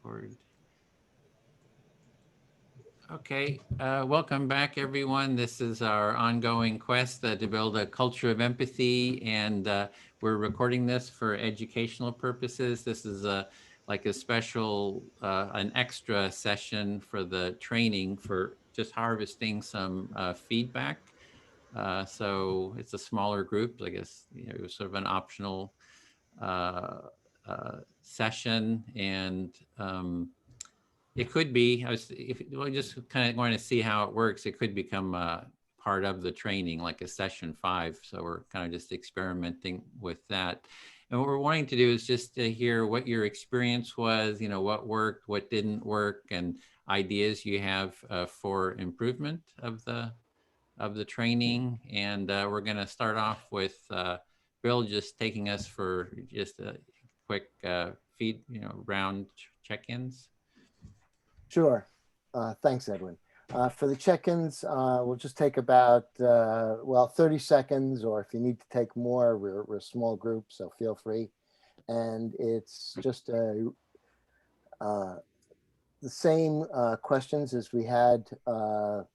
Record. Okay, welcome back, everyone. This is our ongoing quest to build a culture of empathy, and we're recording this for educational purposes. This is like a special, an extra session for the training for just harvesting some feedback. So it's a smaller group, I guess, it was sort of an optional session, and it could be, if we're just kind of going to see how it works, it could become part of the training, like a session 5. So we're kind of just experimenting with that. And what we're wanting to do is just to hear what your experience was, what worked, what didn't work, and ideas you have for improvement of the training. And we're going to start off with Bill just taking us for just a quick round check-ins. Sure. Thanks, Edwin. For the check-ins, we'll just take about, 30 seconds, or if you need to take more, we're a small group, so feel free. And it's just the same questions as we had that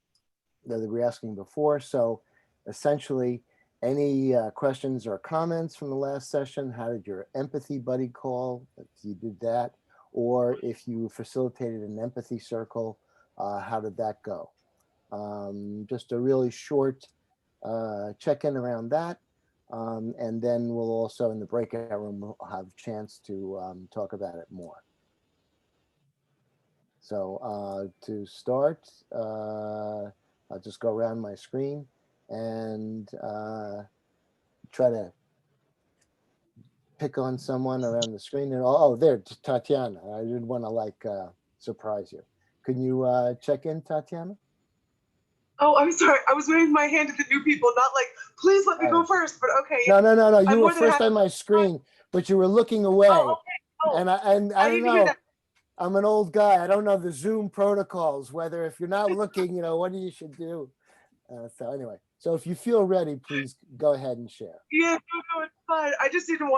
we were asking before. So essentially, any questions or comments from the last session? How did your empathy buddy call, if you did that? Or if you facilitated an empathy circle, how did that go? Just a really short check-in around that. And then we'll also, in the breakout room, we'll have a chance to talk about it more. So to start, I'll just go around my screen and try to pick on someone around the screen. And oh, there, Tatiana. I didn't want to surprise you. Can you check in, Tatiana? Oh, I'm sorry. I was waving my hand at the new people, not like, please let me go first. But okay. No. You were first on my screen, but you were looking away. Oh, okay. Oh, and I don't know. I'm an old guy. I don't know the Zoom protocols, whether if you're not looking, what you should do. So anyway, so if you feel ready, please go ahead and share. Yeah, no, it's fine. I just didn't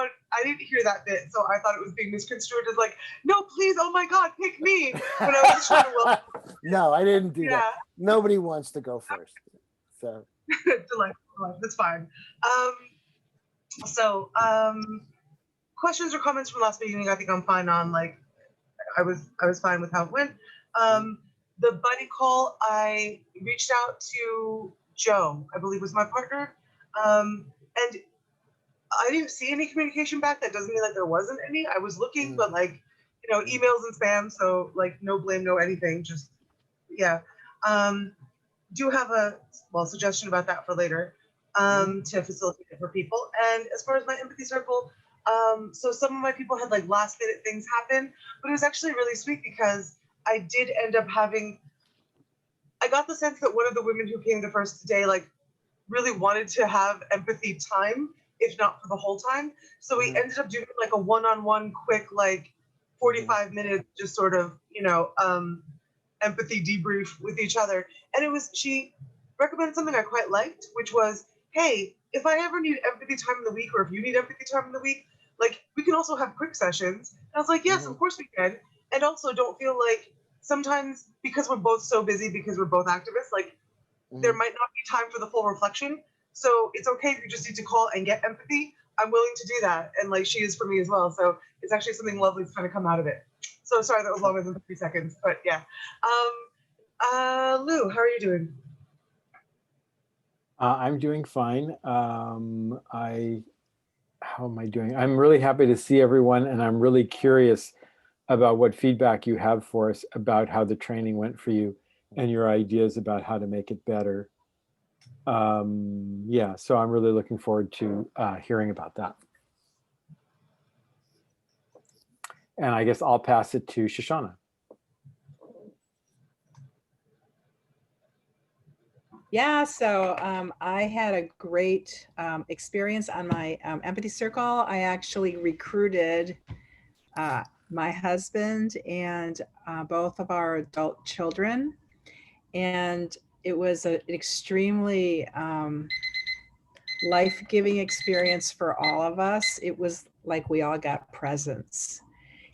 hear that bit, so I thought it was being misconstrued as like, no, please, oh my God, pick me. But I was trying to No, I didn't do that. Nobody wants to go first. So delightful. That's fine. Questions or comments from last meeting, I think I'm fine on. I was fine with how it went. The buddy call, I reached out to Joe, I believe was my partner. And I didn't see any communication back. That doesn't mean there wasn't any. I was looking, but emails and spam. So no blame, no anything. Just, yeah. Do have a suggestion about that for later to facilitate it for people. And as far as my empathy circle, so some of my people had last minute things happen, but it was actually really sweet because I did end up I got the sense that one of the women who came the first day, really wanted to have empathy time, if not for the whole time. So we ended up doing a one-on-one quick, 45 minutes, just sort of, empathy debrief with each other. And she recommended something I quite liked, which was, hey, if I ever need empathy time in the week, or if you need empathy time in the week, we can also have quick sessions. And I was like, yes, of course we can. And also don't feel sometimes, because we're both so busy, because we're both activists, there might not be time for the full reflection. So it's okay if you just need to call and get empathy. I'm willing to do that. And she is for me as well. So it's actually something lovely to kind of come out of it. So sorry that was longer than 3 seconds, but yeah. Lou, how are you doing? I'm doing fine. How am I doing? I'm really happy to see everyone, and I'm really curious about what feedback you have for us about how the training went for you and your ideas about how to make it better. Yeah, so I'm really looking forward to hearing about that. And I guess I'll pass it to Shoshana. Yeah, so I had a great experience on my empathy circle. I actually recruited my husband and both of our adult children. And it was an extremely life-giving experience for all of us. It was like we all got presents.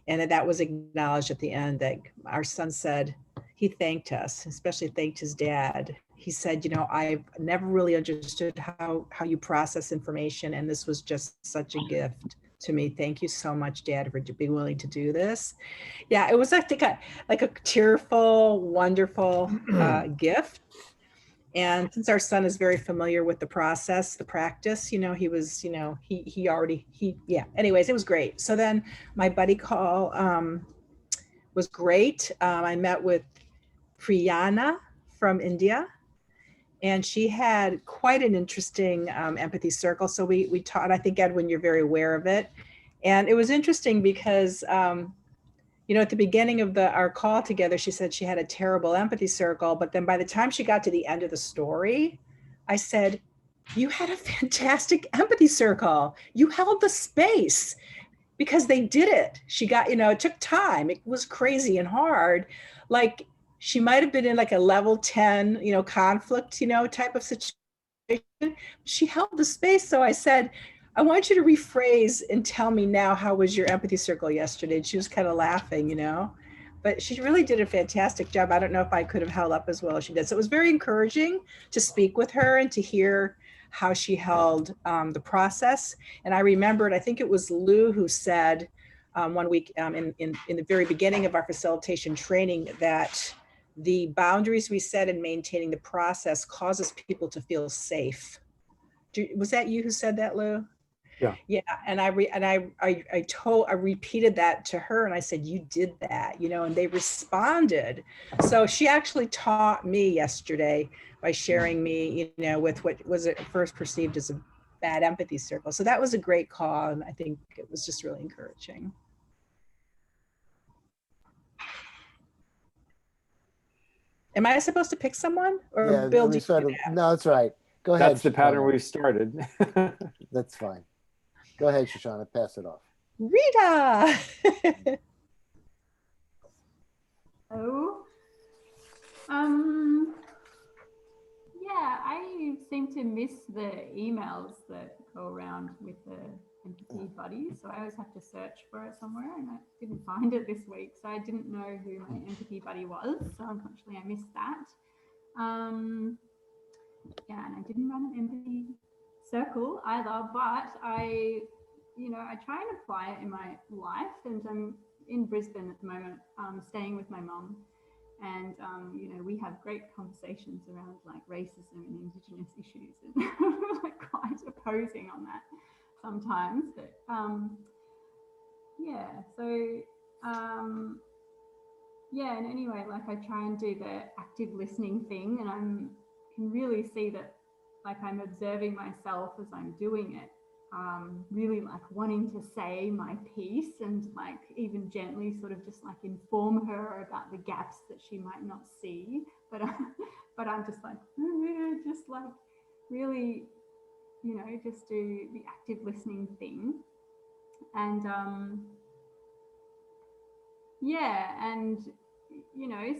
And that was acknowledged at the end, that our son said, he thanked us, especially thanked his dad. He said, you know, I've never really understood how you process information, and this was just such a gift to me. Thank you so much, Dad, for being willing to do this. Yeah, it was, I think, like a tearful, wonderful gift. And since our son is very familiar with the process, the practice, you know, he was, you know, yeah, anyways, it was great. So then my buddy call was great. I met with Priyana from India, and she had quite an interesting empathy circle. So we taught, I think, Edwin, you're very aware of it. And it was interesting because, you know, at the beginning of our call together, she said she had a terrible empathy circle. But then by the time she got to the end of the story, I said, you had a fantastic empathy circle. You held the space, because they did it. She got, you know, it took time. It was crazy and hard. Like, she might have been in like a level 10, you know, conflict, you know, type of situation. She held the space. So I said, I want you to rephrase and tell me now, how was your empathy circle yesterday? And she was kind of laughing, you know, but she really did a fantastic job. I don't know if I could have held up as well as she did. So it was very encouraging to speak with her and to hear how she held the process. And I remembered, I think it was Lou who said one week in the very beginning of our facilitation training, that the boundaries we set in maintaining the process causes people to feel safe. Was that you who said that, Lou? Yeah. Yeah. And I repeated that to her, and I said, you did that, you know, and they responded. So she actually taught me yesterday by sharing me, you know, with what was at first perceived as a bad empathy circle. So that was a great call. And I think it was just really encouraging. Am I supposed to pick someone, or Yeah, Bill? no, that's right. Go ahead. That's the pattern Shoshana. we started. That's fine. Go ahead, Shoshana, pass it off. Rita. Oh, yeah, I seem to miss the emails that go around with the empathy buddy. So I always have to search for it somewhere, and I didn't find it this week. So I didn't know who my empathy buddy was. So unfortunately I missed that. Yeah, and I didn't run an empathy circle either, but I try and apply it in my life. And I'm in Brisbane at the moment, staying with my mum. And, we have great conversations around like racism and Indigenous issues, and like quite opposing on that sometimes. But and anyway, like I try and do the active listening thing, and I can really see that like I'm observing myself as I'm doing it, really like wanting to say my piece, and like even gently sort of just like inform her about the gaps that she might not see, but I'm just like just like really, just do the active listening thing. And and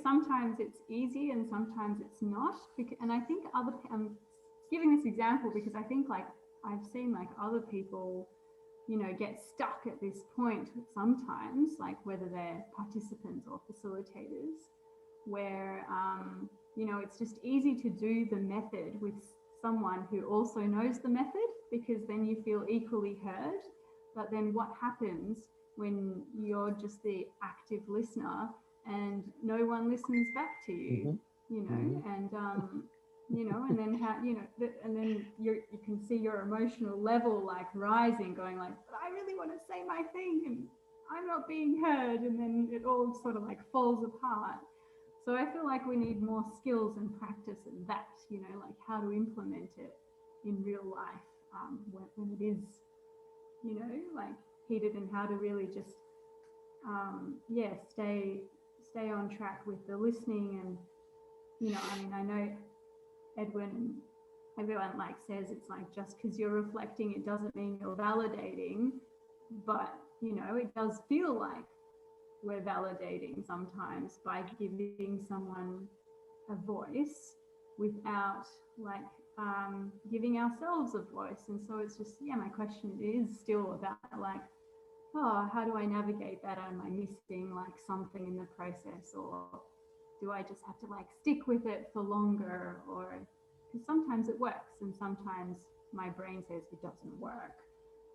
sometimes it's easy and sometimes it's not. And I think I'm giving this example because I think like I've seen like other people, get stuck at this point sometimes, like whether they're participants or facilitators, where, it's just easy to do the method with someone who also knows the method, because then you feel equally heard. But then what happens when you're just the active listener and no one listens back to you, and and then how, and then you can see your emotional level like rising, going like, but I really want to say my thing and I'm not being heard, and then it all sort of like falls apart. So I feel like we need more skills and practice in that, like how to implement it in real life when it is, like heated, and how to really just stay on track with the listening. And I know Edwin and everyone like says it's like just because you're reflecting it doesn't mean you're validating, but it does feel like we're validating sometimes by giving someone a voice without like giving ourselves a voice. And so it's just, my question is still about like, oh, how do I navigate that? Am I missing like something in the process, or do I just have to like stick with it for longer? Or because sometimes it works and sometimes my brain says it doesn't work,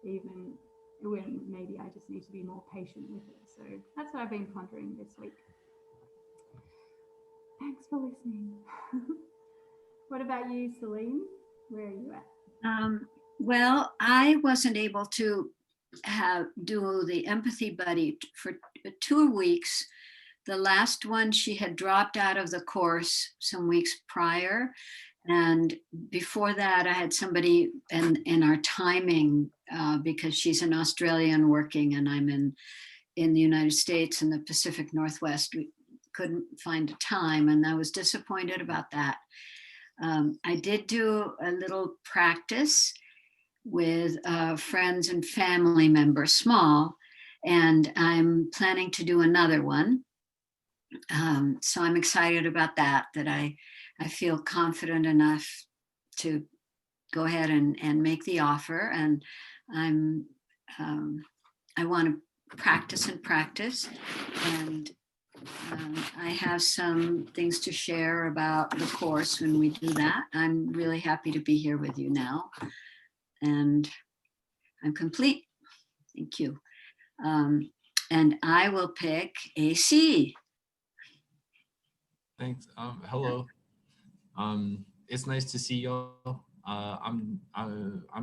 even when maybe I just need to be more patient with it. So that's what I've been pondering this week. Thanks for listening. What about you, Celine? Where are you at? Well, I wasn't able to do the empathy buddy for 2 weeks. The last one, she had dropped out of the course some weeks prior. And before that, I had somebody in our timing, because she's an Australian working and I'm in the United States in the Pacific Northwest. We couldn't find a time, and I was disappointed about that. I did do a little practice with friends and family members, small, and I'm planning to do another one. So I'm excited about that I feel confident enough to go ahead and make the offer. And I want to practice and practice. And I have some things to share about the course when we do that. I'm really happy to be here with you now. And I'm complete. Thank you. And I will pick AC. Thanks. Hello. It's nice to see y'all. I'm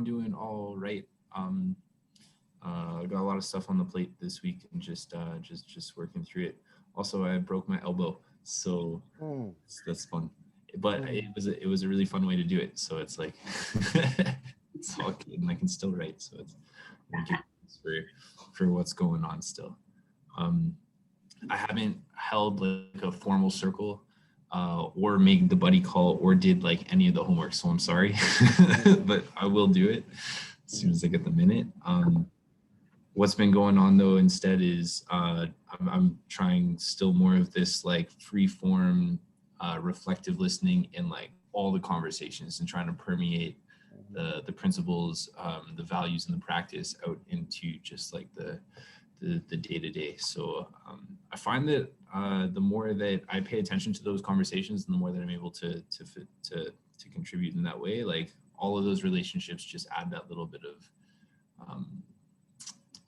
doing all right. I got a lot of stuff on the plate this week and just working through it. Also, I broke my elbow, so that's fun. But it was a really fun way to do it. So it's like it's all good, and I can still write. So it's for what's going on still. I haven't held like a formal circle or made the buddy call or did like any of the homework, so I'm sorry. But I will do it as soon as I get the minute. What's been going on though instead is I'm trying still more of this like free form reflective listening in like all the conversations and trying to permeate the principles, the values and the practice out into just like the day-to-day. So I find that the more that I pay attention to those conversations and the more that I'm able to contribute in that way, like all of those relationships just add that little bit of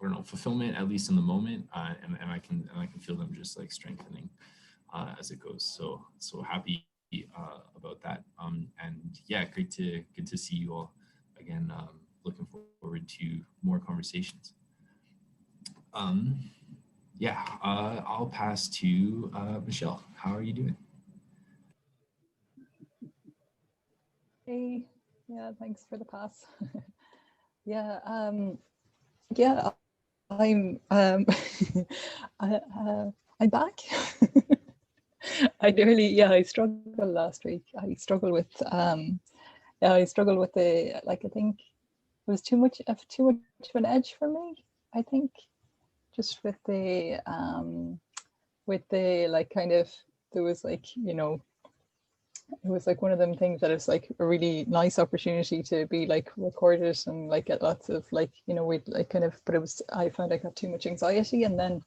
I don't know, fulfillment, at least in the moment, and I can feel them just like strengthening as it goes. So happy about that. And yeah, good to see you all again. Looking forward to more conversations. Yeah, I'll pass to Michelle. How are you doing? Hey, yeah, thanks for the pass. Yeah, I'm I'm back. I struggled last week. I struggled with the, like, I think it was too much of an edge for me. I think just with the like kind of, there was like, you know, it was like one of them things that it's like a really nice opportunity to be like recorded and like get lots of like, you know, we'd like kind of, but it was, I found I got too much anxiety. And then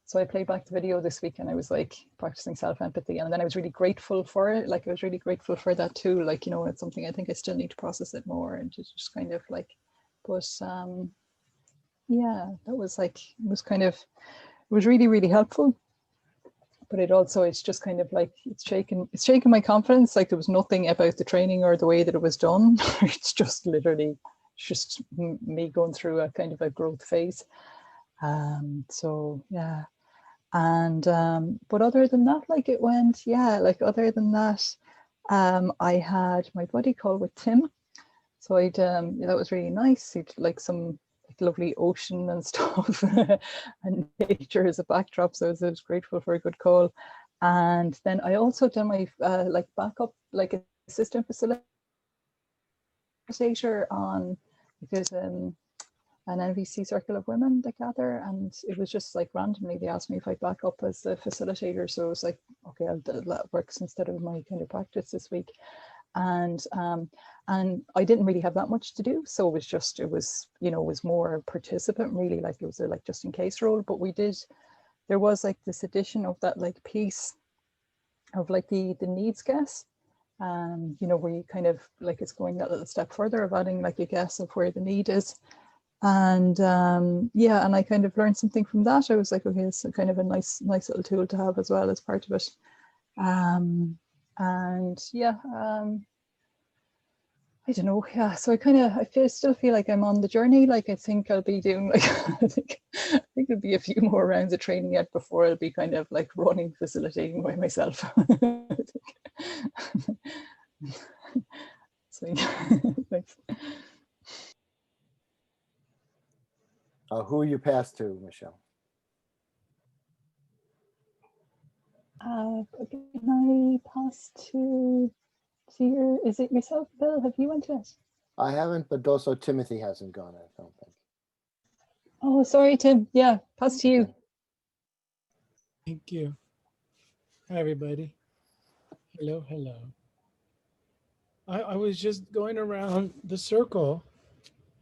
so I played back the video this week and I was like practicing self-empathy, and then I was really grateful for it. Like I was really grateful for that too. Like, you know, it's something I think I still need to process it more and just kind of like, but yeah, that was like, it was kind of, it was really, really helpful. But it also, it's just kind of like, it's shaken my confidence. Like there was nothing about the training or the way that it was done. It's just literally just me going through a kind of a growth phase. So yeah. And but other than that, like it went, yeah, like other than that, I had my buddy call with Tim. So I'd that was really nice. He'd like some like lovely ocean and stuff and nature as a backdrop. So I was grateful for a good call. And then I also done my like backup, like assistant facilitator on, because an NVC circle of women that gather, and it was just like randomly they asked me if I'd back up as the facilitator. So it was like, okay, I'll do that works instead of my kind of practice this week. And I didn't really have that much to do, so it was more participant, really, like it was a like just in case role. But there was like this addition of that like piece of like the needs guess, where you kind of like it's going that little step further of adding like a guess of where the need is. And yeah, and I kind of learned something from that. I was like, okay, it's kind of a nice little tool to have as well as part of it. And yeah, I don't know. Yeah, so still feel like I'm on the journey. Like I think I'll be doing like I think there'll be a few more rounds of training yet before I'll be kind of like running, facilitating by myself. So yeah, thanks. Who are you passed to, Michelle? Can I pass to your, is it yourself, Bill? Have you went yet? I haven't, but also Timothy hasn't gone, I don't think. Oh, sorry, Tim. Yeah, pass to you. Thank you. Hi, everybody. Hello, hello. I was just going around the circle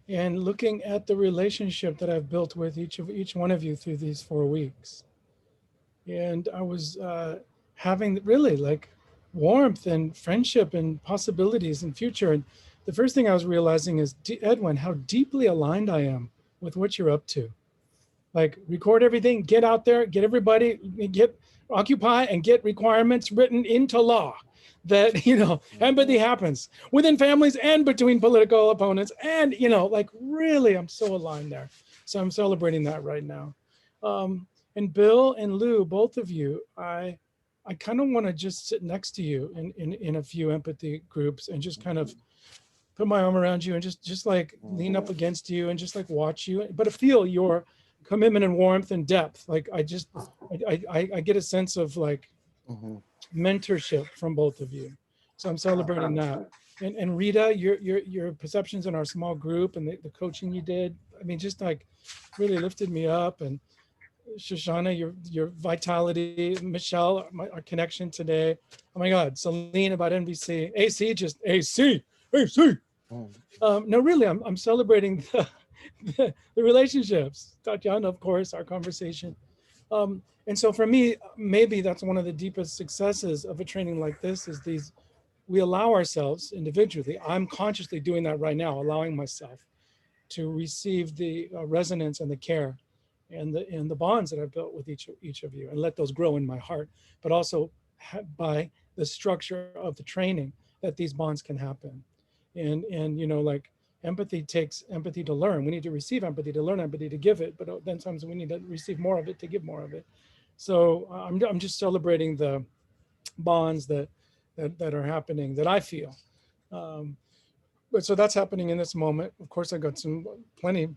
and looking at the relationship that I've built with each one of you through these 4 weeks. And I was having really like warmth and friendship and possibilities in future. And the first thing I was realizing is, Edwin, how deeply aligned I am with what you're up to. Like record everything, get out there, get everybody, occupy and get requirements written into law that, empathy happens within families and between political opponents. And, like really, I'm so aligned there. So I'm celebrating that right now. And Bill and Lou, both of you, I kind of want to just sit next to you in a few empathy groups and just kind of put my arm around you and just like lean up against you and just like watch you, but feel your commitment and warmth and depth. Like I get a sense of like mentorship from both of you. So I'm celebrating that. And Rita, your perceptions in our small group and the coaching you did, I mean, just like really lifted me up. And Shoshana, your vitality, Michelle, our connection today. Oh my God, Celine about NBC, AC, just AC. No, really, I'm celebrating the relationships. Tatiana, of course, our conversation. And so for me, maybe that's one of the deepest successes of a training like this is we allow ourselves individually. I'm consciously doing that right now, allowing myself to receive the resonance and the care and the bonds that I've built with each of you and let those grow in my heart, but also by the structure of the training that these bonds can happen. And like empathy takes empathy to learn. We need to receive empathy to learn empathy to give it, but then sometimes we need to receive more of it to give more of it. So I'm just celebrating the bonds that are happening that I feel. But so that's happening in this moment. Of course, I got plenty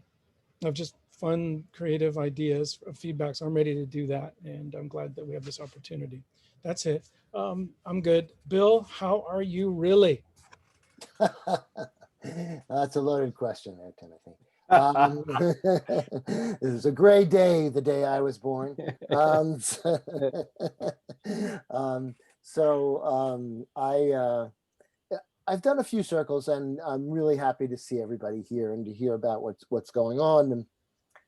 of just fun, creative ideas, feedback. So I'm ready to do that. And I'm glad that we have this opportunity. That's it. I'm good. Bill, how are you really? That's a loaded question there, Timothy. It was a gray day, the day I was born. I've done a few circles, and I'm really happy to see everybody here and to hear about what's going on, and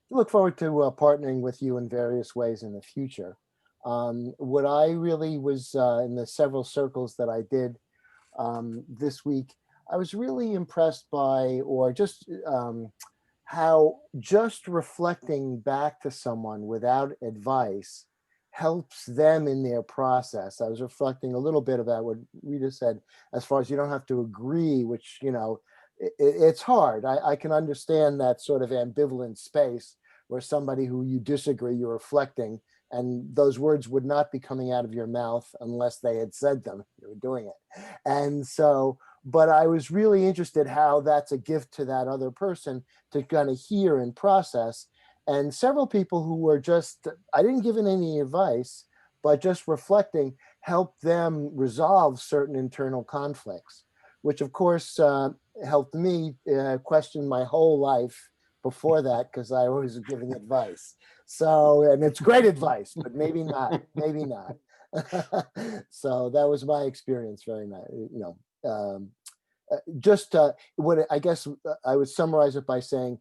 look forward to partnering with you in various ways in the future. What I really was in the several circles that I did this week, I was really impressed by, or just how just reflecting back to someone without advice helps them in their process. I was reflecting a little bit about what Rita said, as far as you don't have to agree, which, it's hard. I can understand that sort of ambivalent space where somebody who you disagree, you're reflecting, and those words would not be coming out of your mouth unless they had said them. You were doing it. And so, but I was really interested how that's a gift to that other person to kind of hear and process. And several people who were just, I didn't give in any advice, but just reflecting helped them resolve certain internal conflicts, which of course helped me question my whole life before that, because I always was giving advice. So, and it's great advice, but maybe not, maybe not. So that was my experience very much, what I guess I would summarize it by saying,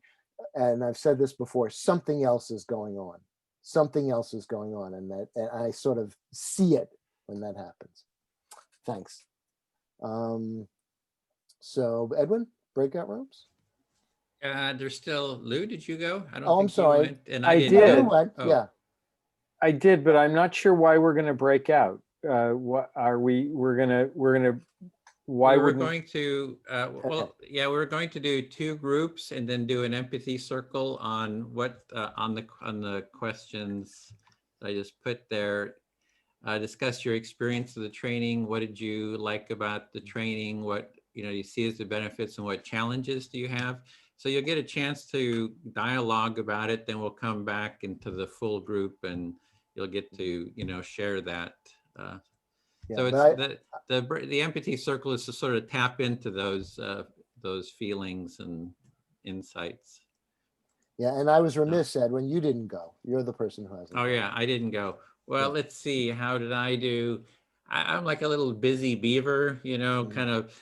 and I've said this before, something else is going on. Something else is going on, and I sort of see it when that happens. Thanks. So Edwin, breakout rooms. There's still Lou. Did you go? I don't Oh, I'm think you sorry. went, and I didn't did. go. Lou went, Oh. yeah. I did, but I'm not sure why we're going to break out. What are we? We're gonna. Why we were wouldn't? going to well, yeah, we were going to do 2 groups and then do an empathy circle on what on the questions I just put there. Discuss your experience of the training. What did you like about the training? What you see as the benefits, and what challenges do you have? So you'll get a chance to dialogue about it. Then we'll come back into the full group, and you'll get to share that. Yeah, So but it's the empathy circle is to sort of tap into those feelings and insights. yeah, and I was remiss, Edwin, you didn't go. You're the person who hasn't. Oh yeah, I didn't go. Well, Yeah. let's see. How did I do? I'm like a little busy beaver, kind of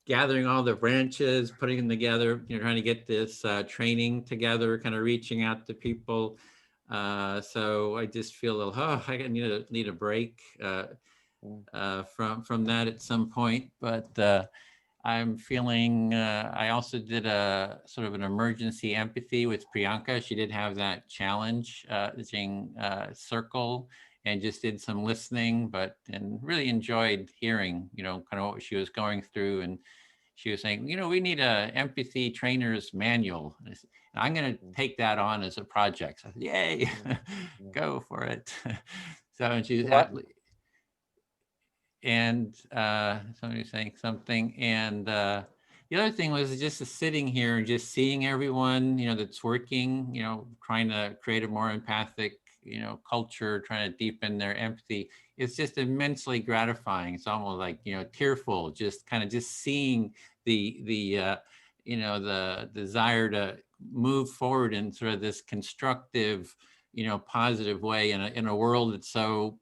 gathering all the branches, putting them together, trying to get this training together, kind of reaching out to people. So I just feel a little, I need a break from that at some point. But I'm feeling, I also did a sort of an emergency empathy with Priyanka. She did have that challenge circle, and just did some listening, and really enjoyed hearing, kind of what she was going through. And she was saying, we need a empathy trainer's manual. And I'm going to take that on as a project. So I said, yay, go for it. So, and she's happily. And somebody was saying something, and the other thing was just sitting here and just seeing everyone, that's working, trying to create a more empathic, culture, trying to deepen their empathy. It's just immensely gratifying. It's almost like, tearful, just kind of just seeing the desire to move forward in sort of this constructive, positive way in a world that's so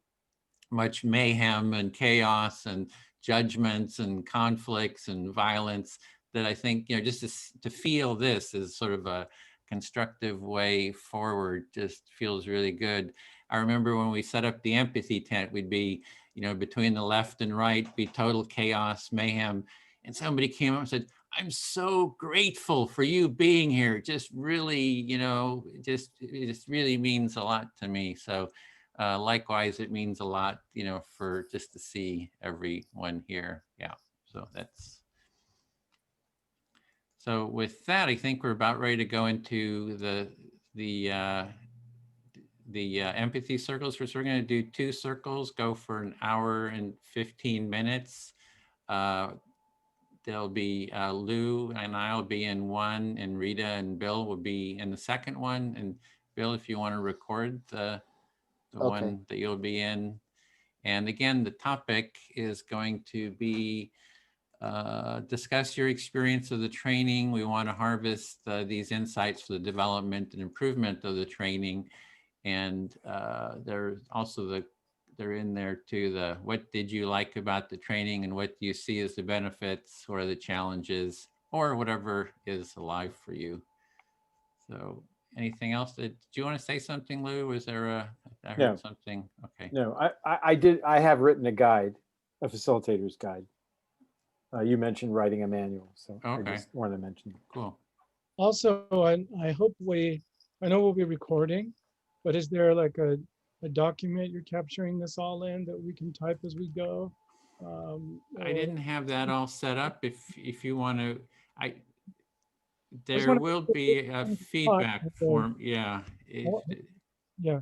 much mayhem and chaos and judgments and conflicts and violence, that I think, just to feel this is sort of a constructive way forward just feels really good. I remember when we set up the empathy tent, we'd be, between the left and right, be total chaos, mayhem. And somebody came up and said, I'm so grateful for you being here. Just really, it just really means a lot to me. So likewise, it means a lot, for just to see everyone here. Yeah. So with that, I think we're about ready to go into the empathy circles. So we're going to do 2 circles, go for an hour and 15 minutes. There'll be Lou and I'll be in one, and Rita and Bill will be in the second one. And Bill, if you want to record the one that you'll be in. And again, the topic is going to be discuss your experience of the training. We want to harvest these insights for the development and improvement of the training. And there's also they're in there too, what did you like about the training, and what do you see as the benefits or the challenges, or whatever is alive for you. So anything else? Did you want to say something, Lou? Was there I heard something. Okay. No, I did. I have written a guide, a facilitator's guide. You mentioned writing a manual, so I just wanted to mention. Cool. Also, I hope I know we'll be recording, but is there like a document you're capturing this all in that we can type as we go? I didn't have that all set up. If you want to, there will be a feedback form. Yeah. Yeah.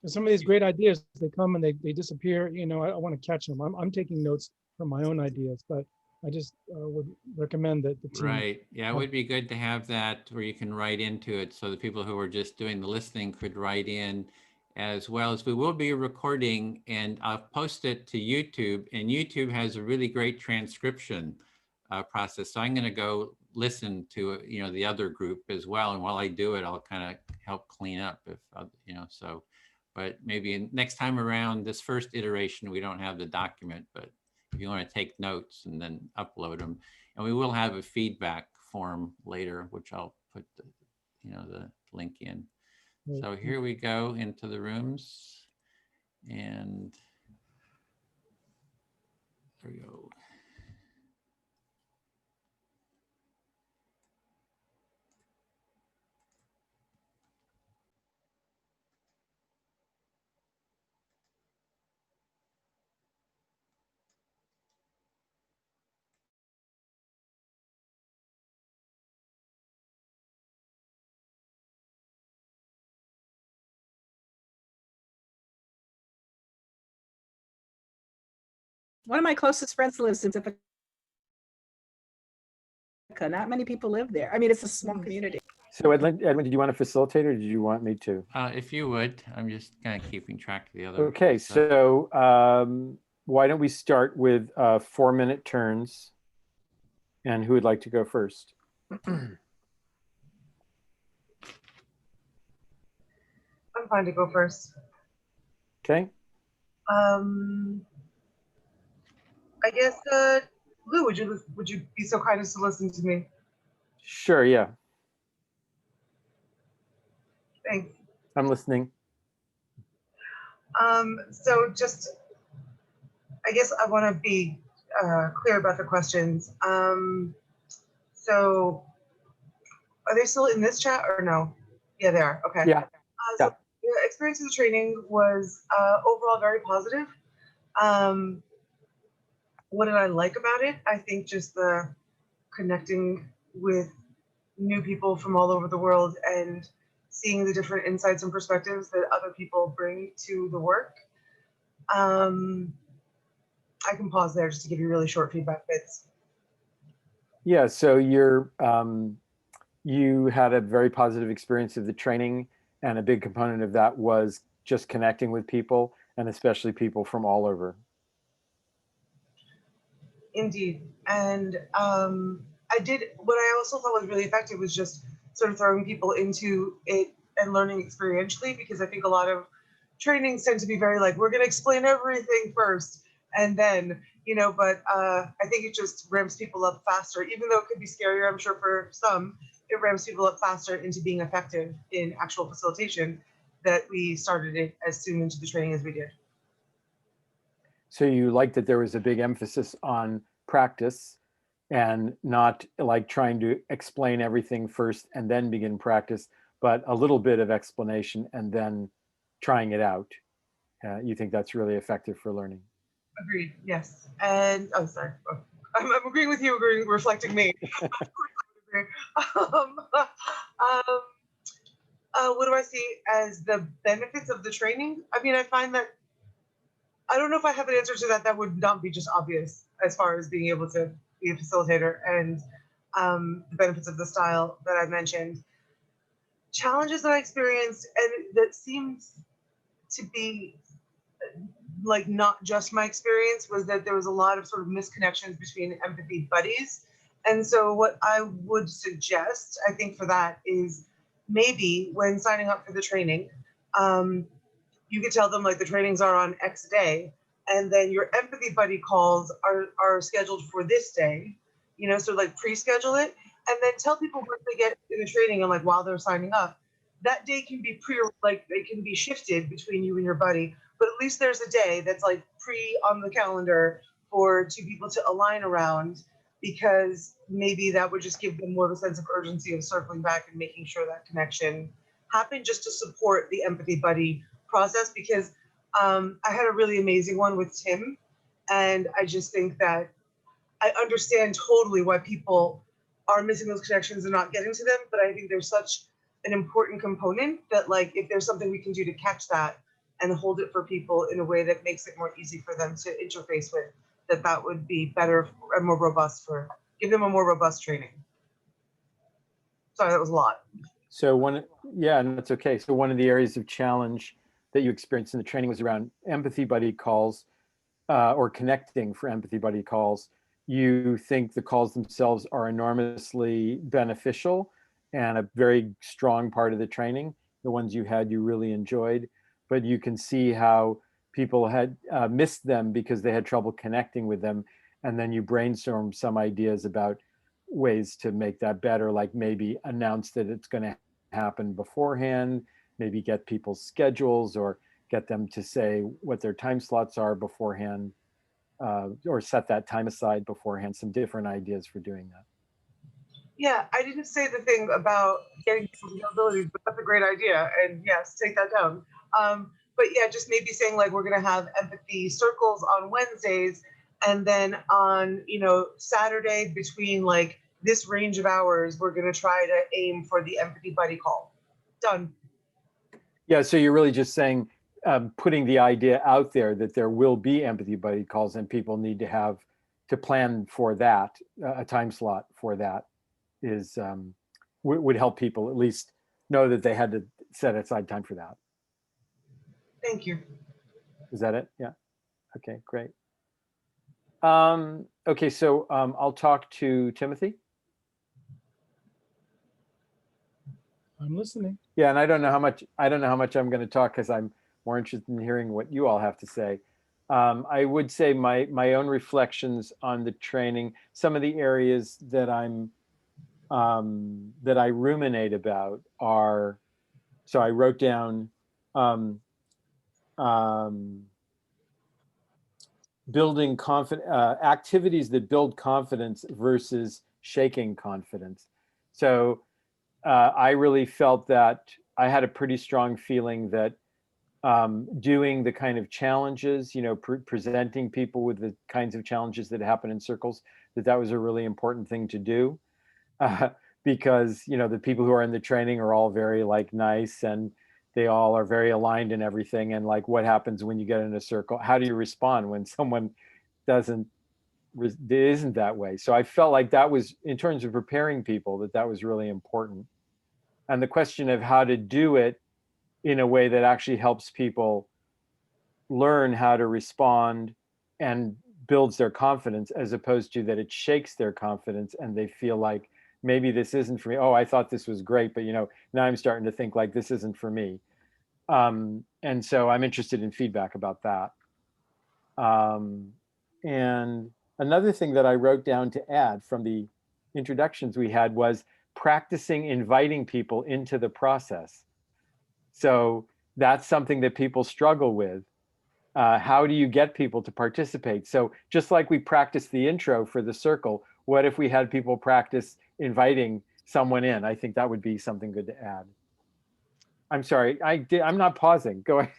Some of these great ideas, they come and they disappear. I want to catch them. I'm taking notes from my own ideas, but I just would recommend that the team. Right. Yeah, it would be good to have that where you can write into it, so the people who are just doing the listening could write in, as well as we will be recording, and I'll post it to YouTube, and YouTube has a really great transcription process. So I'm going to go listen to the other group as well, and while I do it, I'll kind of help clean up if so. But maybe next time around, this first iteration, we don't have the document, but if you want to take notes and then upload them. And we will have a feedback form later, which I'll put the, the link in. So here we go into the rooms, and there we go. One of my closest friends lives in Pacifica. Not many people live there. I mean, it's a small community. So Edwin, did you want to facilitate or did you want me to? If you would, I'm just kind of keeping track of the other. Okay, stuff. so why don't we start with 4-minute turns? And who would like to go first? I'm fine to go first. Okay. I guess, Lou, would you be so kind as to listen to me? Sure, yeah. Thanks. I'm listening. So just, I guess I want to be clear about the questions. So are they still in this chat or no? Yeah, they are. Okay. Yeah. So the experience of the training was overall very positive. What did I like about it? I think just the connecting with new people from all over the world and seeing the different insights and perspectives that other people bring to the work. I can pause there just to give you really short feedback bits. Yeah, so you had a very positive experience of the training, and a big component of that was just connecting with people, and especially people from all over. Indeed. And what I also thought was really effective was just sort of throwing people into it and learning experientially, because I think a lot of trainings tend to be very like, we're going to explain everything first. And then, but I think it just ramps people up faster, even though it could be scarier, I'm sure for some, it ramps people up faster into being effective in actual facilitation, that we started it as soon into the training as we did. So you liked that there was a big emphasis on practice and not like trying to explain everything first and then begin practice, but a little bit of explanation and then trying it out. You think that's really effective for learning? Agreed, yes. And, oh, sorry. Oh, I'm agreeing with you, reflecting me. What do I see as the benefits of the training? I mean, I find that, I don't know if I have an answer to that. That would not be just obvious as far as being able to be a facilitator and the benefits of the style that I mentioned. Challenges that I experienced, and that seems to be like not just my experience, was that there was a lot of sort of misconnections between empathy buddies. And so what I would suggest, I think, for that is maybe when signing up for the training, you could tell them like the trainings are on X day, and then your empathy buddy calls are scheduled for this day, so like pre-schedule it, and then tell people once they get in the training and like while they're signing up, that day can be it can be shifted between you and your buddy, but at least there's a day that's like pre on the calendar for two people to align around, because maybe that would just give them more of a sense of urgency of circling back and making sure that connection happened, just to support the empathy buddy process. Because I had a really amazing one with Tim, and I just think that I understand totally why people are missing those connections and not getting to them, but I think there's such an important component that like if there's something we can do to catch that and hold it for people in a way that makes it more easy for them to interface with, that would be better and more robust, give them a more robust training. Sorry, that was a lot. So yeah, and that's okay. So one of the areas of challenge that you experienced in the training was around empathy buddy calls, or connecting for empathy buddy calls. You think the calls themselves are enormously beneficial and a very strong part of the training. The ones you had, you really enjoyed, but you can see how people had missed them because they had trouble connecting with them. And then you brainstorm some ideas about ways to make that better, like maybe announce that it's going to happen beforehand, maybe get people's schedules or get them to say what their time slots are beforehand, or set that time aside beforehand, some different ideas for doing that. Yeah, I didn't say the thing about getting people's availabilities, but that's a great idea. And yes, take that down. But yeah, just maybe saying like we're gonna have empathy circles on Wednesdays, and then on Saturday between like this range of hours, we're gonna try to aim for the empathy buddy call. Done. Yeah, so you're really just saying, putting the idea out there that there will be empathy buddy calls and people need to have to plan for that, a time slot for that is would help people at least know that they had to set aside time for that. Thank you. Is that it? Yeah. Okay, great. Okay, so I'll talk to Timothy. I'm listening. Yeah, and I don't know how much I'm going to talk because I'm more interested in hearing what you all have to say. I would say my own reflections on the training, some of the areas that that I ruminate about are, so I wrote down building activities that build confidence versus shaking confidence. So I really felt that I had a pretty strong feeling that doing the kind of challenges, presenting people with the kinds of challenges that happen in circles, that was a really important thing to do. Because, the people who are in the training are all very nice and they all are very aligned in everything. And what happens when you get in a circle? How do you respond when someone isn't that way? So I felt like that was, in terms of preparing people, that was really important. And the question of how to do it in a way that actually helps people learn how to respond and builds their confidence, as opposed to that it shakes their confidence and they feel like, maybe this isn't for me. Oh, I thought this was great, but now I'm starting to think like this isn't for me. And so I'm interested in feedback about that. And another thing that I wrote down to add from the introductions we had was practicing inviting people into the process. So that's something that people struggle with. How do you get people to participate? So just like we practiced the intro for the circle, what if we had people practice inviting someone in? I think that would be something good to add. I'm sorry, I'm not pausing. Go ahead.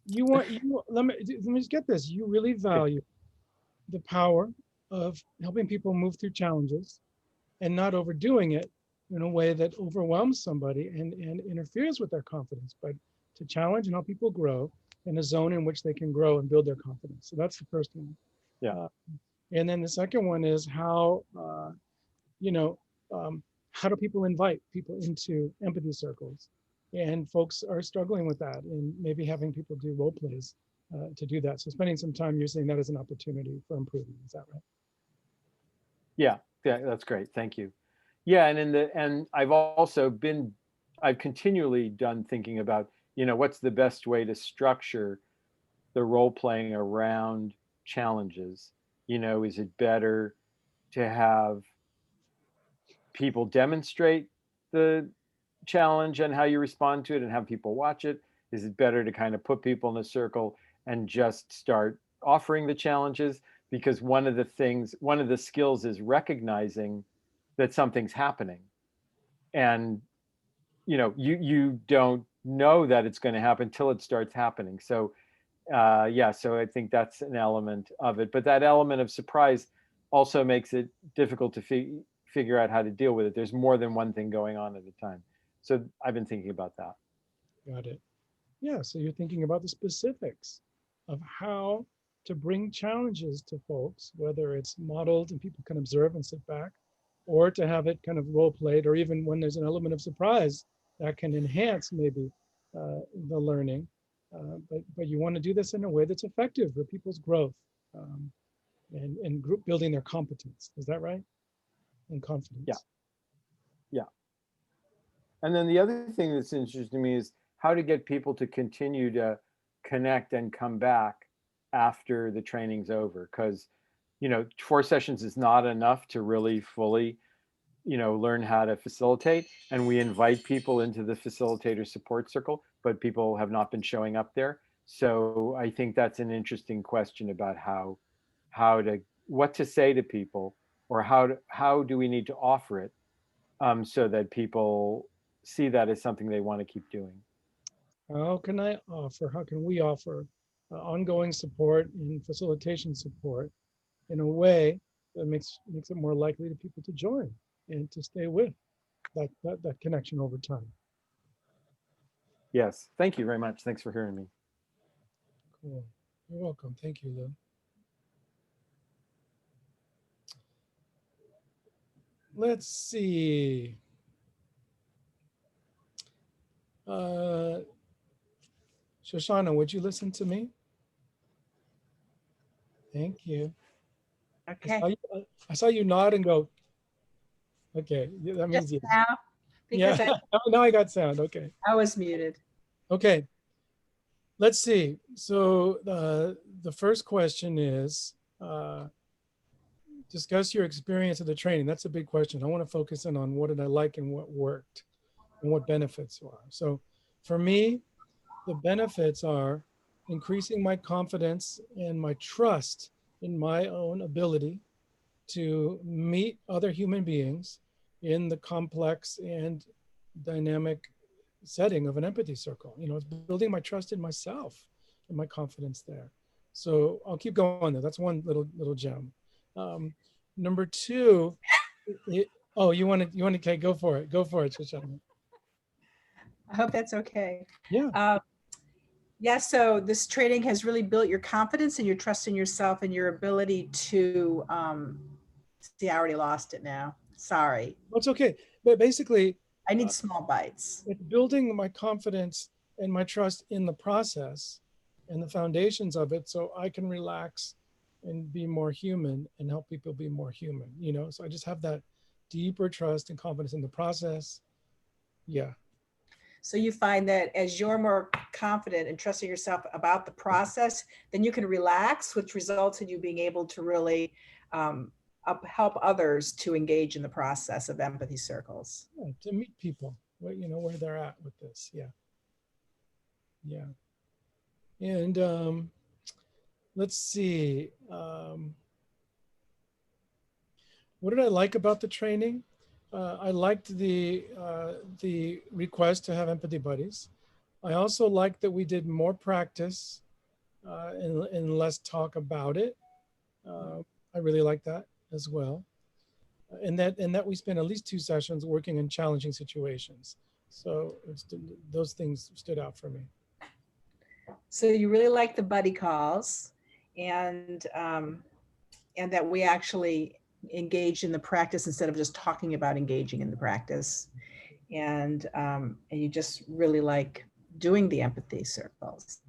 Let me just get this. You really value the power of helping people move through challenges and not overdoing it in a way that overwhelms somebody and interferes with their confidence, but to challenge and help people grow in a zone in which they can grow and build their confidence. So that's the first one. Yeah. And then the second one is how, how do people invite people into empathy circles? And folks are struggling with that and maybe having people do role plays to do that. So spending some time using that as an opportunity for improvement. Is that right? Yeah, that's great. Thank you. Yeah, and I've continually done thinking about, what's the best way to structure the role playing around challenges. Is it better to have people demonstrate the challenge and how you respond to it and have people watch it? Is it better to kind of put people in a circle and just start offering the challenges? Because one of the skills is recognizing that something's happening. And you don't know that it's going to happen till it starts happening. So so I think that's an element of it. But that element of surprise also makes it difficult to figure out how to deal with it. There's more than one thing going on at a time. So I've been thinking about that. Got it. Yeah, so you're thinking about the specifics of how to bring challenges to folks, whether it's modeled and people can observe and sit back, or to have it kind of role played, or even when there's an element of surprise that can enhance maybe the learning. But you want to do this in a way that's effective for people's growth and group building their competence. Is that right? And confidence. Yeah. And then the other thing that's interesting to me is how to get people to continue to connect and come back after the training's over, because 4 sessions is not enough to really fully learn how to facilitate. And we invite people into the facilitator support circle, but people have not been showing up there. So I think that's an interesting question about what to say to people, or how do we need to offer it, so that people see that as something they want to keep doing. How can we offer ongoing support and facilitation support in a way that makes it more likely to people to join and to stay with that connection over time? Yes, thank you very much. Thanks for hearing me. Cool. You're welcome. Thank you, Lou. Let's see. Shoshana, would you listen to me? Thank you. Okay. I saw you nod and go, okay, yeah, that means Just yes. now, because Yeah, now I got sound, okay. I was muted. Okay, let's see. So the first question is, discuss your experience of the training. That's a big question. I want to focus in on what did I like and what worked and what benefits are. So for me, the benefits are increasing my confidence and my trust in my own ability to meet other human beings in the complex and dynamic setting of an empathy circle. It's building my trust in myself and my confidence there. So I'll keep going there. That's one little gem. Number 2, you want to, okay, go for it, Shoshana. I hope that's okay. Yeah. Yeah, so this training has really built your confidence and your trust in yourself and your ability to, see, I already lost it now. Sorry. It's okay. But basically, I need small bites. it's building my confidence and my trust in the process and the foundations of it, so I can relax and be more human and help people be more human, So I just have that deeper trust and confidence in the process. Yeah. So you find that as you're more confident and trusting yourself about the process, then you can relax, which results in you being able to really help others to engage in the process of empathy circles. Yeah, to meet people, where they're at with this. Yeah. Yeah. And let's see. What did I like about the training? I liked the request to have empathy buddies. I also liked that we did more practice and less talk about it. I really like that as well. And that we spent at least 2 sessions working in challenging situations. So those things stood out for me. So you really like the buddy calls, and that we actually engage in the practice instead of just talking about engaging in the practice. And you just really like doing the empathy circles.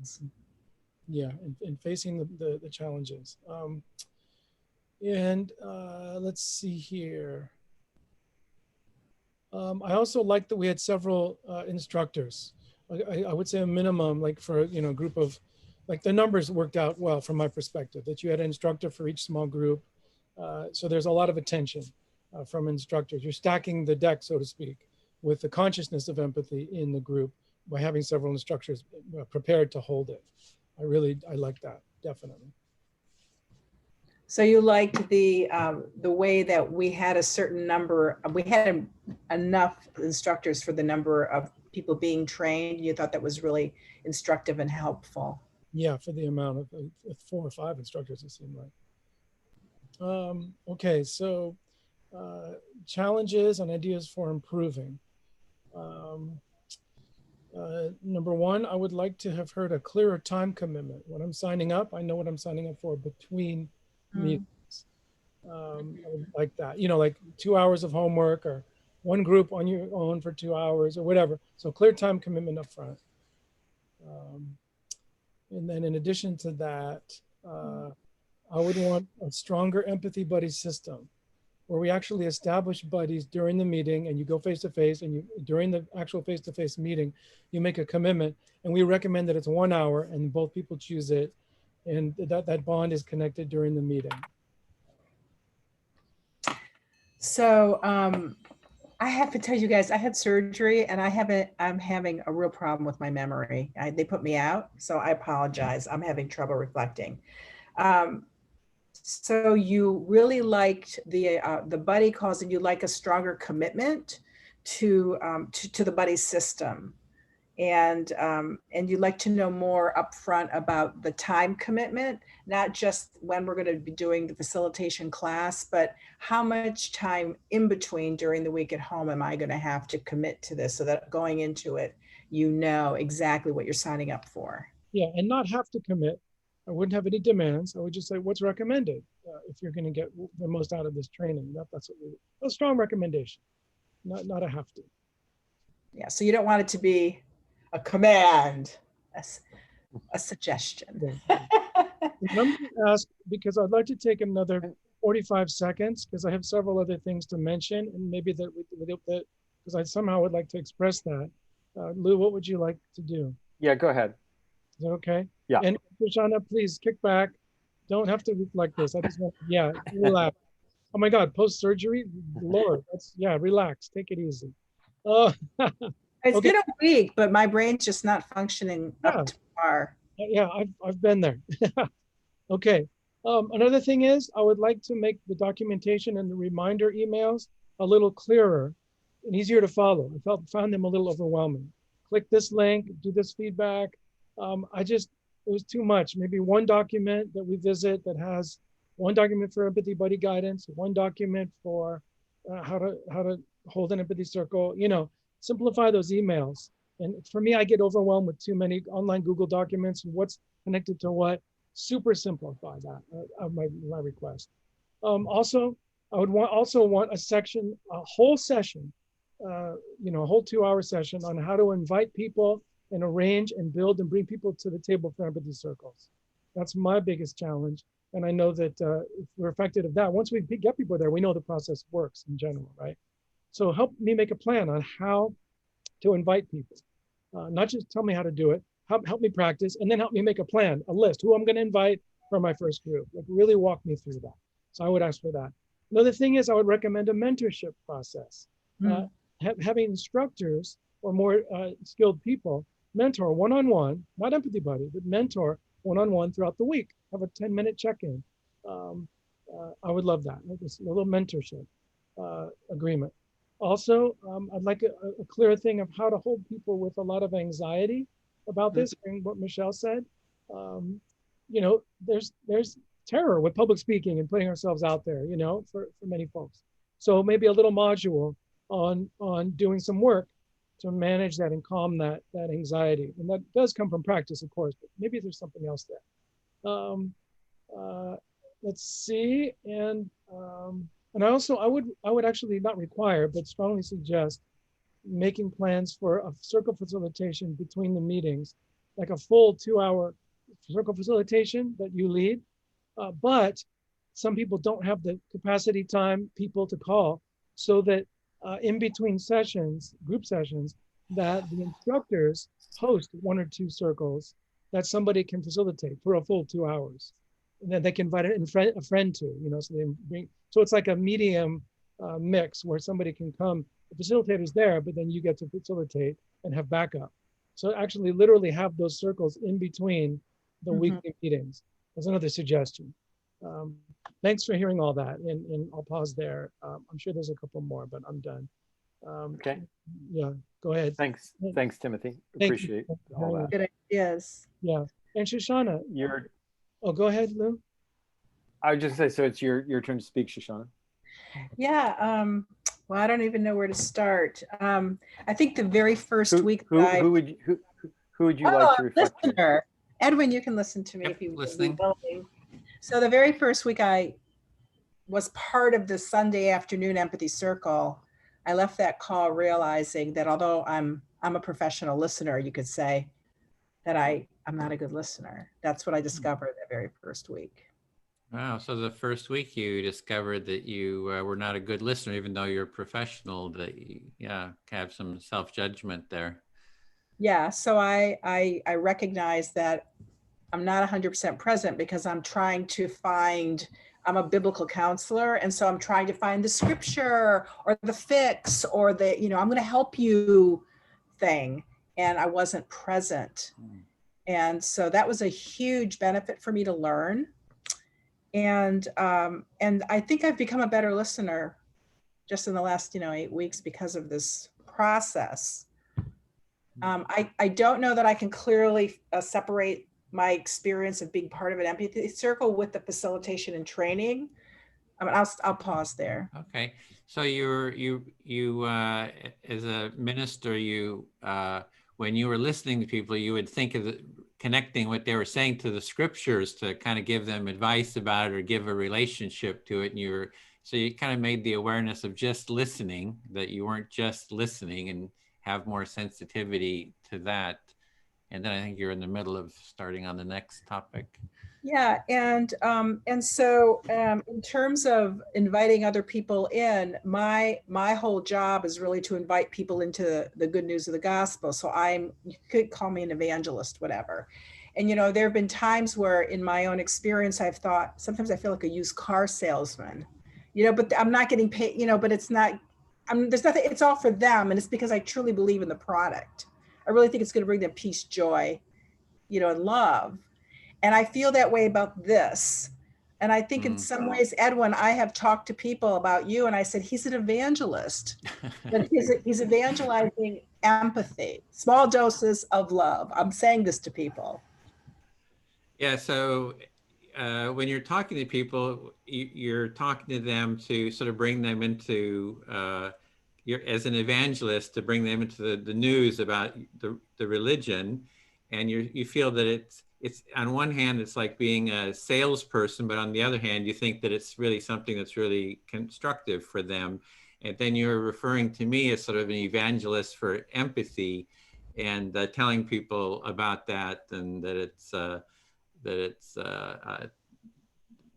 Yeah, and facing the challenges. Let's see here. I also like that we had several instructors. I would say a minimum, like for a group of, like the numbers worked out well from my perspective, that you had an instructor for each small group. So there's a lot of attention from instructors. You're stacking the deck, so to speak, with the consciousness of empathy in the group by having several instructors prepared to hold it. I like that, definitely. So you liked the way that we had a certain number, we had enough instructors for the number of people being trained. You thought that was really instructive and helpful. Yeah, for the amount of 4 or 5 instructors, it seemed like. Okay, so challenges and ideas for improving. Number 1, I would like to have heard a clearer time commitment. When I'm signing up, I know what I'm signing up for between meetings. I would like that, like 2 hours of homework or one group on your own for 2 hours or whatever. So clear time commitment up front. And then in addition to that, I would want a stronger empathy buddy system. where we actually establish buddies during the meeting, and you go face to face, and you during the actual face to face meeting, you make a commitment, and we recommend that it's 1 hour and both people choose it, and that bond is connected during the meeting. So I have to tell you guys, I had surgery and I'm having a real problem with my memory. They put me out, so I apologize. I'm having trouble reflecting. So you really liked the buddy calls, and you like a stronger commitment to the buddy system. And you'd like to know more upfront about the time commitment, not just when we're going to be doing the facilitation class, but how much time in between during the week at home am I going to have to commit to this, so that going into it, you know exactly what you're signing up for. Yeah, and not have to commit. I wouldn't have any demands. I would just say what's recommended if you're going to get the most out of this training. That's a strong recommendation, not a have to. Yeah, so you don't want it to be a command, a suggestion. I'm going to ask, because I'd like to take another 45 seconds, because I have several other things to mention, and maybe that because I somehow would like to express that. Lou, what would you like to do? Yeah, go ahead. Is that okay? Yeah. And Shoshana, please kick back. Don't have to reflect this. I just want, yeah, relax. Oh my God, post-surgery? Lord, relax, take it easy. It's Okay. been a week, but my brain's just not functioning up to par. Yeah, I've been there. Okay. Another thing is, I would like to make the documentation and the reminder emails a little clearer and easier to follow. I found them a little overwhelming. Click this link, do this feedback. It was too much. Maybe one document that we visit that has one document for empathy buddy guidance, one document for how to hold an empathy circle. Simplify those emails. And for me, I get overwhelmed with too many online Google documents and what's connected to what. Super simplify that. My request. Also, I would want a section, a whole session, a whole 2-hour session on how to invite people and arrange and build and bring people to the table for empathy circles. That's my biggest challenge. And I know that if we're affected of that, once we get people there, we know the process works in general, right? So help me make a plan on how to invite people. Not just tell me how to do it, help me practice, and then help me make a plan, a list, who I'm gonna invite for my first group. Like really walk me through that. So I would ask for that. Another thing is I would recommend a mentorship process. Having instructors or more skilled people mentor one-on-one, not empathy buddy, but mentor one-on-one throughout the week. Have a 10-minute check-in. I would love that. Just a little mentorship agreement. Also, I'd like a clear thing of how to hold people with a lot of anxiety about this, and what Michelle said. There's terror with public speaking and putting ourselves out there, for many folks. So maybe a little module on doing some work to manage that and calm that anxiety. And that does come from practice, of course, but maybe there's something else there. Let's see. And I would actually not require, but strongly suggest making plans for a circle facilitation between the meetings, like a full 2-hour circle facilitation that you lead. But some people don't have the capacity time people to call, so that in between sessions, group sessions, that the instructors host 1 or 2 circles that somebody can facilitate for a full 2 hours. And then they can invite a friend to, so they bring, so it's like a medium mix where somebody can come, the facilitator's there, but then you get to facilitate and have backup. So actually literally have those circles in between the weekly meetings. That's another suggestion. Thanks for hearing all that, and I'll pause there. I'm sure there's a couple more, but I'm done. Okay. Yeah, go ahead. Thanks, Timothy. Thank Appreciate you. all that. Good ideas. Yeah, and Shoshana. Oh, go ahead, Lou. I would just say, so it's your turn to speak, Shoshana. Yeah. Well, I don't even know where to start. I think the very first week. Who would you like to reflect listener. Edwin, you can listen to me if you listening. So the very first week I was part of the Sunday afternoon Empathy Circle, I left that call realizing that although I'm a professional listener, you could say, that I'm not a good listener. That's what I discovered that very first week. Wow. So the first week you discovered that you were not a good listener, even though you're a professional, that you, yeah, have some self-judgment there. Yeah, so I recognize that I'm not 100% present because I'm trying to find, I'm a biblical counselor. And so I'm trying to find the scripture or the fix or the, I'm going to help you thing. And I wasn't present. And so that was a huge benefit for me to learn. And I think I've become a better listener just in the last, 8 weeks because of this process. I don't know that I can clearly separate my experience of being part of an empathy circle with the facilitation and training. I mean, I'll pause there. Okay, so you as a minister, when you were listening to people, you would think of connecting what they were saying to the scriptures to kind of give them advice about it or give a relationship to it. And so you kind of made the awareness of just listening, that you weren't just listening, and have more sensitivity to that. And then I think you're in the middle of starting on the next topic. Yeah, and so in terms of inviting other people in, my whole job is really to invite people into the good news of the gospel. So you could call me an evangelist, whatever. And there have been times where, in my own experience, I've thought sometimes I feel like a used car salesman, but I'm not getting paid, but it's not. There's nothing. It's all for them, and it's because I truly believe in the product. I really think it's going to bring them peace, joy, and love. And I feel that way about this. And I think in some ways, Edwin, I have talked to people about you and I said, he's an evangelist, but he's evangelizing empathy, small doses of love. I'm saying this to people. Yeah, so when you're talking to people, you're talking to them to sort of bring them into, as an evangelist, to bring them into the news about the religion. And you feel that it's on one hand, it's like being a salesperson, but on the other hand, you think that it's really something that's really constructive for them. And then you're referring to me as sort of an evangelist for empathy, and telling people about that, and that it's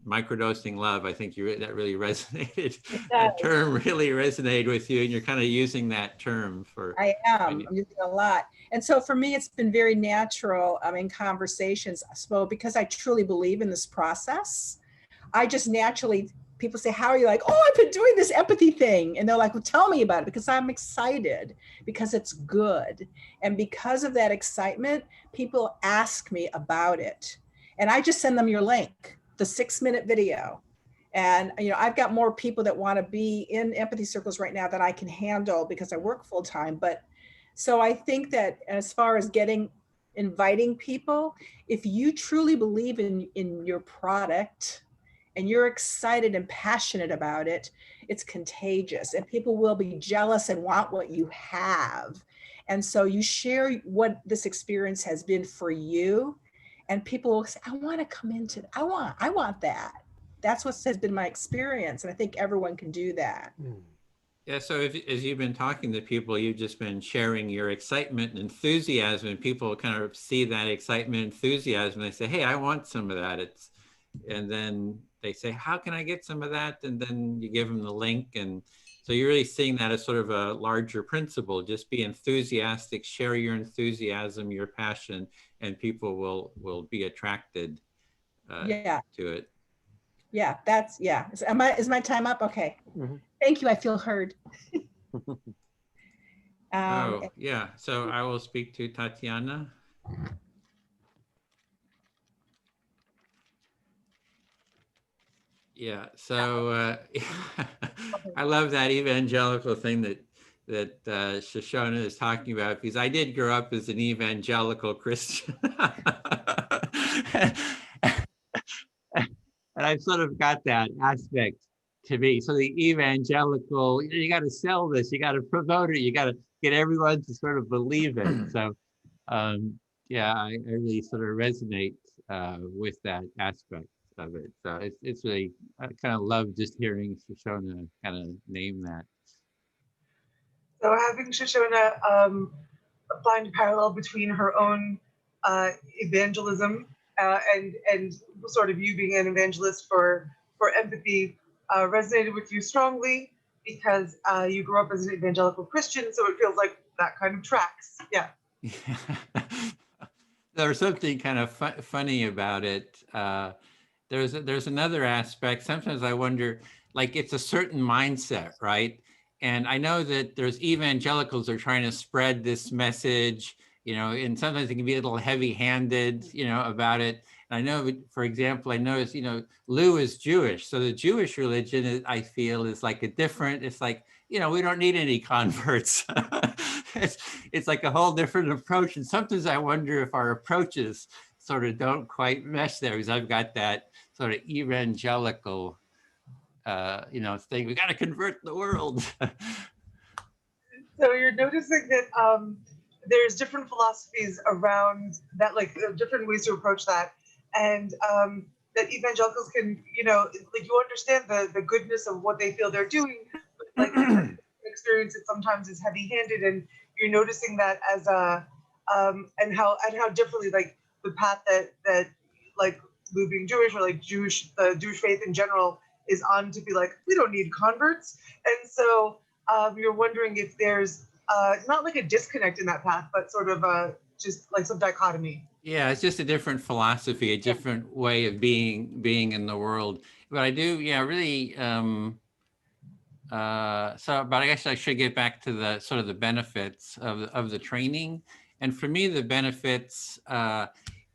microdosing love. I think that really resonated. That term really resonated with you, and you're kind of using that term for. I am. I'm using it a lot. And so for me, it's been very natural in conversations. So because I truly believe in this process, I just naturally, people say, how are you? Like, oh, I've been doing this empathy thing. And they're like, well, tell me about it, because I'm excited, because it's good. And because of that excitement, people ask me about it. And I just send them your link, the 6-minute video. And, I've got more people that want to be in empathy circles right now that I can handle because I work full time. But so I think that as far as inviting people, if you truly believe in your product and you're excited and passionate about it, it's contagious, and people will be jealous and want what you have. And so you share what this experience has been for you, and people will say, I want to come into it. I want that. That's what has been my experience. And I think everyone can do that. Yeah, so as you've been talking to people, you've just been sharing your excitement and enthusiasm, and people kind of see that excitement and enthusiasm. And they say, hey, I want some of that. And then they say, how can I get some of that? And then you give them the link. And so you're really seeing that as sort of a larger principle. Just be enthusiastic, share your enthusiasm, your passion, and people will be attracted to it. Yeah, is my time up? Okay. Mm-hmm. Thank you. I feel heard. Yeah. So I will speak to Tatiana. Yeah. So I love that evangelical thing that Shoshona is talking about, because I did grow up as an evangelical Christian. And I've sort of got that aspect to me. So the evangelical, you got to sell this, you got to promote it, you got to get everyone to sort of believe it. So yeah, I really sort of resonate with that aspect of it. So it's really, I kind of love just hearing Shoshona kind of name that. So having Shoshona find a parallel between her own evangelism and sort of you being an evangelist for empathy resonated with you strongly because you grew up as an evangelical Christian, so it feels like that kind of tracks. Yeah. There's something kind of funny about it. There's another aspect. Sometimes I wonder, like, it's a certain mindset, right? And I know that there's evangelicals are trying to spread this message, you know, and sometimes it can be a little heavy-handed, you know, about it. And I know, for example, I noticed, you know, Lou is Jewish. So the Jewish religion, is, I feel, is like a different, it's like, you know, we don't need any converts. It's like a whole different approach. And sometimes I wonder if our approaches sort of don't quite mesh there, because I've got that sort of evangelical, you know, thing. We got to convert the world. So you're noticing that there's different philosophies around that, like different ways to approach that, and that evangelicals can, you know, like you understand the goodness of what they feel they're doing, but like experience it sometimes is heavy-handed, and you're noticing that as a and how differently like the path that like Lou being Jewish or like the Jewish faith in general is on to be like, we don't need converts. And so you're wondering if there's not like a disconnect in that path, but sort of just like some dichotomy. Yeah, it's just a different philosophy, a different way of being in the world. But I do, yeah, really. But I guess I should get back to the sort of the benefits of the training. And for me, the benefits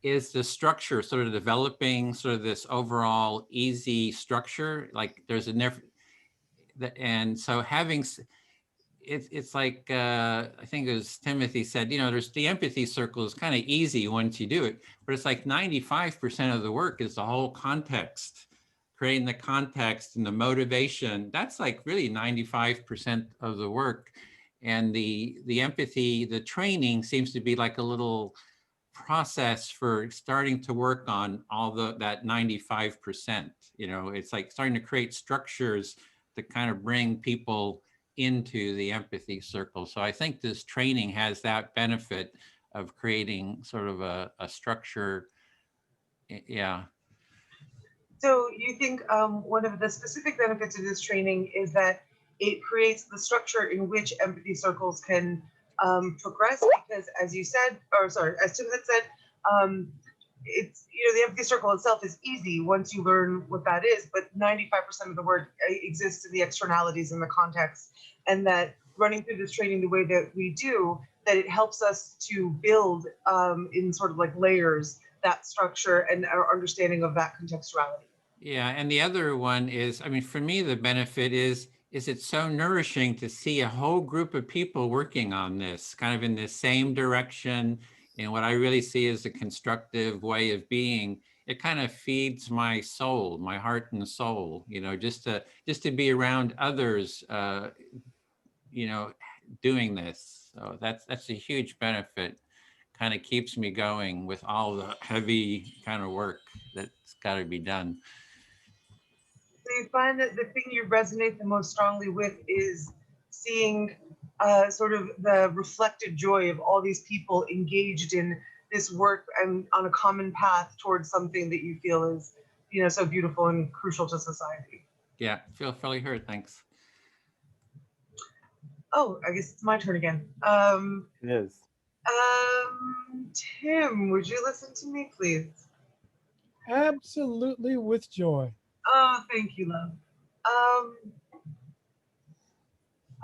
is the structure, sort of developing sort of this overall easy structure. Like there's and so having, it's like, I think as Timothy said, you know, there's the empathy circle is kind of easy once you do it, but it's like 95% of the work is the whole context, creating the context and the motivation. That's like really 95% of the work. And the empathy, the training seems to be like a little process for starting to work on all that 95%. You know, it's like starting to create structures to kind of bring people into the empathy circle. So I think this training has that benefit of creating sort of a structure. Yeah. So you think one of the specific benefits of this training is that it creates the structure in which empathy circles can progress, because as you said, or sorry, as Tim had said, it's, you know, the empathy circle itself is easy once you learn what that is, but 95% of the work exists in the externalities and the context, and that running through this training the way that we do, that it helps us to build in sort of like layers that structure and our understanding of that contextuality. Yeah, and the other one is, I mean, for me, the benefit is it's so nourishing to see a whole group of people working on this, kind of in the same direction, and what I really see as a constructive way of being. It kind of feeds my soul, my heart and soul, you know, just to be around others, you know, doing this. So that's a huge benefit. Kind of keeps me going with all the heavy kind of work that's got to be done. So you find that the thing you resonate the most strongly with is seeing sort of the reflected joy of all these people engaged in this work and on a common path towards something that you feel is, you know, so beautiful and crucial to society. Yeah, feel fairly heard. Thanks. Oh, I guess it's my turn again. It is. Tim, would you listen to me, please? Absolutely, with joy. Oh, thank you, love.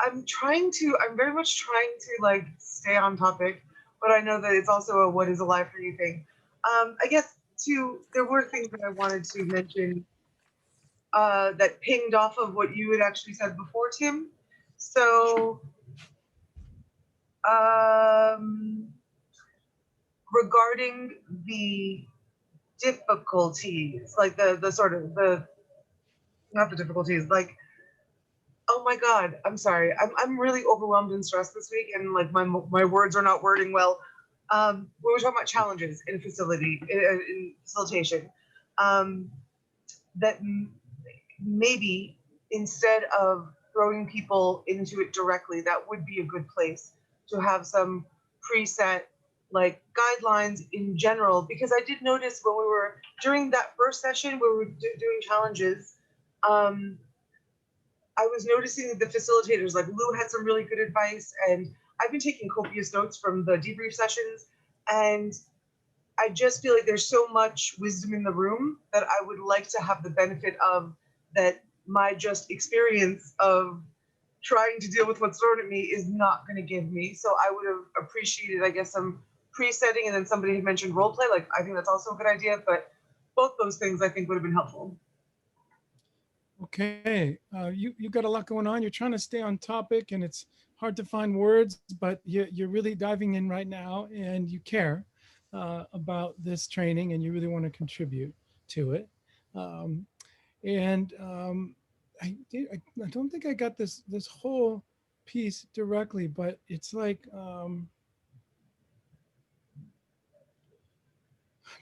I'm very much trying to like stay on topic, but I know that it's also a what is alive for you thing. I guess there were things that I wanted to mention that pinged off of what you had actually said before, Tim. So, regarding the difficulties, like the sort of not the difficulties, like, oh my God, I'm sorry. I'm really overwhelmed and stressed this week, and like my words are not wording well. We were talking about challenges in facilitation. That maybe instead of throwing people into it directly, that would be a good place to have some preset like guidelines in general, because I did notice when we were during that first session where we were doing challenges, I was noticing the facilitators, like Lou had some really good advice, and I've been taking copious notes from the debrief sessions, and I just feel like there's so much wisdom in the room that I would like to have the benefit of, that my just experience of trying to deal with what's thrown at me is not going to give me. So I would have appreciated, I guess, some pre-setting, and then somebody had mentioned role play. Like, I think that's also a good idea, but both those things I think would have been helpful. Okay, you got a lot going on. You're trying to stay on topic, and it's hard to find words, but you're really diving in right now, and you care about this training, and you really want to contribute to it. I don't think I got this whole piece directly, but it's like I'm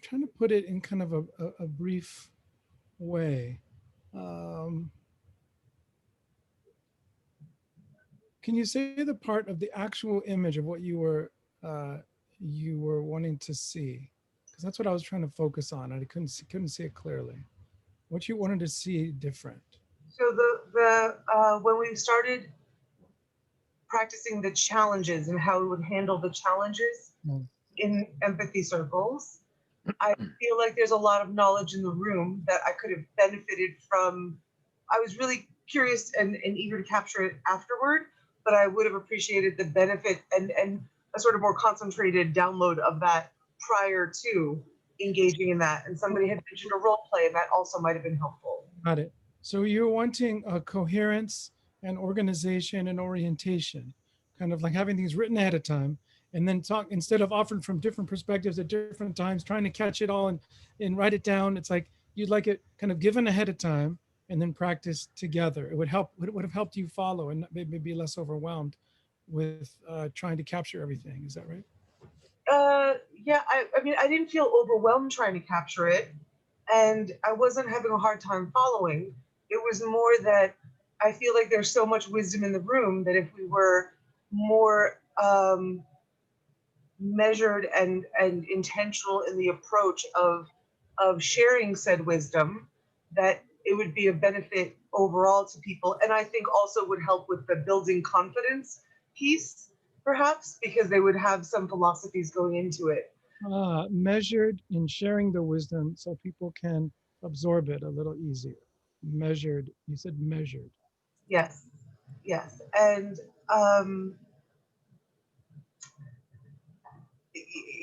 trying to put it in kind of a brief way. Can you say the part of the actual image of what you were wanting to see? Because that's what I was trying to focus on, and I couldn't see it clearly. What you wanted to see different. So when we started practicing the challenges and how we would handle the challenges in empathy circles, I feel like there's a lot of knowledge in the room that I could have benefited from. I was really curious and eager to capture it afterward, but I would have appreciated the benefit and a sort of more concentrated download of that prior to engaging in that. And somebody had mentioned a role play, and that also might have been helpful. Got it. So you're wanting a coherence and organization and orientation, kind of like having things written ahead of time, and then talk, instead of offering from different perspectives at different times, trying to catch it all and write it down. It's like you'd like it kind of given ahead of time and then practice together. It would have helped you follow and maybe be less overwhelmed with trying to capture everything. Is that right? Yeah, I mean, I didn't feel overwhelmed trying to capture it, and I wasn't having a hard time following. It was more that I feel like there's so much wisdom in the room that if we were more measured and intentional in the approach of sharing said wisdom, that it would be a benefit overall to people, and I think also would help with the building confidence piece, perhaps, because they would have some philosophies going into it. Measured in sharing the wisdom so people can absorb it a little easier. Measured, you said measured. Yes, yes. And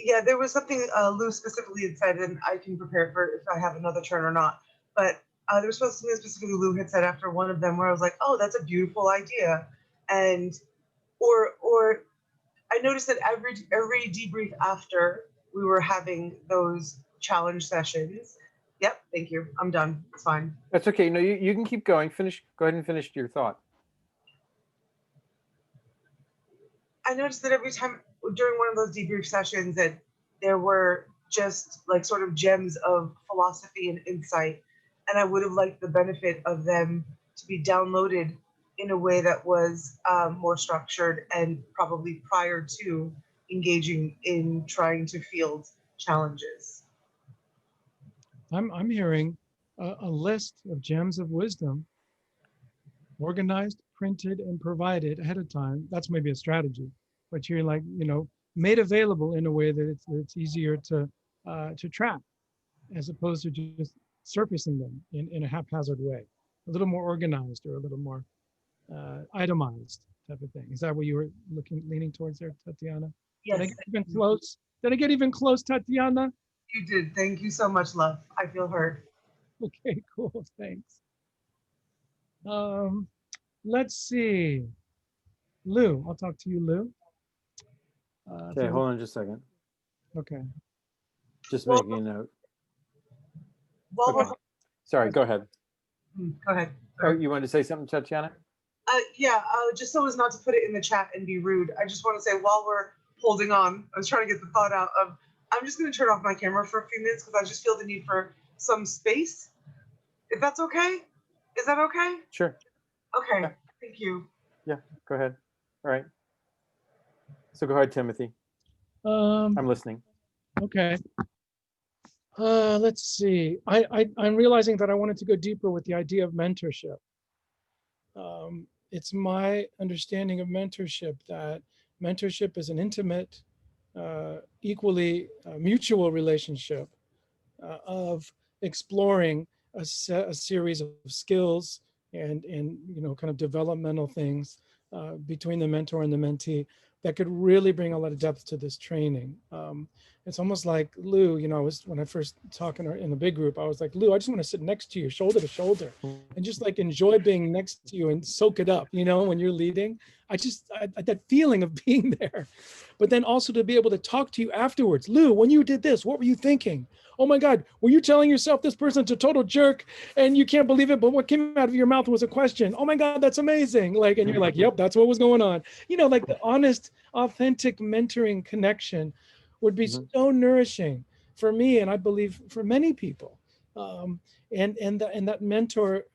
yeah, there was something Lou specifically had said, and I can prepare for if I have another turn or not, but there was something specifically Lou had said after one of them where I was like, oh, that's a beautiful idea. And or I noticed that every debrief after we were having those challenge sessions. Yep, thank you. I'm done. It's fine. That's okay. No, you can keep going. Go ahead and finish your thought. I noticed that every time during one of those debrief sessions that there were just like sort of gems of philosophy and insight. And I would have liked the benefit of them to be downloaded in a way that was more structured and probably prior to engaging in trying to field challenges. I'm hearing a list of gems of wisdom, organized, printed, and provided ahead of time. That's maybe a strategy, but you're like, made available in a way that it's easier to track, as opposed to just surfacing them in a haphazard way, a little more organized or a little more itemized type of thing. Is that what you were leaning towards there, Tatiana? Yes. Did I get even close? Did I get even close, Tatiana? You did. Thank you so much, love. I feel heard. Okay, cool. Thanks. Let's see. Lou, I'll talk to you, Lou. Okay, hold on just a second. Okay. Just making a note. Well, Okay. Sorry, go ahead. Go ahead. Oh, you wanted to say something, Tatiana? Yeah, just so as not to put it in the chat and be rude, I just want to say while we're holding on, I was trying to get the thought out of, I'm just going to turn off my camera for a few minutes because I just feel the need for some space. If that's okay? Is that okay? Sure. Okay, Yeah. Thank you. Yeah, go ahead. All right. So go ahead, Timothy. I'm listening. Okay. Let's see. I'm realizing that I wanted to go deeper with the idea of mentorship. It's my understanding of mentorship that mentorship is an intimate, equally mutual relationship of exploring a series of skills and kind of developmental things between the mentor and the mentee that could really bring a lot of depth to this training. It's almost like Lou, when I first talking in the big group, I was like, Lou, I just want to sit next to you, shoulder to shoulder, and just like enjoy being next to you and soak it up, when you're leading. I that feeling of being there, but then also to be able to talk to you afterwards. Lou, when you did this, what were you thinking? Oh my God, were you telling yourself this person's a total jerk and you can't believe it, but what came out of your mouth was a question. Oh my God, that's amazing. And you're like, yep, that's what was going on. Like the honest, authentic mentoring connection would be so nourishing for me, and I believe for many people. And that mentor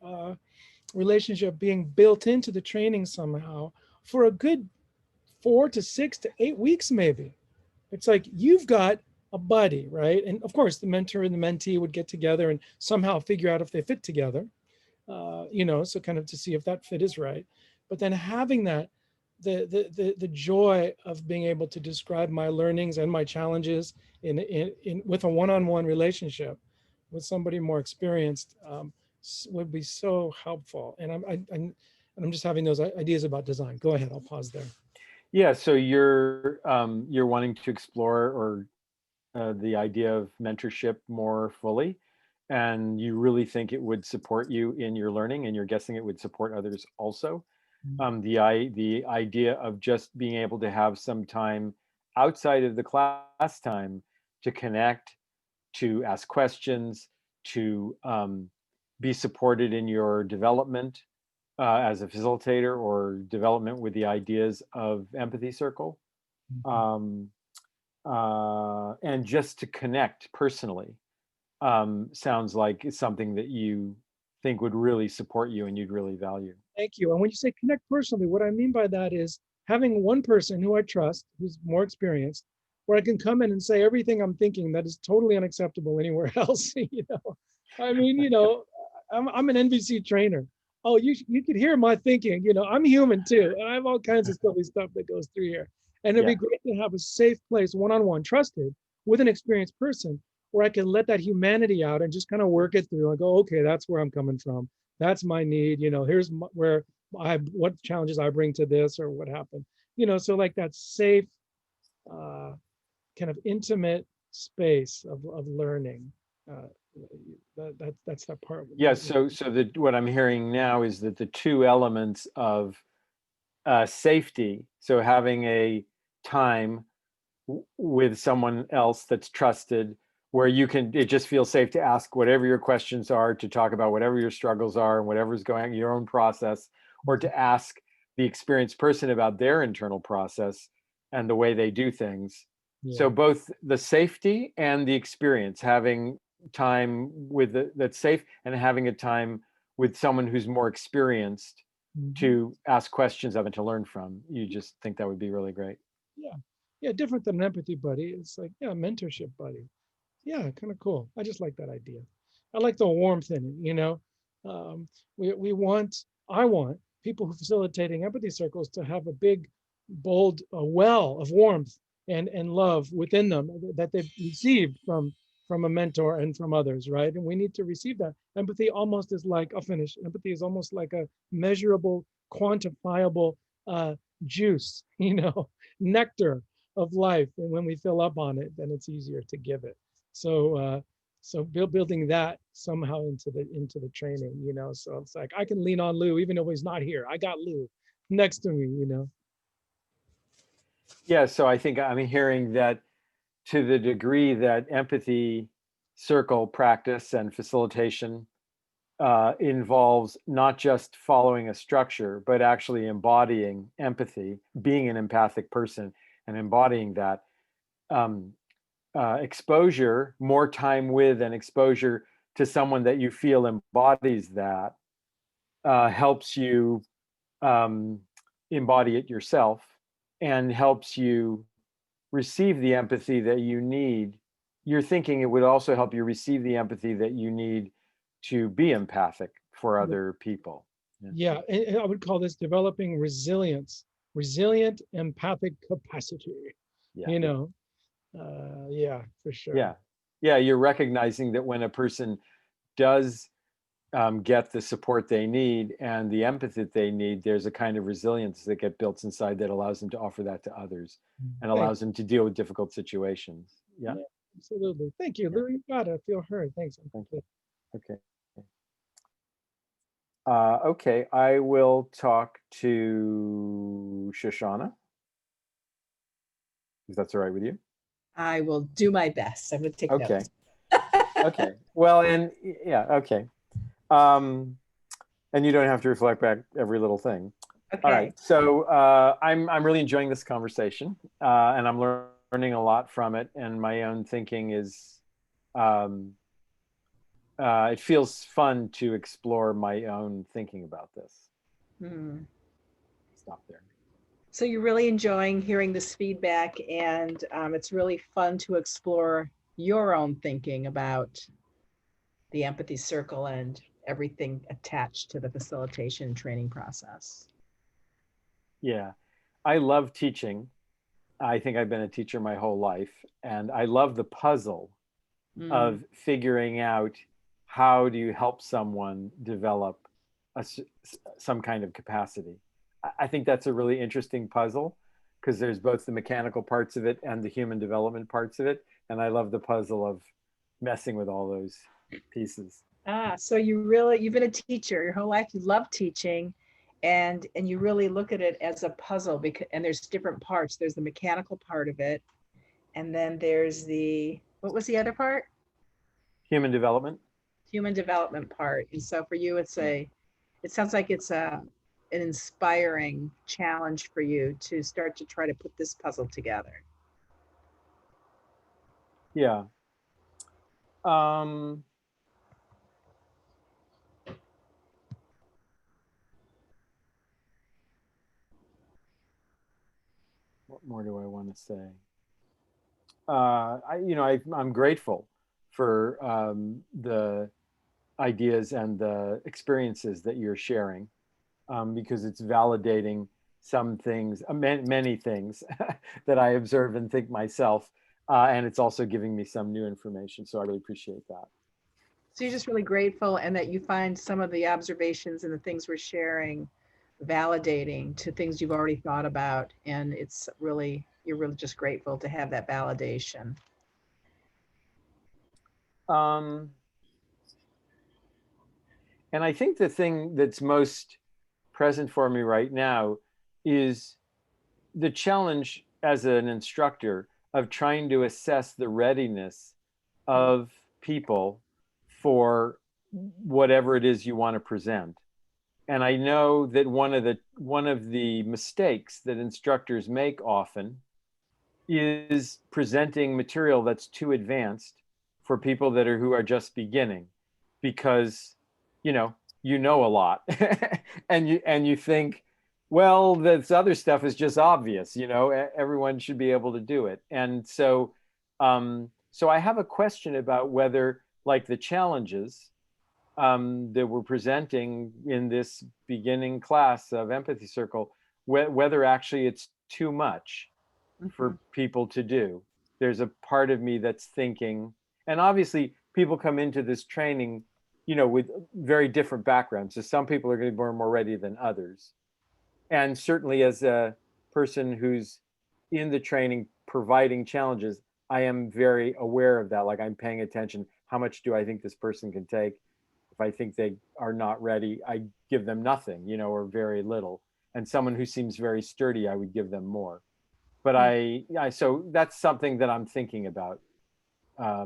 relationship being built into the training somehow for a good 4 to 6 to 8 weeks, maybe. It's like you've got a buddy, right? And of course, the mentor and the mentee would get together and somehow figure out if they fit together, so kind of to see if that fit is right. But then having that, the joy of being able to describe my learnings and my challenges in with a one-on-one relationship with somebody more experienced would be so helpful. And I'm just having those ideas about design. Go ahead, I'll pause there. Yeah, so you're wanting to explore the idea of mentorship more fully, and you really think it would support you in your learning, and you're guessing it would support others also. The idea of just being able to have some time outside of the class time to connect, to ask questions, to be supported in your development as a facilitator or development with the ideas of Empathy Circle. And just to connect personally sounds like it's something that you think would really support you and you'd really value. Thank you. And when you say connect personally, what I mean by that is having one person who I trust, who's more experienced, where I can come in and say everything I'm thinking that is totally unacceptable anywhere else. I mean, I'm an NVC trainer. Oh, you could hear my thinking. I'm human too, and I have all kinds of silly stuff that goes through here. And it'd be great to have a safe place, one-on-one, trusted, with an experienced person, where I can let that humanity out and just kind of work it through and go, okay, that's where I'm coming from. That's my need. Here's what challenges I bring to this or what happened. So like that safe, kind of intimate space of learning. That's that part. Yeah. So what I'm hearing now is that the two elements of safety. So having a time with someone else that's trusted, where it just feels safe to ask whatever your questions are, to talk about whatever your struggles are and whatever's going on in your own process, or to ask the experienced person about their internal process and the way they do things. Yeah. So both the safety and the experience, having time that's safe and having a time with someone who's more experienced to ask questions of and to learn from. You just think that would be really great. Yeah, different than an empathy buddy. It's like, mentorship buddy. Yeah, kind of cool. I just like that idea. I like the warmth in it, I want people who are facilitating empathy circles to have a big, bold well of warmth and love within them that they've received from a mentor and from others, right? And we need to receive that. Empathy almost is like, I'll finish. Empathy is almost like a measurable, quantifiable juice, nectar of life. And when we fill up on it, then it's easier to give it. So building that somehow into the training, so it's like I can lean on Lou even though he's not here. I got Lou next to me, Yeah, so I think I'm hearing that to the degree that empathy circle practice and facilitation involves not just following a structure, but actually embodying empathy, being an empathic person and embodying that. Exposure, more time with and exposure to someone that you feel embodies that helps you embody it yourself and helps you receive the empathy that you need, you're thinking it would also help you receive the empathy that you need to be empathic for other people. Yeah, and I would call this developing resilience, resilient empathic capacity. Yeah. You know, yeah, for sure. Yeah. Yeah, you're recognizing that when a person does get the support they need and the empathy that they need, there's a kind of resilience that get built inside that allows them to offer that to others and allows them to deal with difficult situations. Yeah. Yeah, absolutely. Thank you, Lou. You got it. I feel heard. Thanks. Okay. Okay, I will talk to Shoshana, if that's all right with you. I will do my best. I'm going to take Okay. notes. Okay. Well, and yeah, okay. And you don't have to reflect back every little thing. Okay. All right. So I'm really enjoying this conversation, and I'm learning a lot from it. And my own thinking is, it feels fun to explore my own thinking about this. Stop there. So you're really enjoying hearing this feedback, and it's really fun to explore your own thinking about the empathy circle and everything attached to the facilitation training process. Yeah, I love teaching. I think I've been a teacher my whole life, and I love the puzzle of figuring out how do you help someone develop some kind of capacity. I think that's a really interesting puzzle because there's both the mechanical parts of it and the human development parts of it. And I love the puzzle of messing with all those pieces. So you've been a teacher your whole life. You love teaching, and you really look at it as a puzzle and there's different parts. There's the mechanical part of it, and then there's what was the other part? Human development. Human development part. And so for you, it sounds like it's an inspiring challenge for you to start to try to put this puzzle together. Yeah. What more do I want to say? I'm grateful for the ideas and the experiences that you're sharing, because it's validating some things, many things that I observe and think myself, and it's also giving me some new information. So I really appreciate that. So you're just really grateful, and that you find some of the observations and the things we're sharing validating to things you've already thought about, and you're really just grateful to have that validation. And I think the thing that's most present for me right now is the challenge as an instructor of trying to assess the readiness of people for whatever it is you want to present. And I know that one of the mistakes that instructors make often is presenting material that's too advanced for people who are just beginning, because you know a lot and you think, well, this other stuff is just obvious, everyone should be able to do it. And so I have a question about whether, like, the challenges that we're presenting in this beginning class of Empathy Circle, whether actually it's too much for people to do. There's a part of me that's thinking, and obviously people come into this training, with very different backgrounds. So some people are going to be more ready than others. And certainly as a person who's in the training providing challenges, I am very aware of that. Like, I'm paying attention. How much do I think this person can take? If I think they are not ready, I give them nothing, or very little. And someone who seems very sturdy, I would give them more. But so that's something that I'm thinking about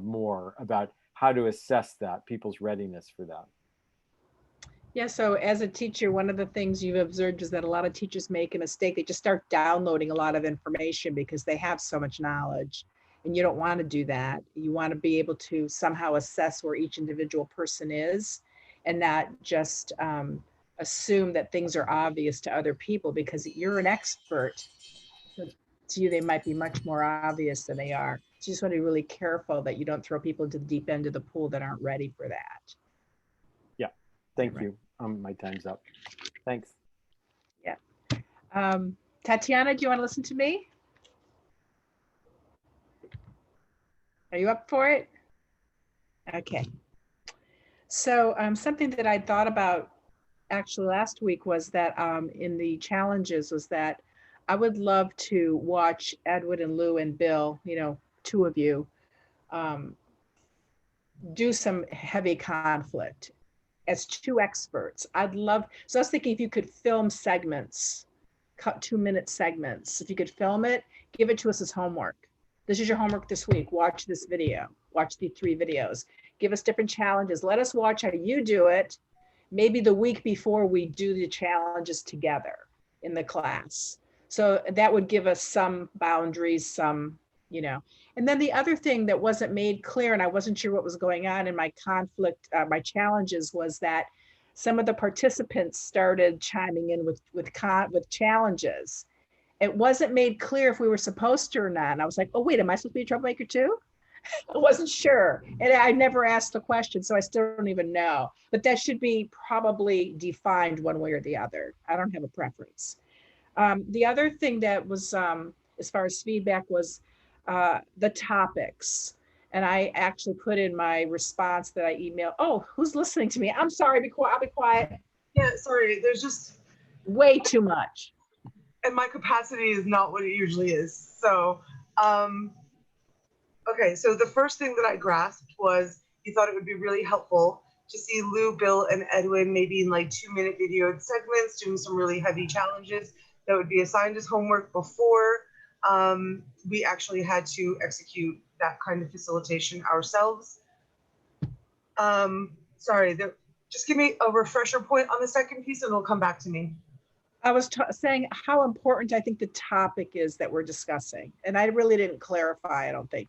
more, about how to assess that, people's readiness for that. Yeah, so as a teacher, one of the things you've observed is that a lot of teachers make a mistake. They just start downloading a lot of information because they have so much knowledge, and you don't want to do that. You want to be able to somehow assess where each individual person is, and not just assume that things are obvious to other people because you're an expert. to you, they might be much more obvious than they are. So you just want to be really careful that you don't throw people into the deep end of the pool that aren't ready for that. Yeah, thank Right. you. My time's up. Thanks. Yeah. Tatiana, do you want to listen to me? Are you up for it? Okay. So something that I thought about actually last week was that in the challenges was that I would love to watch Edward and Lou and Bill, you know, two of you, do some heavy conflict as two experts. I'd love, so I was thinking if you could film segments, cut 2-minute segments, if you could film it, give it to us as homework. This is your homework this week. Watch this video, watch the 3 videos, give us different challenges. Let us watch how you do it. Maybe the week before we do the challenges together in the class. So that would give us some boundaries, some, you know. And then the other thing that wasn't made clear, and I wasn't sure what was going on in my conflict, my challenges, was that some of the participants started chiming in with challenges. It wasn't made clear if we were supposed to or not. And I was like, oh wait, am I supposed to be a troublemaker too? I wasn't sure. And I never asked the question, so I still don't even know. But that should be probably defined one way or the other. I don't have a preference. The other thing that was, as far as feedback, was the topics. And I actually put in my response that I emailed, oh, who's listening to me? I'm sorry, be quiet, I'll be quiet. Yeah, sorry, there's just Way too much. and my capacity is not what it usually is. So, okay, so the first thing that I grasped was you thought it would be really helpful to see Lou, Bill, and Edwin maybe in like 2-minute video segments doing some really heavy challenges that would be assigned as homework before we actually had to execute that kind of facilitation ourselves. Sorry, just give me a refresher point on the second piece and it'll come back to me. I was saying how important I think the topic is that we're discussing. And I really didn't clarify, I don't think.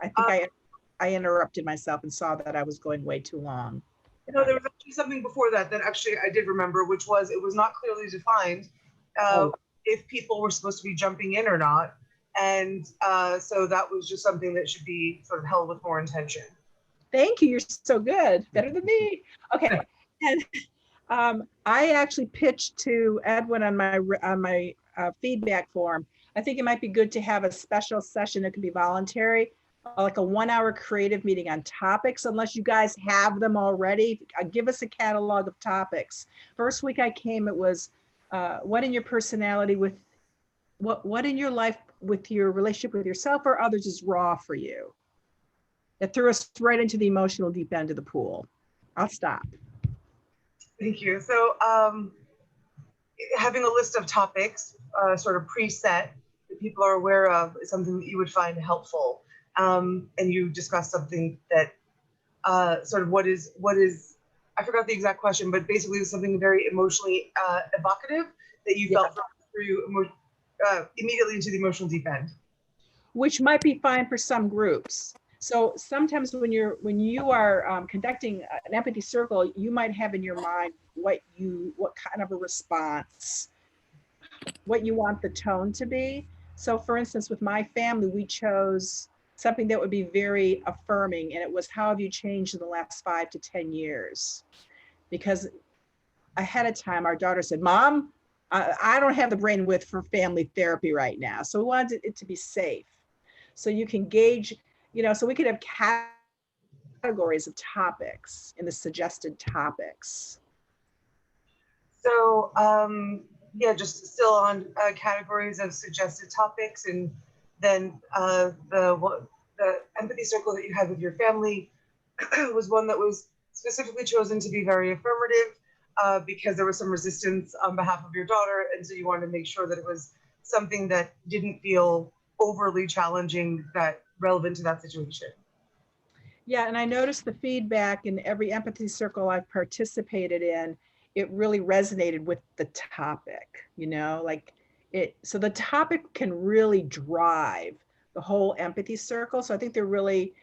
I think I interrupted myself and saw that I was going way too long. No, there was actually something before that actually I did remember, which was it was not clearly defined if people were supposed to be jumping in or not. And so that was just something that should be sort of held with more intention. Thank you, you're so good, better than me. Okay, and I actually pitched to Edwin on my feedback form. I think it might be good to have a special session that could be voluntary, like a 1-hour creative meeting on topics, unless you guys have them already. Give us a catalog of topics. First week I came, it was what in your personality with, what in your life with your relationship with yourself or others is raw for you. It threw us right into the emotional deep end of the pool. I'll stop. Thank you. So having a list of topics sort of preset that people are aware of is something that you would find helpful. And you discussed something that sort of what is, I forgot the exact question, but basically something very emotionally evocative that you felt through immediately into the emotional deep end. Which might be fine for some groups. So sometimes when you are conducting an empathy circle, you might have in your mind what kind of a response, what you want the tone to be. So for instance, with my family, we chose something that would be very affirming, and it was, how have you changed in the last 5 to 10 years? Because ahead of time, our daughter said, Mom, I don't have the brainwidth for family therapy right now. So we wanted it to be safe. So you can gauge, so we could have categories of topics in the suggested topics. So yeah, just still on categories of suggested topics, and then the empathy circle that you had with your family was one that was specifically chosen to be very affirmative because there was some resistance on behalf of your daughter, and so you wanted to make sure that it was something that didn't feel overly challenging, that relevant to that situation. Yeah, and I noticed the feedback in every empathy circle I've participated in, it really resonated with the topic, so the topic can really drive the whole empathy circle. So I think they're really,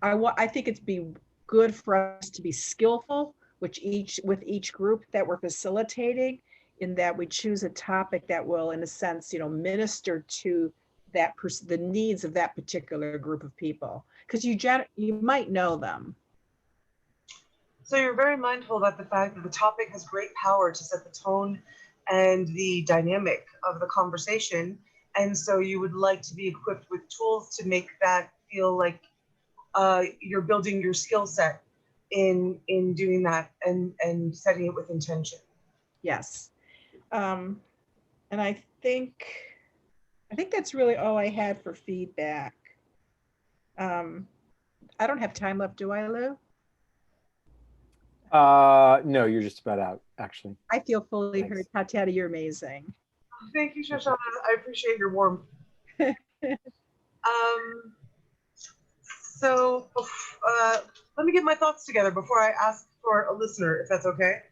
I think it's be good for us to be skillful with each group that we're facilitating in that we choose a topic that will, in a sense, minister to that person, the needs of that particular group of people, because you might know them. So you're very mindful about the fact that the topic has great power to set the tone and the dynamic of the conversation. And so you would like to be equipped with tools to make that feel like you're building your skill set in doing that and setting it with intention. Yes. And I think that's really all I had for feedback. I don't have time left, do I, Lou? No, you're just about out, actually. I feel fully Thanks. heard. Tatiana, you're amazing. Thank you, Shoshana. I appreciate your warmth. So let me get my thoughts together before I ask for a listener, if that's okay.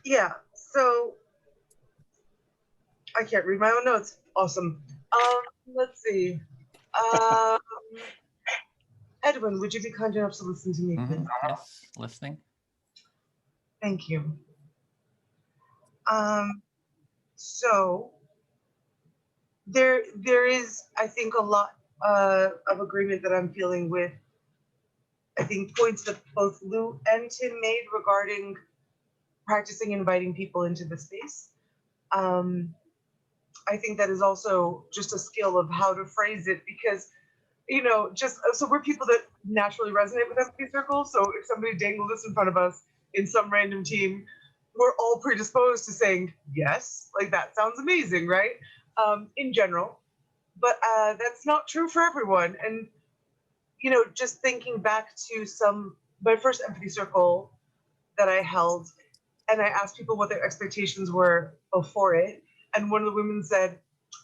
Yeah, so I can't read my own notes. Awesome. Let's see. Edwin, would you be kind enough to listen to me, please? Yes, listening. Thank you. So there is, I think, a lot of agreement that I'm feeling with, I think, points that both Lou and Tim made regarding practicing inviting people into the space. I think that is also just a skill of how to phrase it, because, so we're people that naturally resonate with Empathy Circle. So if somebody dangled this in front of us in some random team, we're all predisposed to saying, yes, like that sounds amazing, right? In general, but that's not true for everyone. And, just thinking back to my first Empathy Circle that I held, and I asked people what their expectations were before it. And one of the women said,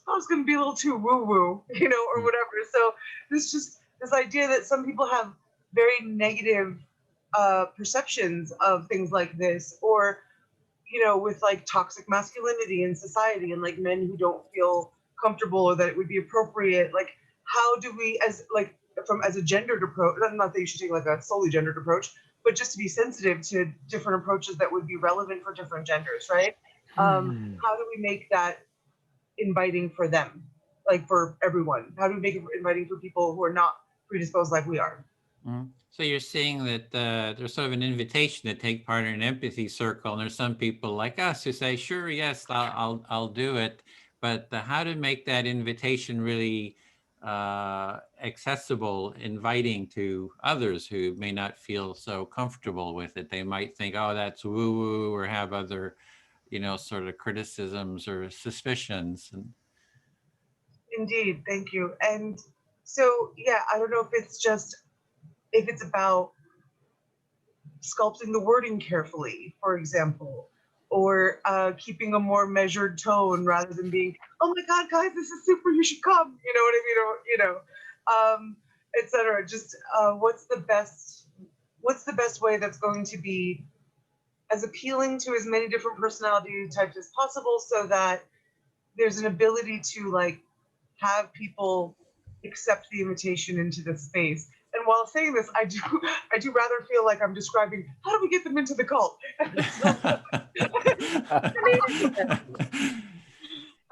oh, it's going to be a little too woo-woo, or whatever. So this idea that some people have very negative perceptions of things like this, or, with like toxic masculinity in society and like men who don't feel comfortable or that it would be appropriate. Like, how do we, as a gendered approach, not that you should take like a solely gendered approach, but just to be sensitive to different approaches that would be relevant for different genders, right? How do we make that inviting for them, like for everyone? How do we make it inviting for people who are not predisposed like we are? So you're seeing that there's sort of an invitation to take part in an empathy circle, and there's some people like us who say, "Sure, yes, I'll do it," but how to make that invitation really accessible, inviting to others who may not feel so comfortable with it. They might think, "Oh, that's woo-woo," or have other, sort of criticisms or suspicions. Indeed, thank you. And so, yeah, I don't know if it's about sculpting the wording carefully, for example, or keeping a more measured tone rather than being, oh my God, guys, this is super, you should come, you know what I mean, et cetera. Just what's the best way that's going to be as appealing to as many different personality types as possible, so that there's an ability to like have people accept the invitation into the space. And while saying this, I do rather feel like I'm describing how do we get them into the cult. I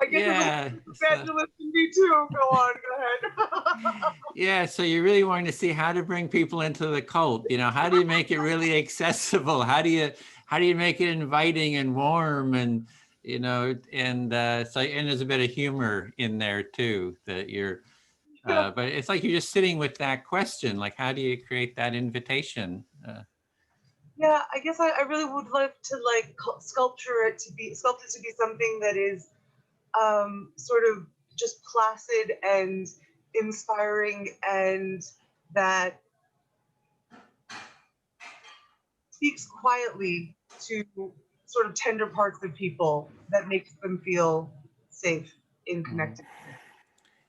guess evangelist in me too. Go on, go ahead. Yeah, so you're really wanting to see how to bring people into the cult. How do you make it really accessible? How do you make it inviting and warm, and and there's a bit of humor in there too, that you're. But it's like you're just sitting with that question, like, how do you create that invitation? Yeah, I guess I really would love to like sculpt it to be something that is sort of just placid and inspiring, and that speaks quietly to sort of tender parts of people, that makes them feel safe in connecting.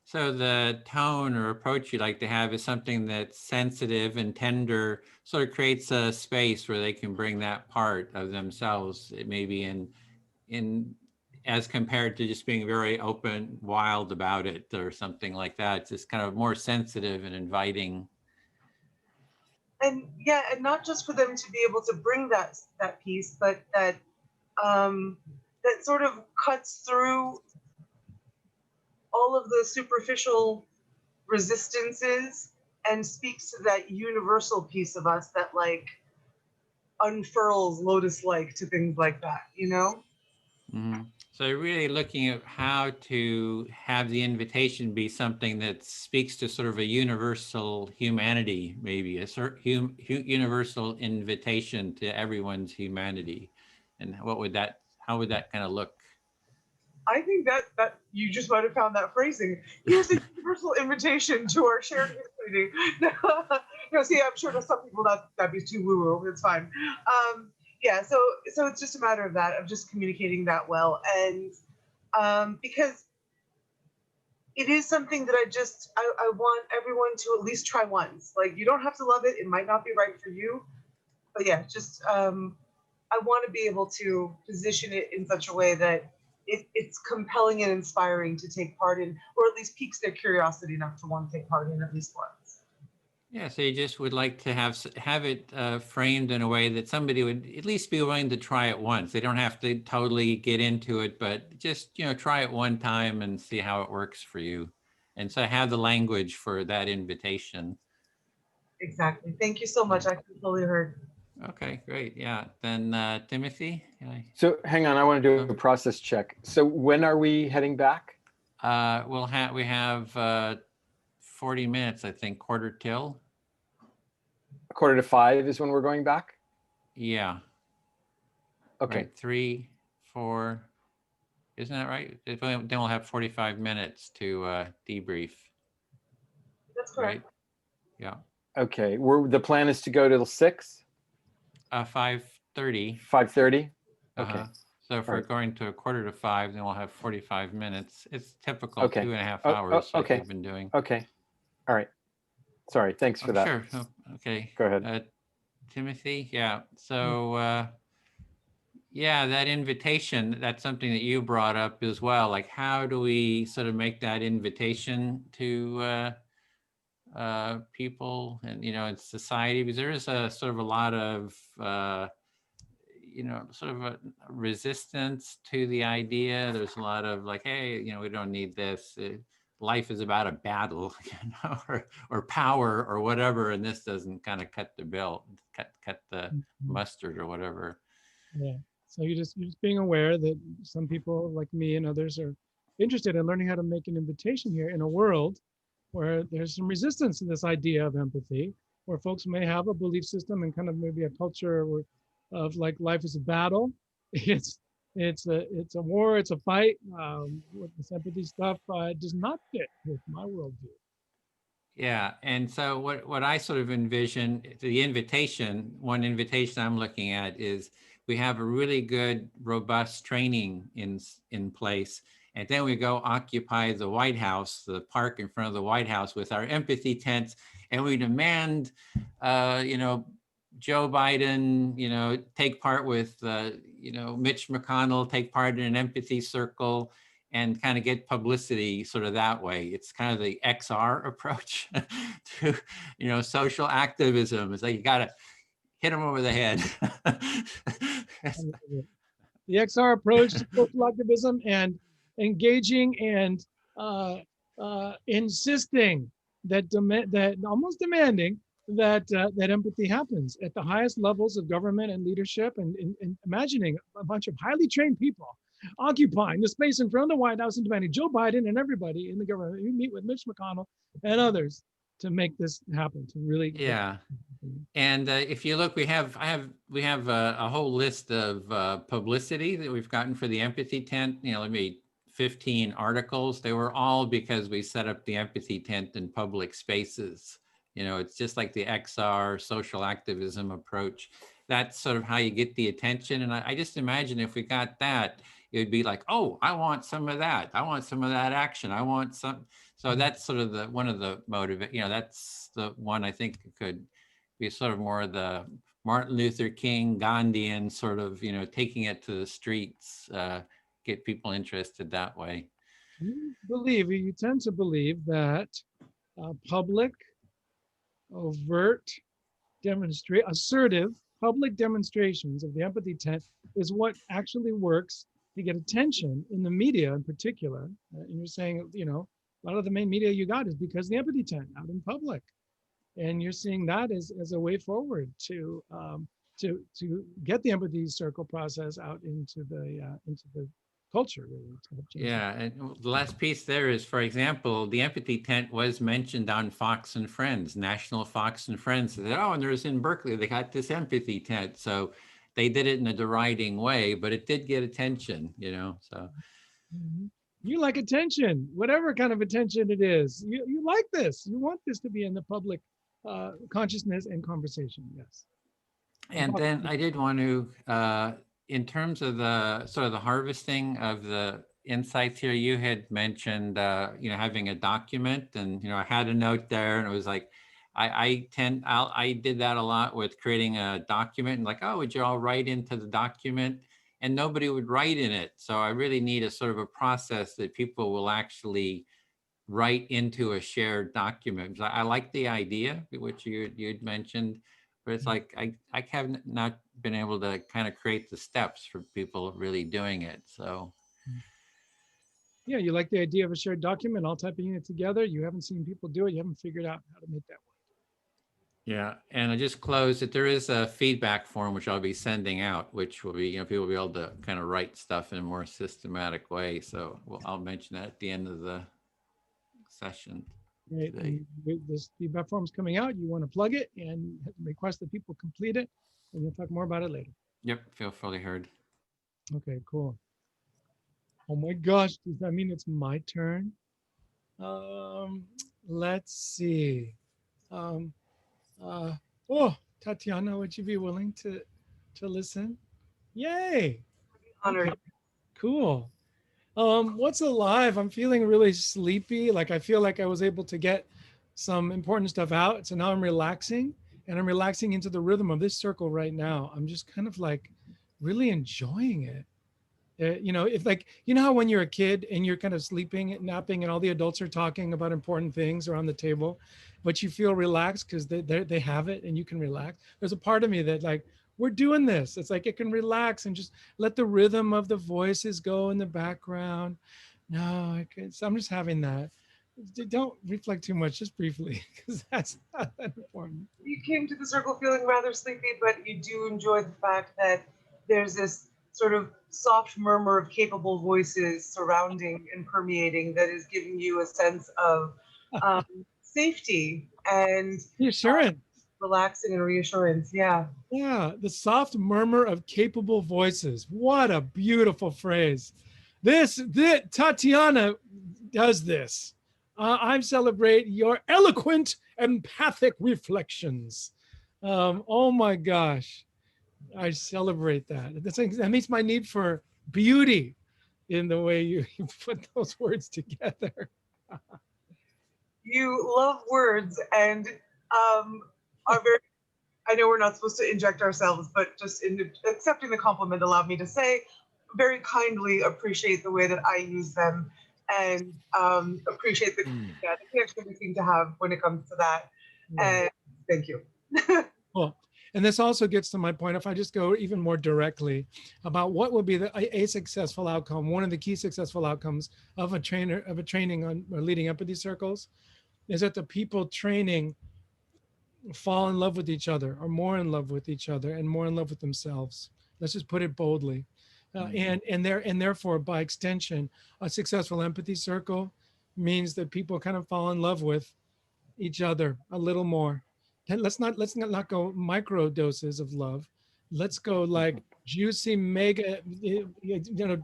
So the tone or approach you like to have is something that's sensitive and tender, sort of creates a space where they can bring that part of themselves, maybe in as compared to just being very open, wild about it or something like that. It's just kind of more sensitive and inviting. and yeah, and not just for them to be able to bring that piece, but that that sort of cuts through all of the superficial resistances and speaks to that universal piece of us that like unfurls lotus-like to things like that, you know? Mhm. So you're really looking at how to have the invitation be something that speaks to sort of a universal humanity, maybe a universal invitation to everyone's humanity. And what would that, how would that kind of look? I think that you just might have found that phrasing. Here's a universal invitation to our shared history. No, see, I'm sure to some people that'd be too woo-woo. It's fine. Yeah, so it's just a matter of that, of just communicating that well, and because it is something that I want everyone to at least try once. Like, you don't have to love it. It might not be right for you, but yeah, just I want to be able to position it in such a way that it's compelling and inspiring to take part in, or at least piques their curiosity enough to want to take part in at least once. Yeah, so you just would like to have it framed in a way that somebody would at least be willing to try it once. They don't have to totally get into it, but just, you know, try it one time and see how it works for you. And so have the language for that invitation. Exactly. Thank you so much. I totally heard. Okay, great. Yeah. Then Timothy? So hang on, I want to do a process check. So when are we heading back? We have 40 minutes, I think, quarter till. 4:45 is when we're going back? Yeah. Okay. Right, 3, 4, isn't that right? Then we'll have 45 minutes to debrief. That's correct. Right? Yeah. Okay. The plan is to go till 6? 5:30. 5:30? Okay. So if we're right. going to 4:45, then we'll have 45 minutes. It's typical Okay. 2.5 hours like okay. we've been doing. Okay. All right. Sorry. Thanks for that. Sure. Okay. Go ahead. Timothy, yeah. So yeah, that invitation, that's something that you brought up as well. Like, how do we sort of make that invitation to people and, you know, in society? Because there is a sort of a lot of, you know, sort of a resistance to the idea. There's a lot of like, hey, you know, we don't need this. Life is about a battle, you know, or power or whatever. And this doesn't kind of cut the bill, cut the mustard or whatever. Yeah. So you're just being aware that some people like me and others are interested in learning how to make an invitation here in a world where there's some resistance to this idea of empathy, where folks may have a belief system and kind of maybe a culture of like life is a battle. It's a war, it's a fight. This empathy stuff does not fit with my worldview. Yeah, and so what I sort of envision, the invitation, one invitation I'm looking at is we have a really good, robust training in place, and then we go occupy the White House, the park in front of the White House with our empathy tents, and we demand, you know, Joe Biden, you know, take part with, you know, Mitch McConnell, take part in an empathy circle, and kind of get publicity sort of that way. It's kind of the XR approach to, you know, social activism. It's like, you got to hit them over the head. The XR approach to social activism and engaging and insisting that almost demanding that empathy happens at the highest levels of government and leadership, and imagining a bunch of highly trained people occupying the space in front of the White House and demanding Joe Biden and everybody in the government, you meet with Mitch McConnell and others to make this happen, to really. Yeah. And if you look, we have a whole list of publicity that we've gotten for the empathy tent. You know, maybe 15 articles. They were all because we set up the empathy tent in public spaces. You know, it's just like the XR social activism approach. That's sort of how you get the attention. And I just imagine if we got that, it would be like, oh, I want some of that. I want some of that action. I want some. So that's sort of one of the you know, that's the one I think could be sort of more the Martin Luther King, Gandhian sort of, you know, taking it to the streets, get people interested that way. You tend to believe that public, overt assertive public demonstrations of the empathy tent is what actually works to get attention in the media in particular. And you're saying, you know, a lot of the main media you got is because the empathy tent out in public. And you're seeing that as a way forward to get the empathy circle process out into the culture, really. Yeah, and the last piece there is, for example, the empathy tent was mentioned on Fox and Friends, National Fox and Friends. They said, oh, and there's in Berkeley, they got this empathy tent. So they did it in a deriding way, but it did get attention, you know, so. You like attention, whatever kind of attention it is. You like this. You want this to be in the public consciousness and conversation, yes. And then I did want to, in terms of the sort of the harvesting of the insights here, you had mentioned, you know, having a document, and, you know, I had a note there, and it was like, I did that a lot with creating a document, and like, oh, would you all write into the document? And nobody would write in it. So I really need a sort of a process that people will actually write into a shared document. I like the idea, which you'd mentioned, but it's like, I have not been able to kind of create the steps for people really doing it, so. Yeah, you like the idea of a shared document, all typing it together. You haven't seen people do it. You haven't figured out how to make that work. Yeah, and I just closed that there is a feedback form which I'll be sending out, which will be, you know, people will be able to kind of write stuff in a more systematic way. So I'll mention that at the end of the session. Right. This feedback form's coming out. You want to plug it and request that people complete it, and we'll talk more about it later. Yep, feel fully heard. Okay, cool. Oh my gosh, does that mean it's my turn? Let's see. Oh, Tatiana, would you be willing to listen? Yay! Honored. Okay, cool. What's alive? I'm feeling really sleepy. Like I feel like I was able to get some important stuff out. So now I'm relaxing, and I'm relaxing into the rhythm of this circle right now. I'm just kind of like really enjoying it. You know, if like, you know how when you're a kid and you're kind of sleeping, napping, and all the adults are talking about important things around the table, but you feel relaxed because they have it and you can relax. There's a part of me that like, we're doing this. It's like it can relax and just let the rhythm of the voices go in the background. No, so I'm just having that. Don't reflect too much, just briefly, because that's not that important. You came to the circle feeling rather sleepy, but you do enjoy the fact that there's this sort of soft murmur of capable voices surrounding and permeating that is giving you a sense of safety and reassurance. Relaxing and reassurance, yeah. Yeah, the soft murmur of capable voices. What a beautiful phrase. This Tatiana does this. I celebrate your eloquent, empathic reflections. Oh my gosh. I celebrate that. That means my need for beauty in the way you put those words together. You love words and are very, I know we're not supposed to inject ourselves, but just in accepting the compliment allowed me to say, very kindly appreciate the way that I use them and appreciate the connection we seem to have when it comes to that. And thank you. Cool. And this also gets to my point, if I just go even more directly about what would be a successful outcome, one of the key successful outcomes of a training on leading empathy circles is that the people training fall in love with each other, or more in love with each other, and more in love with themselves. Let's just put it boldly. And therefore, by extension, a successful empathy circle means that people kind of fall in love with each other a little more. And let's not go micro doses of love. Let's go like juicy, mega,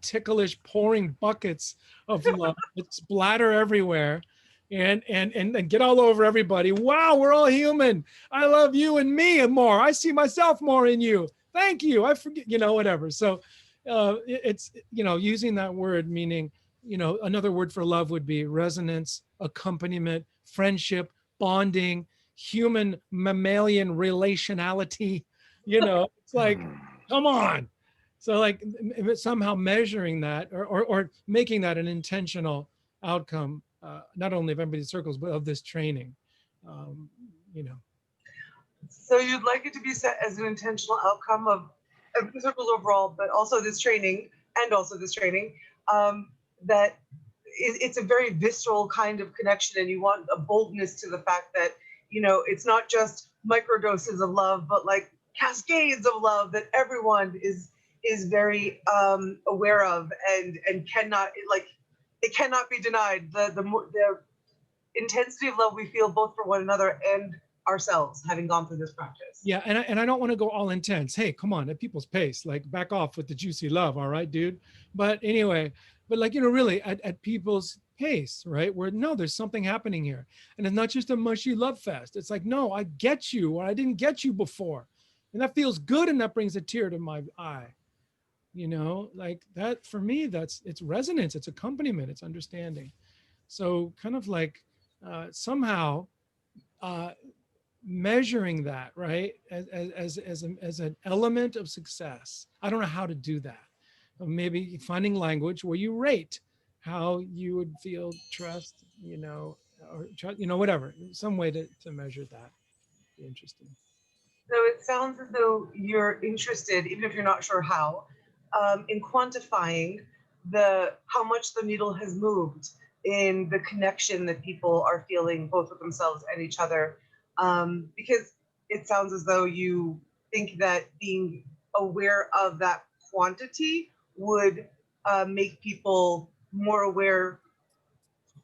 ticklish, pouring buckets of love. Let's splatter everywhere, and get all over everybody. Wow, we're all human. I love you and me and more. I see myself more in you. Thank you. I forget, whatever. So it's, using that word, meaning, another word for love would be resonance, accompaniment, friendship, bonding, human mammalian relationality. It's like, come on. So like somehow measuring that or making that an intentional outcome, not only of empathy circles, but of this training, So you'd like it to be set as an intentional outcome of Empathy Circles overall, but also this training, that it's a very visceral kind of connection, and you want a boldness to the fact that, you know, it's not just microdoses of love, but like cascades of love that everyone is very aware of and cannot, like, it cannot be denied. The intensity of love we feel both for one another and ourselves, having gone through this practice. Yeah, and I don't want to go all intense. Hey, come on, at people's pace, like back off with the juicy love, all right, dude? But anyway, but like, you know, really at people's pace, right? Where no, there's something happening here. And it's not just a mushy love fest. It's like, no, I get you, or I didn't get you before. And that feels good, and that brings a tear to my eye. You know, like that for me, it's resonance, it's accompaniment, it's understanding. So kind of like somehow measuring that, right, as an element of success. I don't know how to do that. Maybe finding language where you rate how you would feel trust, you know, or you know, whatever, some way to measure that. Be interesting. So it sounds as though you're interested, even if you're not sure how, in quantifying how much the needle has moved in the connection that people are feeling both with themselves and each other. Because it sounds as though you think that being aware of that quantity would make people more aware,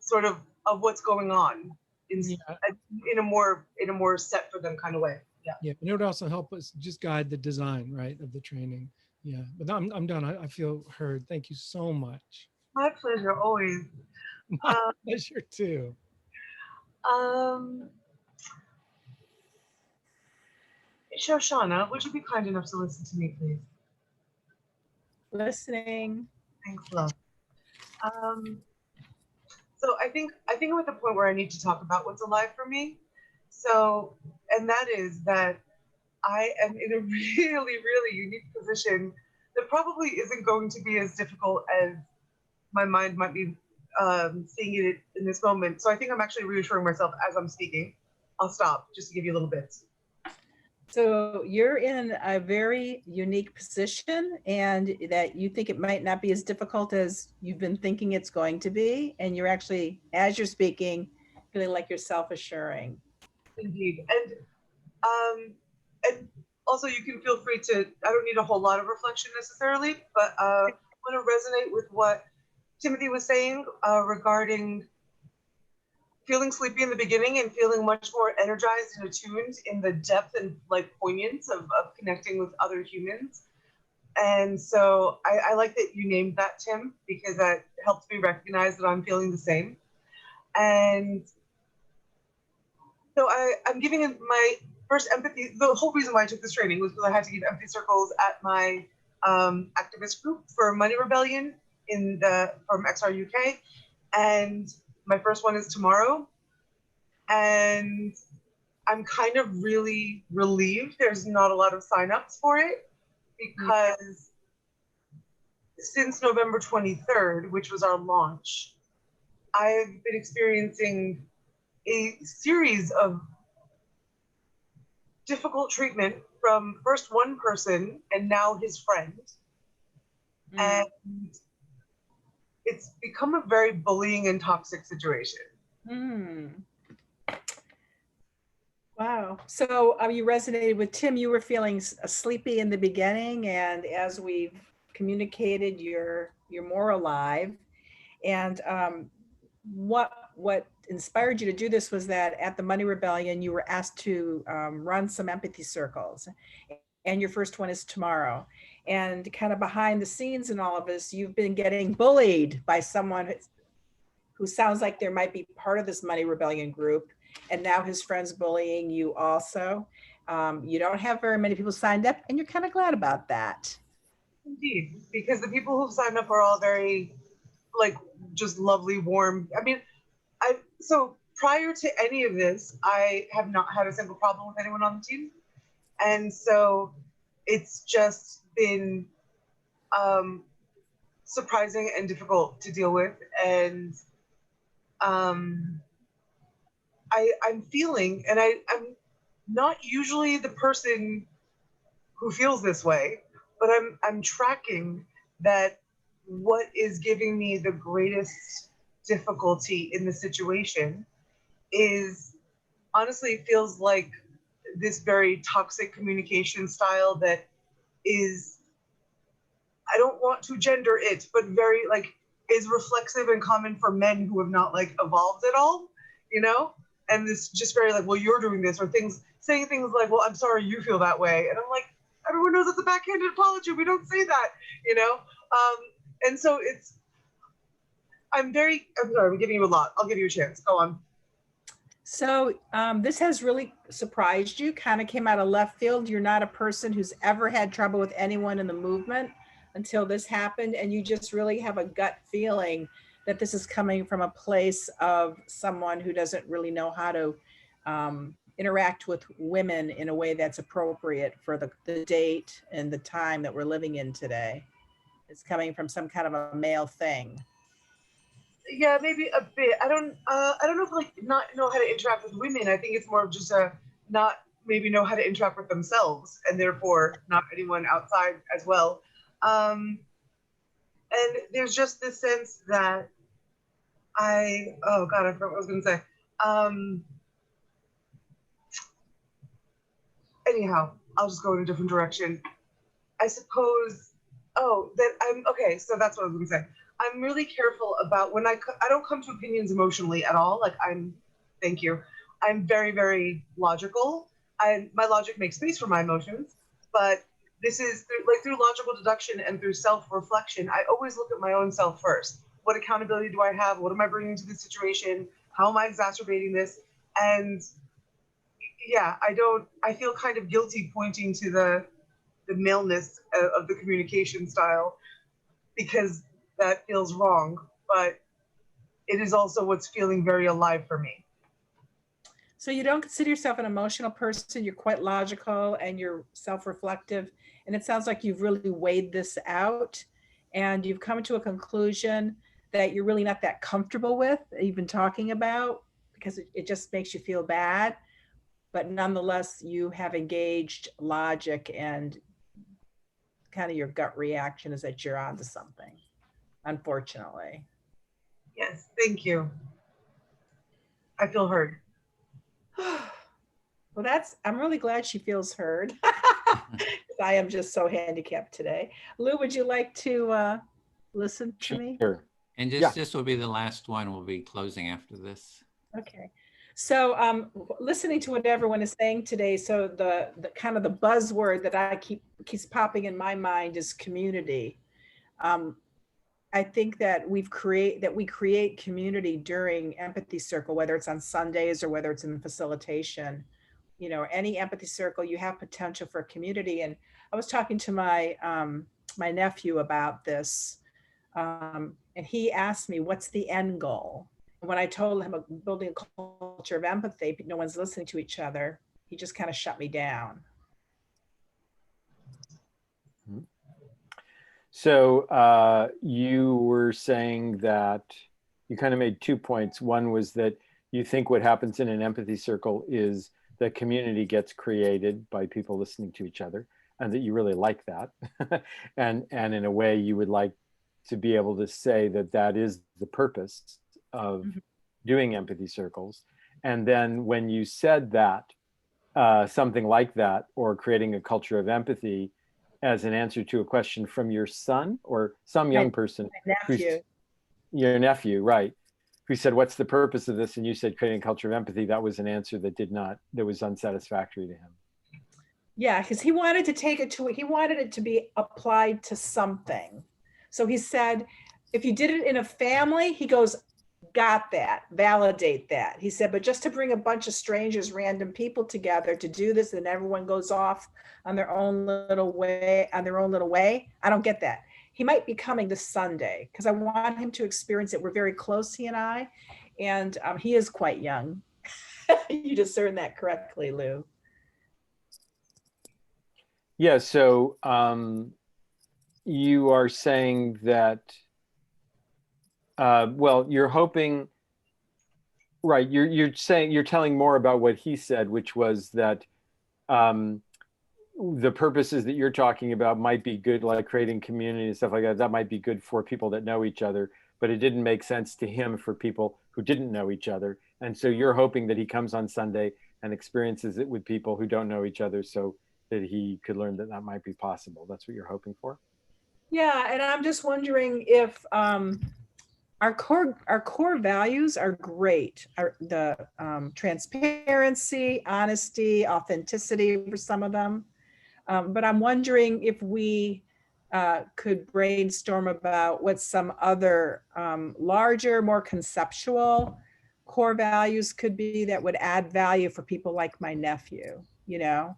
sort of what's going on in a more set for them kind of way. Yeah, and it would also help us just guide the design, right, of the training. Yeah, but I'm done. I feel heard. Thank you so much. My pleasure, always. My pleasure too. Shoshana, would you be kind enough to listen to me, please? Listening. Thanks, love. So I think I'm at the point where I need to talk about what's alive for me. So, and that is that I am in a really, really unique position that probably isn't going to be as difficult as my mind might be seeing it in this moment. So I think I'm actually reassuring myself as I'm speaking. I'll stop just to give you a little bit. So you're in a very unique position, and that you think it might not be as difficult as you've been thinking it's going to be. And you're actually, as you're speaking, feeling like you're self-assuring. Indeed. And also you can feel free to, I don't need a whole lot of reflection necessarily, but I want to resonate with what Timothy was saying regarding feeling sleepy in the beginning and feeling much more energized and attuned in the depth and like poignance of connecting with other humans. And so I like that you named that, Tim, because that helps me recognize that I'm feeling the same. And so I'm giving my first empathy. The whole reason why I took this training was because I had to give empathy circles at my activist group for Money Rebellion from XR UK. And my first one is tomorrow. And I'm kind of really relieved there's not a lot of signups for it, because since November 23rd, which was our launch, I've been experiencing a series of difficult treatment from first one person and now his friend. And it's become a very bullying and toxic situation. Wow. So you resonated with Tim. You were feeling sleepy in the beginning, and as we've communicated, you're more alive. And what inspired you to do this was that at the Money Rebellion, you were asked to run some empathy circles, and your first one is tomorrow. And kind of behind the scenes in all of this, you've been getting bullied by someone who sounds like there might be part of this Money Rebellion group, and now his friend's bullying you also. You don't have very many people signed up, and you're kind of glad about that. Indeed, because the people who've signed up are all very, like, just lovely, warm. I mean, so prior to any of this, I have not had a single problem with anyone on the team. And so it's just been surprising and difficult to deal with. And I'm feeling, and not usually the person who feels this way, but I'm tracking that what is giving me the greatest difficulty in the situation is, honestly, it feels like this very toxic communication style that is, I don't want to gender it, but very like is reflexive and common for men who have not like evolved at all, you know? And this just very like, well, you're doing this, or things, saying things like, well, I'm sorry you feel that way. And I'm like, everyone knows it's a backhanded apology. We don't say that, you know? And so it's, I'm sorry, I'm giving you a lot. I'll give you a chance. Go on. So this has really surprised you, kind of came out of left field. You're not a person who's ever had trouble with anyone in the movement until this happened. And you just really have a gut feeling that this is coming from a place of someone who doesn't really know how to interact with women in a way that's appropriate for the date and the time that we're living in today. It's coming from some kind of a male thing. Yeah, maybe a bit. I don't know if like not know how to interact with women. I think it's more of just a not maybe know how to interact with themselves, and therefore not anyone outside as well. And there's just this sense that oh God, I forgot what I was gonna say. Anyhow, I'll just go in a different direction. I suppose, okay, so that's what I was gonna say. I'm really careful about when I don't come to opinions emotionally at all. Like thank you. I'm very, very logical. My logic makes space for my emotions, but this is through logical deduction and through self-reflection. I always look at my own self first. What accountability do I have? What am I bringing to the situation? How am I exacerbating this? And yeah, I feel kind of guilty pointing to the maleness of the communication style because that feels wrong, but it is also what's feeling very alive for me. So you don't consider yourself an emotional person. You're quite logical and you're self-reflective. And it sounds like you've really weighed this out and you've come to a conclusion that you're really not that comfortable with, even talking about, because it just makes you feel bad. But nonetheless, you have engaged logic and kind of your gut reaction is that you're onto something, unfortunately. Yes, thank you. I feel heard. Well, I'm really glad she feels heard. I am just so handicapped today. Lou, would you like to listen to me? Sure. And this will be the last one. We'll be closing after this. Okay. So listening to what everyone is saying today, so the kind of the buzzword that keeps popping in my mind is community. I think that we create community during Empathy Circle, whether it's on Sundays or whether it's in Facilitation. You know, any Empathy Circle, you have potential for community. And I was talking to my my nephew about this, and he asked me, "What's the end goal?" And when I told him about building a culture of empathy, no one's listening to each other, he just kind of shut me down. So you were saying that you kind of made 2 points. One was that you think what happens in an empathy circle is that community gets created by people listening to each other, and that you really like that. and in a way you would like to be able to say that that is the purpose of doing empathy circles. And then when you said that, something like that, or creating a culture of empathy, as an answer to a question from your son or some young person, your nephew, right, who said, "What's the purpose of this?" And you said, "Creating a culture of empathy." That was an answer that was unsatisfactory to him. Yeah, because he wanted it to be applied to something. So he said, if you did it in a family, he goes, got that, validate that. He said, but just to bring a bunch of strangers, random people together to do this, and everyone goes off on their own little way, I don't get that. He might be coming this Sunday because I want him to experience it. We're very close, he and I, and he is quite young. You discern that correctly, Lou. Yeah, so you are saying that, well, you're hoping, right, you're telling more about what he said, which was that the purposes that you're talking about might be good, like creating community and stuff like that. That might be good for people that know each other, but it didn't make sense to him for people who didn't know each other. And so you're hoping that he comes on Sunday and experiences it with people who don't know each other, so that he could learn that that might be possible. That's what you're hoping for? Yeah, and I'm just wondering if our core values are great. The transparency, honesty, authenticity for some of them. But I'm wondering if we could brainstorm about what some other larger, more conceptual core values could be that would add value for people like my nephew, you know?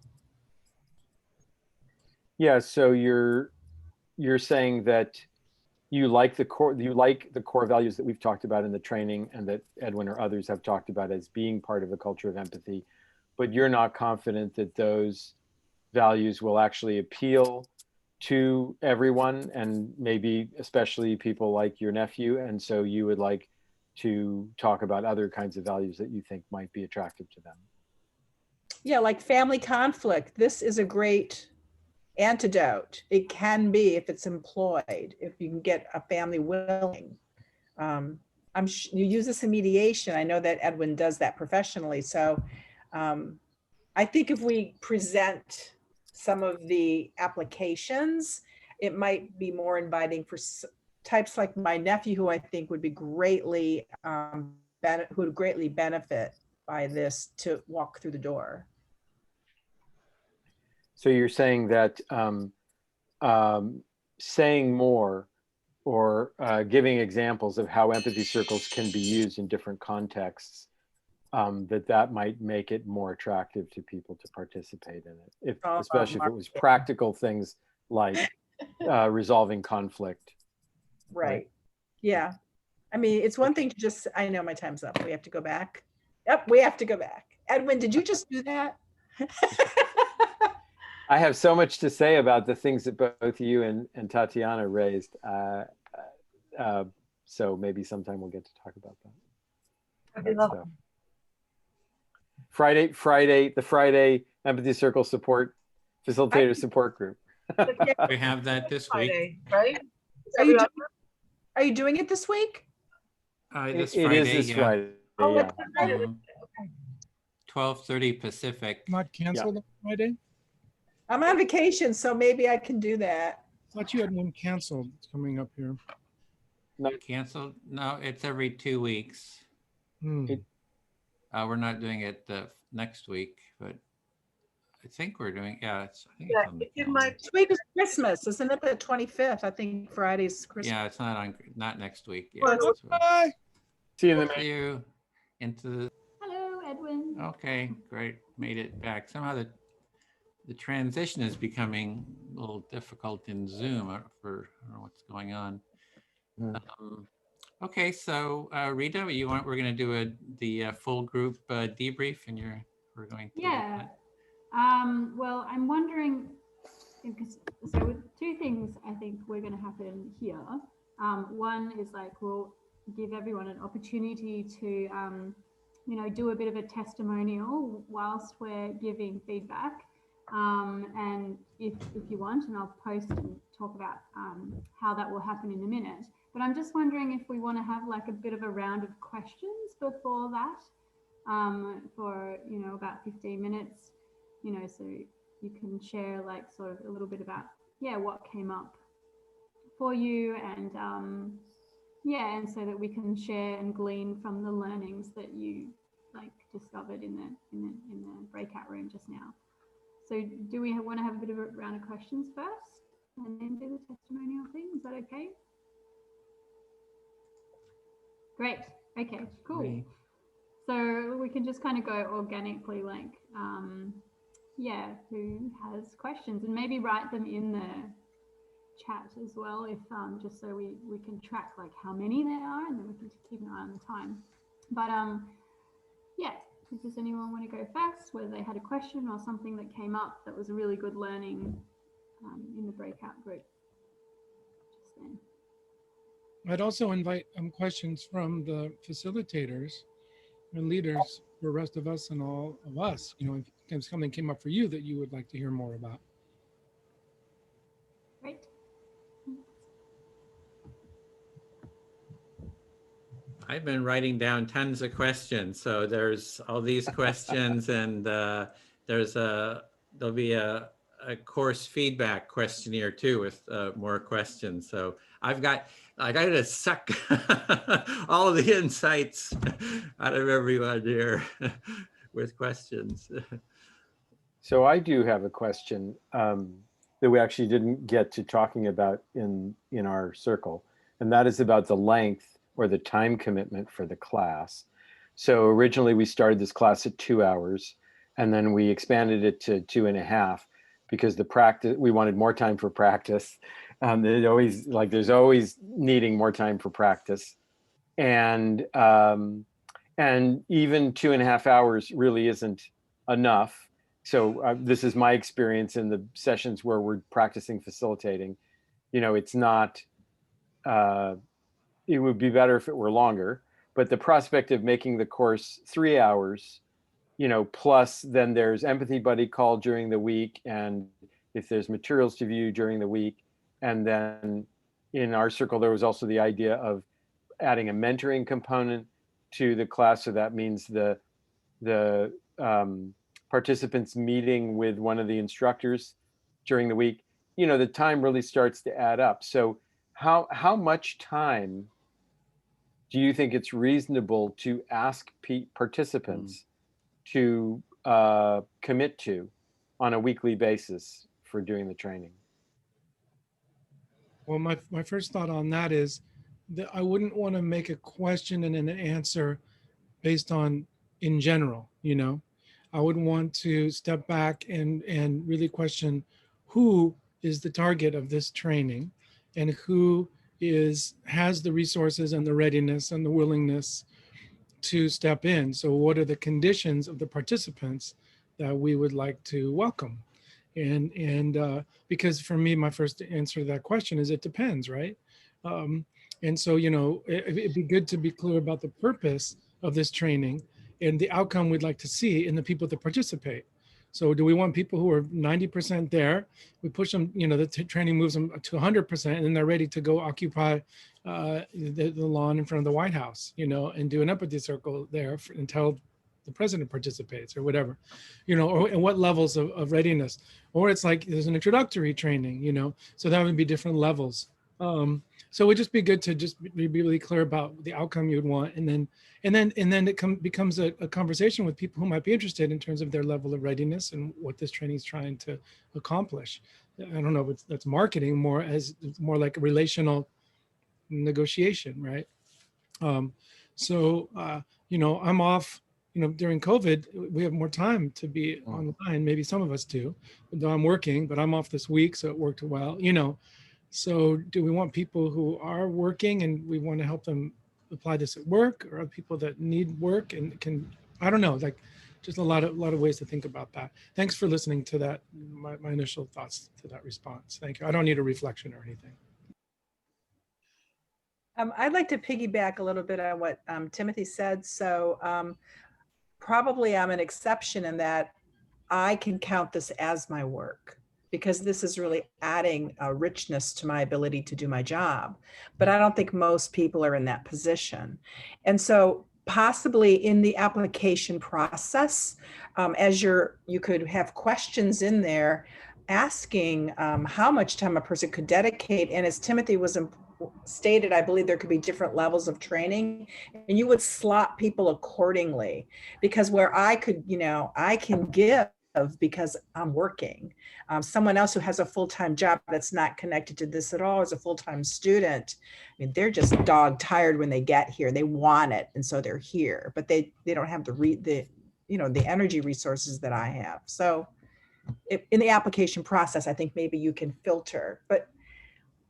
Yeah, so you're saying that you like the core values that we've talked about in the training and that Edwin or others have talked about as being part of a culture of empathy, but you're not confident that those values will actually appeal to everyone, and maybe especially people like your nephew. And so you would like to talk about other kinds of values that you think might be attractive to them. Yeah, like family conflict. This is a great antidote. It can be, if it's employed, if you can get a family willing. You use this in mediation. I know that Edwin does that professionally. So I think if we present some of the applications, it might be more inviting for types like my nephew, who I think would be greatly, who would greatly benefit by this to walk through the door. So you're saying that saying more or giving examples of how empathy circles can be used in different contexts, that might make it more attractive to people to participate in it, especially if it was practical things like resolving conflict. Right. Yeah. I mean, it's one thing to just, I know my time's up. We have to go back. Yep, we have to go back. Edwin, did you just do that? I have so much to say about the things that both you and Tatiana raised. So maybe sometime we'll get to talk about that. The Friday Empathy Circle Support Facilitator Support Group. We have that this week. Friday, right? Are you doing it this week? This It Friday, is this Friday. Oh, Yeah. 12:30 Pacific. Not canceled on Friday? I'm on vacation, so maybe I can do that. I thought you had one canceled. It's coming up here. Canceled? No, it's every 2 weeks. We're not doing it next week, but I think we're doing. I think it's on the calendar. This week is Christmas, isn't it? The 25th. I think Friday's Christmas. Yeah, it's not next week. Yeah, Bye. See you in the See you into the. Hello, Edwin. Okay, great. Made it back. Somehow the transition is becoming a little difficult in Zoom. I don't know what's going on. Okay, so Rita, we're going to do the full group debrief, and we're going to. Yeah. Well, I'm wondering, so two things I think we're going to happen here. One is like, we'll give everyone an opportunity to, do a bit of a testimonial whilst we're giving feedback. And if you want, and I'll post and talk about how that will happen in a minute. But I'm just wondering if we want to have like a bit of a round of questions before that, for about 15 minutes. So you can share like sort of a little bit about what came up for you, and and so that we can share and glean from the learnings that you like discovered in the breakout room just now. So do we want to have a bit of a round of questions first and then do the testimonial thing? Is that okay? Great. Okay, cool. Great. So we can just kind of go organically, like, who has questions, and maybe write them in the chat as well, if just so we can track like how many there are, and then we can keep an eye on the time. But does anyone want to go first, whether they had a question or something that came up that was a really good learning in the breakout group just then? I'd also invite questions from the facilitators and leaders the rest of us and all of us, you know, if something came up for you that you would like to hear more about. Great. I've been writing down tons of questions. So there's all these questions, and there'll be a course feedback questionnaire too with more questions. So I got to suck all of the insights out of everyone here with questions. So I do have a question that we actually didn't get to talking about in our circle, and that is about the length or the time commitment for the class. So originally we started this class at 2 hours, and then we expanded it to 2.5 because we wanted more time for practice. There's always needing more time for practice, and even 2.5 hours really isn't enough. So this is my experience in the sessions where we're practicing facilitating. You know, it's not. It would be better if it were longer, but the prospect of making the course 3 hours, you know, plus then there's empathy buddy call during the week, and if there's materials to view during the week, and then in our circle there was also the idea of adding a mentoring component to the class. So that means the participants meeting with one of the instructors during the week. You know, the time really starts to add up. So how much time do you think it's reasonable to ask participants to commit to on a weekly basis for doing the training? Well, my first thought on that is that I wouldn't want to make a question and an answer based on in general, you know. I would want to step back and really who is the target of this training, and who has the resources and the readiness and the willingness to step in. So what are the conditions of the participants that we would like to welcome? And because for me, my first answer to that question is it depends, right? And so, you know, it'd be good to be clear about the purpose of this training and the outcome we'd like to see in the people that participate. So do we want people who are 90% there? We push them, you know, the training moves them to 100%, and then they're ready to go occupy the lawn in front of the White House, you know, and do an empathy circle there until the president participates or whatever, you know, or and what levels of readiness. Or it's like there's an introductory training, you know, so that would be different levels. So it would just be good to just be really clear about the outcome you'd want, and then it becomes a conversation with people who might be interested in terms of their level of readiness and what this training is trying to accomplish. I don't know if that's marketing it's more like a relational negotiation, right? You know, I'm off. You know, during COVID, we have more time to be online. Maybe some of us do, though I'm working, but I'm off this week, so it worked well. You know. So do we want people who are working and we want to help them apply this at work, or people that need work and can, I don't know, like just a lot of ways to think about that. Thanks for listening to that, my initial thoughts to that response. Thank you. I don't need a reflection or anything. I'd like to piggyback a little bit on what Timothy said. So probably I'm an exception in that I can count this as my work, because this is really adding a richness to my ability to do my job. But I don't think most people are in that position. And so possibly in the application process, you could have questions in there asking how much time a person could dedicate. And as Timothy was stated, I believe there could be different levels of training, and you would slot people accordingly, because where I could, you know, I can give because I'm working. Someone else who has a full-time job that's not connected to this at all is a full-time student. I mean, they're just dog tired when they get here. They want it, and so they're here, but they don't have the energy resources that I have. So in the application process, I think maybe you can filter, but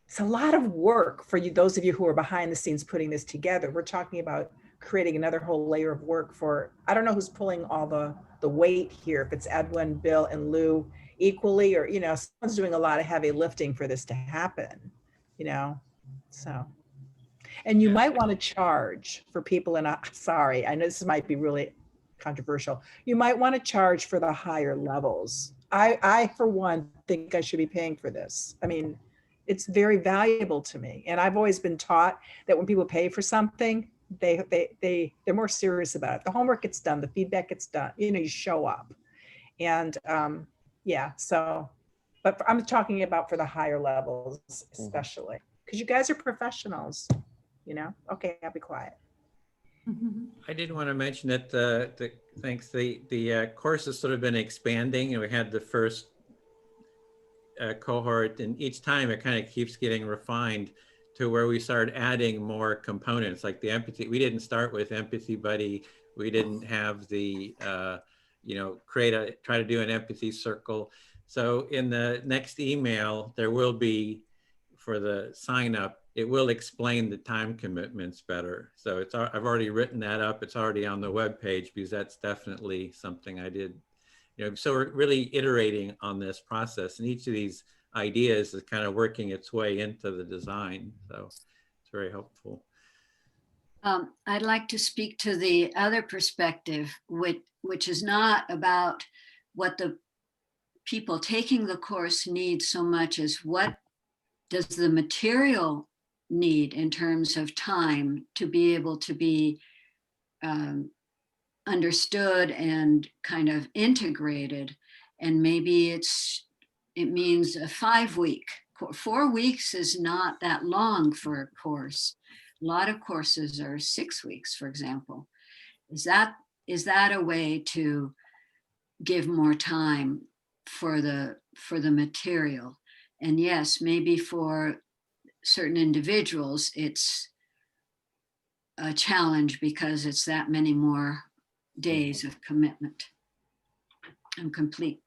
it's a lot of work for you, those of you who are behind the scenes putting this together. We're talking about creating another whole layer of work for, I don't know who's pulling all the weight here, if it's Edwin, Bill, and Lou equally, or, you know, someone's doing a lot of heavy lifting for this to happen, you know, so. And you might want to charge for people, and sorry, I know this might be really controversial. You might want to charge for the higher levels. I for one, think I should be paying for this. I mean, it's very valuable to me. And I've always been taught that when people pay for something, they're more serious about it. The homework gets done, the feedback gets done, you know, you show up. And yeah, so, but I'm talking about for the higher levels, especially because you guys are professionals, you know? Okay, I'll be quiet. I did want to mention that the course has sort of been expanding, and we had the first cohort, and each time it kind of keeps getting refined to where we start adding more components, like the empathy. We didn't start with Empathy Buddy. We didn't have the, you know, try to do an empathy circle. So in the next email, there will be, for the sign up, it will explain the time commitments better. So I've already written that up. It's already on the web page, because that's definitely something I did. You know, so we're really iterating on this process, and each of these ideas is kind of working its way into the design. So it's very helpful. I'd like to speak to the other perspective, which is not about what the people taking the course need so much as what does the material need in terms of time to be able to be understood and kind of integrated. And maybe it means a 5-week. 4 weeks is not that long for a course. A lot of courses are 6 weeks, for example. Is that a way to give more time for the material? And yes, maybe for certain individuals, it's a challenge because it's that many more days of commitment and complete.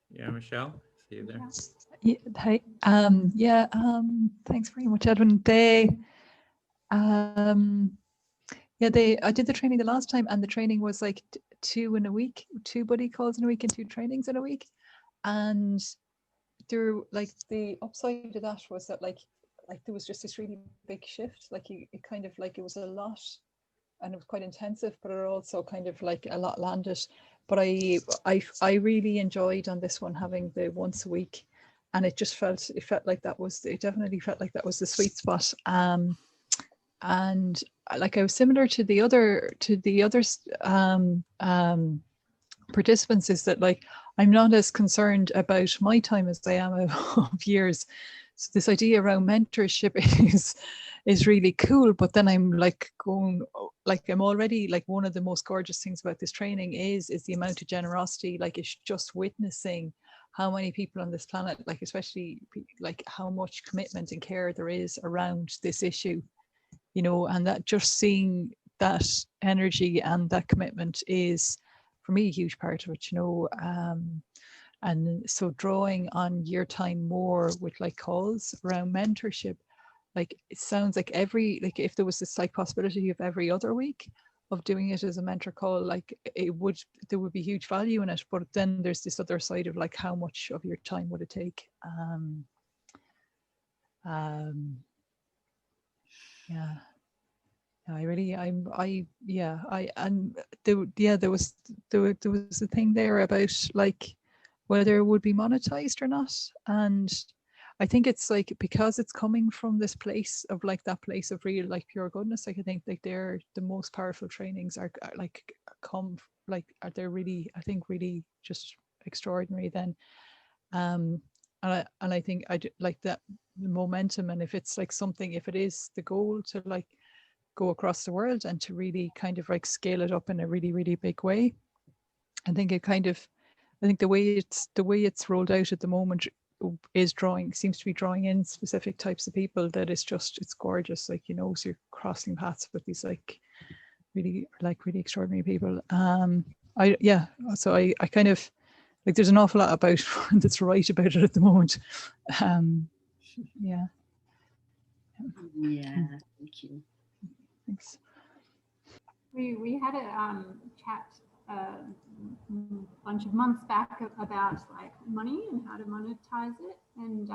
Yeah, Michelle, see you there. Yeah, hi. Thanks very much, Edwin. I did the training the last time, and the training was like 2 in a week, 2 buddy calls in a week and 2 trainings in a week. And there, like, the upside of that was that like there was just this really big shift. Like it kind of like, it was a lot, and it was quite intensive, but it also kind of like a lot landed. But I really enjoyed on this one having the once a week, and it felt like that was, it definitely felt like that was the sweet spot. And like, I was similar to the other participants, is that like, I'm not as concerned about my time as I am of years. So this idea around mentorship is really cool. But then I'm like going, like, I'm already like, one of the most gorgeous things about this training is the amount of generosity. Like, it's just witnessing how many people on this planet, like, especially like how much commitment and care there is around this issue, you know, and that just seeing that energy and that commitment is, for me, a huge part of it, you know. And so drawing on your time more with like calls around mentorship, like, it sounds like if there was this like possibility of every other week of doing it as a mentor call, like, there would be huge value in it. But then there's this other side of like, how much of your time would it take? Yeah. There was a thing there about like whether it would be monetized or not. And I think it's like, because it's coming from this place of like, that place of real like pure goodness, like, I think like they're the most powerful trainings are they're really, I think, really just extraordinary then. And I think I do like that momentum. And if it's like something, if it is the goal to like go across the world and to really kind of like scale it up in a really, really big way, I think the way it's rolled out at the moment seems to be drawing in specific types of people, that it's gorgeous. Like, you know, so you're crossing paths with these like really extraordinary people. So I kind of like, there's an awful lot about that's right about it at the moment. Yeah. Yeah, thank you. Thanks. We had a chat a bunch of months back about like money and how to monetize it. and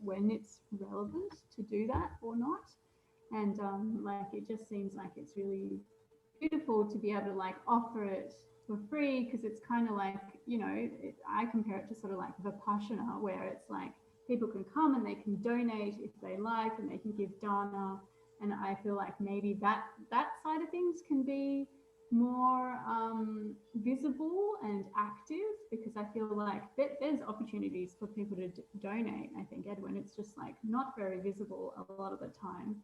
when it's relevant to do that or not. And like, it just seems like it's really beautiful to be able to like offer it for free, because it's kind of like, you know, I compare it to sort of like Vipassana, where it's like people can come and they can donate if they like, and they can give dana. And I feel like maybe that side of things can be more visible and active, because I feel like there's opportunities for people to donate. I think, Edwin, it's just like not very visible a lot of the time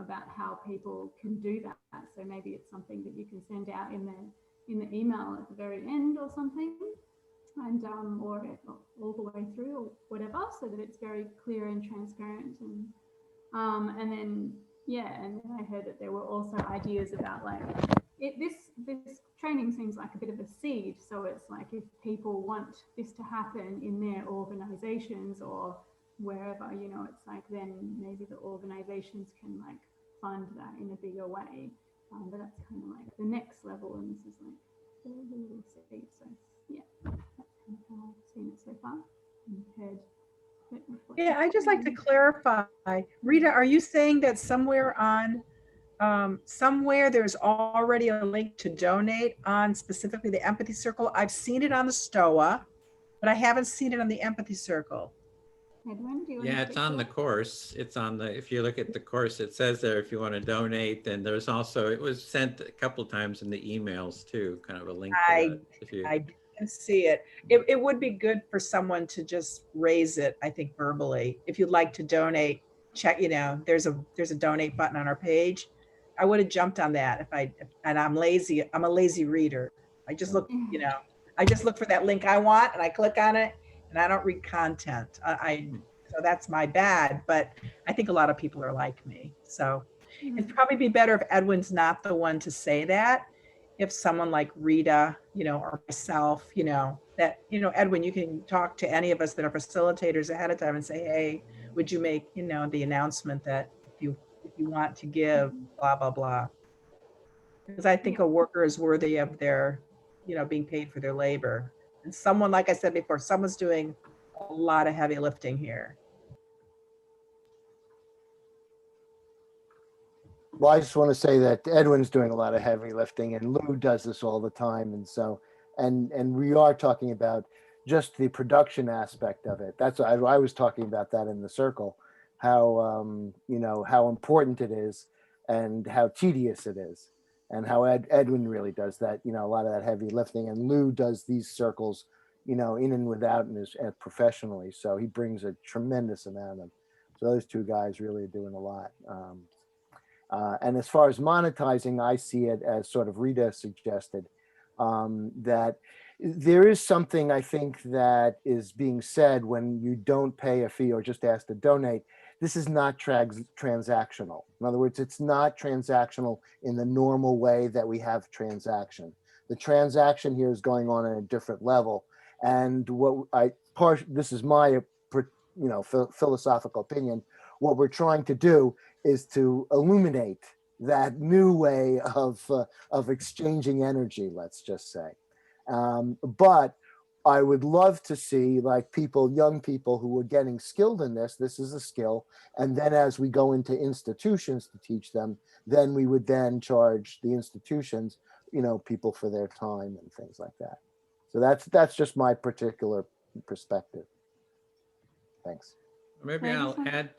about how people can do that. So maybe it's something that you can send out in the email at the very end or something, and or all the way through or whatever, so that it's very clear and transparent. And then and then I heard that there were also ideas about like this training seems like a bit of a seed. So it's like, if people want this to happen in their organizations or wherever, you know, it's like, then maybe the organizations can like fund that in a bigger way. But that's kind of like the next level, and this is like the little seed. So yeah, that's kind of how I've seen it so far and heard. Yeah, I just like to clarify. Rita, are you saying that somewhere on somewhere there's already a link to donate on specifically the Empathy Circle? I've seen it on the STOA, but I haven't seen it on the Empathy Circle. Edwin, do you Yeah, it's on the course. It's on the, if you look at the course, it says there if you want to donate. And there's also, it was sent a couple times in the emails too, kind of a link to that. If you, I didn't see it. It would be good for someone to just raise it, I think, verbally. If you'd like to donate, check, you know, there's a donate button on our page. I would have jumped on that and I'm lazy. I'm a lazy reader. I just look, you know, I just look for that link I want and I click on it, and I don't read content. So that's my bad, but I think a lot of people are like me. So it'd probably be better if Edwin's not the one to say that. If someone like Rita, you know, or myself, you know, that, you know, Edwin, you can talk to any of us that are facilitators ahead of time and say, hey, would you make, you know, the announcement that if you want to give, blah, blah, blah. Because I think a worker is worthy of their, you know, being paid for their labor. And someone, like I said before, someone's doing a lot of heavy lifting here. Well, I just want to say that Edwin's doing a lot of heavy lifting, and Lou does this all the time. And so, and we are talking about just the production aspect of it. That's I was talking about that in the circle, how you know, how important it is and how tedious it is, and how Edwin really does that. You know, a lot of that heavy lifting, and Lou does these circles, you know, in and without and professionally. So he brings a tremendous amount of. So those two guys really are doing a lot. And as far as monetizing, I see it as sort of Rita suggested, that there is something I think that is being said when you don't pay a fee or just ask to donate. This is not transactional. In other words, it's not transactional in the normal way that we have transaction. The transaction here is going on at a different level. And what this is my, you know, philosophical opinion. What we're trying to do is to illuminate that new way of exchanging energy, let's just say. But I would love to see like young people who are getting skilled in this. This is a skill. And then as we go into institutions to teach them, then we would then charge the institutions, you know, people for their time and things like that. So that's just my particular perspective. Thanks. maybe I'll add,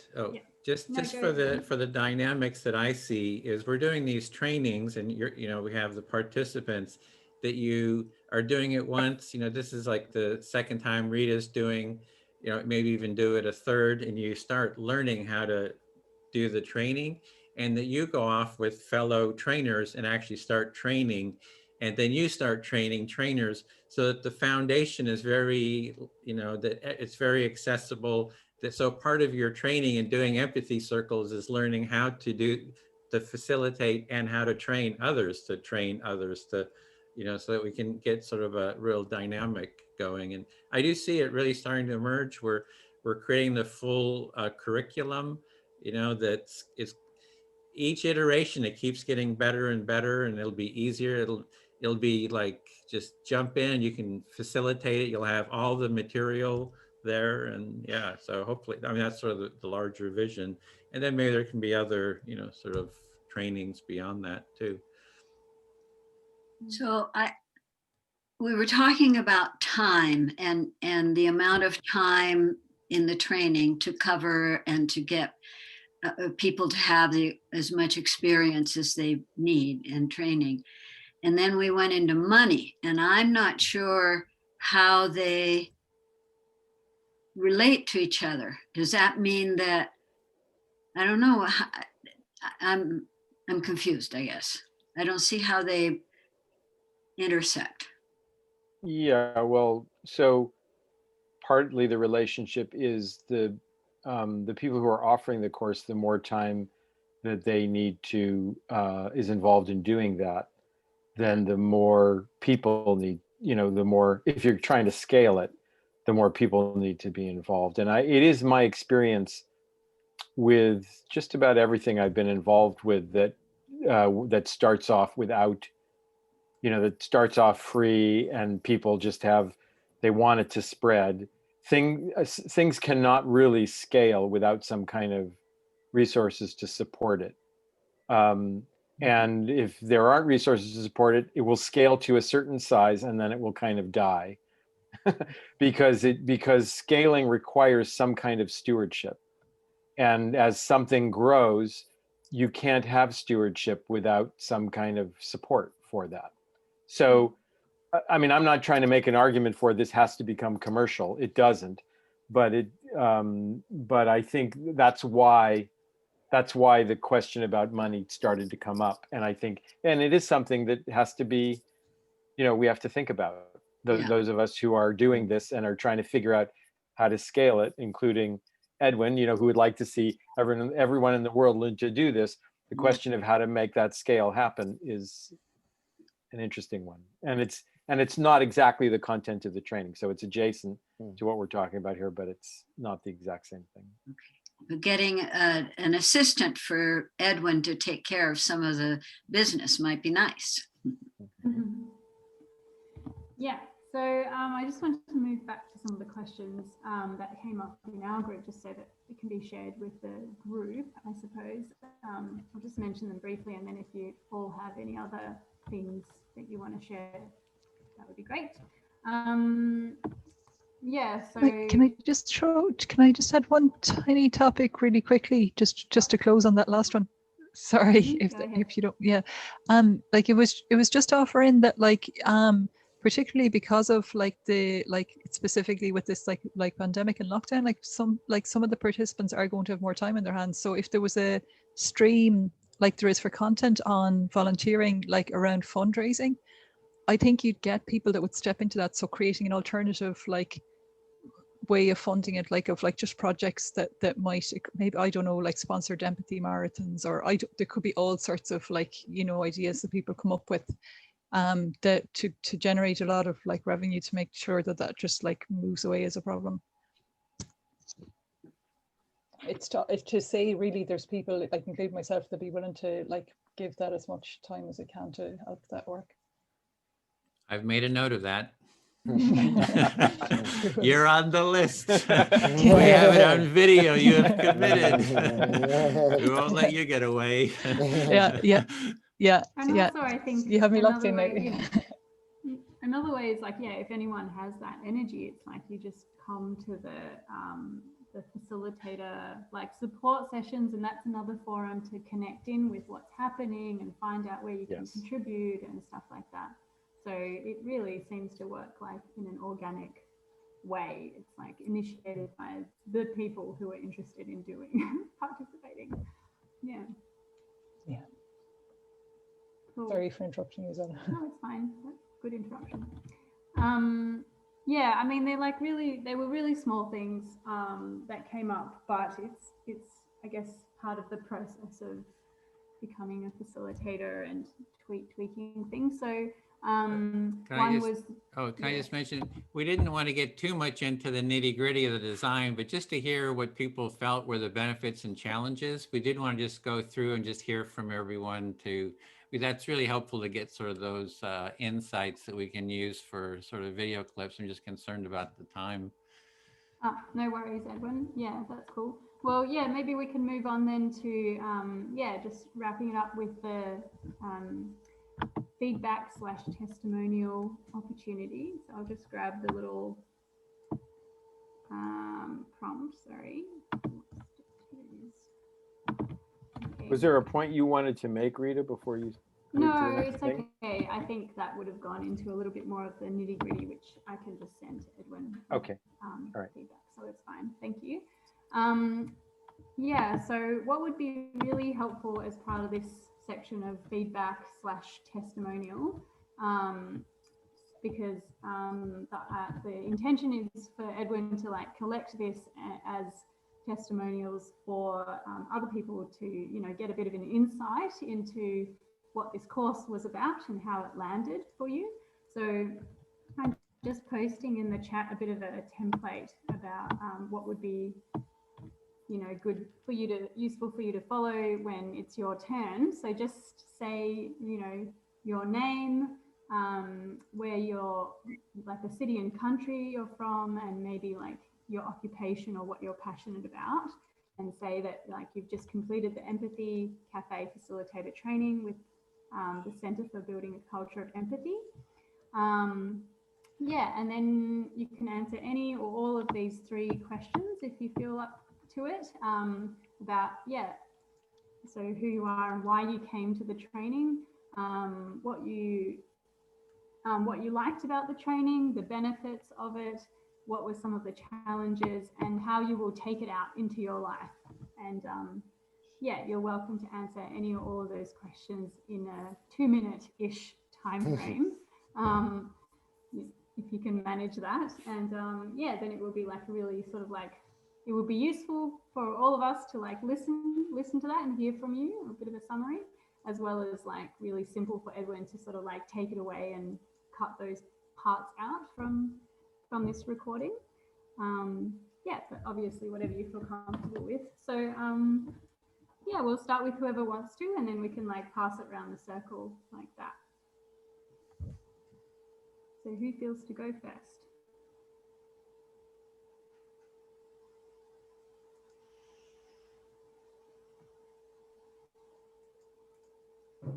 just for the dynamics that I see is we're doing these trainings, and you know, we have the participants that you are doing it once, you know, this is like the second time Rita's doing, you know, maybe even do it a third, and you start learning how to do the training, and that you go off with fellow trainers and actually start training, and then you start training trainers, so that the foundation is very, you know, that it's very accessible. That so part of your training and doing empathy circles is learning how to facilitate and how to train others to, you know, so that we can get sort of a real dynamic going. And I do see it really starting to emerge where we're creating the full curriculum, you know, that's each iteration, it keeps getting better and better, and it'll be easier. It'll be like, just jump in, you can facilitate it. You'll have all the material there. And yeah, so hopefully, I mean, that's sort of the larger vision. And then maybe there can be other, you know, sort of trainings beyond that too. So we were talking about time and the amount of time in the training to cover and to get people to have as much experience as they need in training. And then we went into money, and I'm not sure how they relate to each other. Does that mean that, I don't know, I'm confused, I guess. I don't see how they intersect. Yeah, well, so partly the relationship is the people who are offering the course, the more time that they need to is involved in doing that, then the more people need, you know, the more, if you're trying to scale it, the more people need to be involved. And it is my experience with just about everything I've been involved with that that starts off without, you know, that starts off free and people just they want it to spread. Things cannot really scale without some kind of resources to support it. And if there aren't resources to support it, it will scale to a certain size and then it will kind of die because scaling requires some kind of stewardship. And as something grows, you can't have stewardship without some kind of support for that. So, I mean, I'm not trying to make an argument for this has to become commercial. It doesn't, but but I think that's why the question about money started to come up. And I think, and it is something that has to be, you know, we have to think about. Those of us who are doing this and are trying to figure out how to scale it, including Edwin, you know, who would like to see everyone in the world learn to do this. The question of how to make that scale happen is an interesting one. And it's not exactly the content of the training. So it's adjacent to what we're talking about here, but it's not the exact same thing. Okay. Getting an assistant for Edwin to take care of some of the business might be nice. Mm-hmm. Yeah, so I just wanted to move back to some of the questions that came up in our group, just so that it can be shared with the group, I suppose. I'll just mention them briefly, and then if you all have any other things that you want to share, that would be great. Yeah, so can I just add one tiny topic really quickly, just to close on that last one? Sorry, if you don't, yeah. Like it was just offering that, like, particularly because of like specifically with this like pandemic and lockdown, like some of the participants are going to have more time in their hands. So if there was a stream like there is for content on volunteering, like around fundraising, I think you'd get people that would step into that. So creating an alternative like way of funding it, like of like just projects that might, maybe, I don't know, like sponsored empathy marathons, or there could be all sorts of like, you know, ideas that people come up with that to generate a lot of like revenue, to make sure that just like moves away as a problem. It's to say really there's people, like including myself, that be willing to like give that as much time as it can to help that work. I've made a note of that. You're on the list. We have it on video. You have committed. We won't let you get away. Yeah. And also, I think you have me locked in now. Another way is like, yeah, if anyone has that energy, it's like you just come to the facilitator like support sessions, and that's another forum to connect in with what's happening and find out where you can contribute and stuff like that. So it really seems to work like in an organic way. It's like initiated by the people who are interested in doing participating. Yeah. Cool. Sorry for interrupting you, Zana. No, it's fine. That's good interruption. Yeah, I mean, they were really small things that came up, but it's I guess part of the process of becoming a facilitator and tweaking things. So Can I just mention, we didn't want to get too much into the nitty gritty of the design, but just to hear what people felt were the benefits and challenges. We did want to just go through and just hear from everyone that's really helpful to get sort of those insights that we can use for sort of video clips. I'm just concerned about the time. No worries, Edwin. Yeah, that's cool. Well, yeah, maybe we can move on then to, yeah, just wrapping it up with the feedback / testimonial opportunity. So I'll just grab the little prompt, sorry. Okay. Was there a point you wanted to make, Rita, before you moved to No, the next it's thing? okay. I think that would have gone into a little bit more of the nitty gritty, which I can just send to Edwin. Okay. All right. Feedback, so it's fine. Thank you. Yeah, so what would be really helpful as part of this section of feedback / testimonial, because the intention is for Edwin to like collect this as testimonials for other people to, you know, get a bit of an insight into what this course was about and how it landed for you. So I'm just posting in the chat a bit of a template about what would be, you know, good for you to, useful for you to follow when it's your turn. So just say, you know, your name, where you're, like the city and country you're from, and maybe like your occupation or what you're passionate about, and say that like you've just completed the Empathy Cafe Facilitator Training with the Center for Building a Culture of Empathy. Yeah, and then you can answer any or all of these 3 questions if you feel up to it, about, yeah, so who you are and why you came to the training, what you liked about the training, the benefits of it, what were some of the challenges, and how you will take it out into your life. And yeah, you're welcome to answer any or all of those questions in a 2-minute-ish time frame. If you can manage that. And yeah, then it will be like really sort of like, it will be useful for all of us to like listen to that and hear from you, a bit of a summary, as well as like really simple for Edwin to sort of like take it away and cut those parts out from this recording. Yeah, but obviously whatever you feel comfortable with. So yeah, we'll start with whoever wants to, and then we can like pass it around the circle like that. So who feels to go first?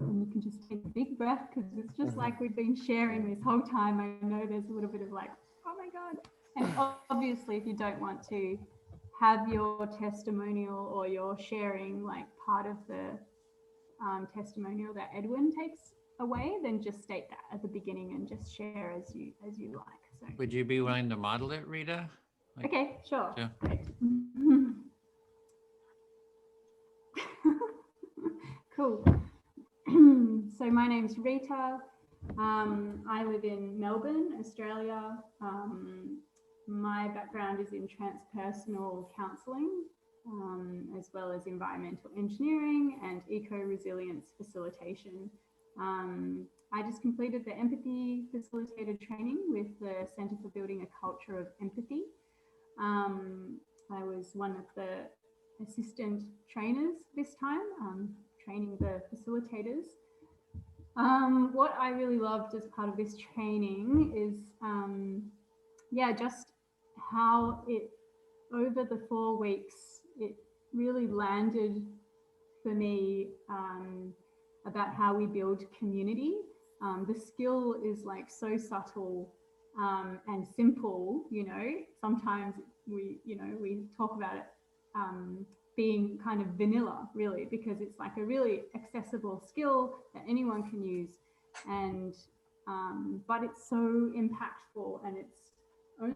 And you can just take a big breath, because it's just like we've been sharing this whole time. I know there's a little bit of like, oh my God. And obviously, if you don't want to have your testimonial or your sharing like part of the testimonial that Edwin takes away, then just state that at the beginning and just share as you like. So Would you be willing to model it, Rita? Like, okay, sure. yeah. Great. Cool. So my name's Rita. I live in Melbourne, Australia. My background is in transpersonal counselling, as well as environmental engineering and eco-resilience facilitation. I just completed the Empathy Facilitator Training with the Center for Building a Culture of Empathy. I was one of the assistant trainers this time, training the facilitators. What I really loved as part of this training is, yeah, just how it, over the 4 weeks, it really landed for me about how we build community. The skill is like so subtle and simple, you know. Sometimes we talk about it being kind of vanilla, really, because it's like a really accessible skill that anyone can use, and but it's so impactful, and it's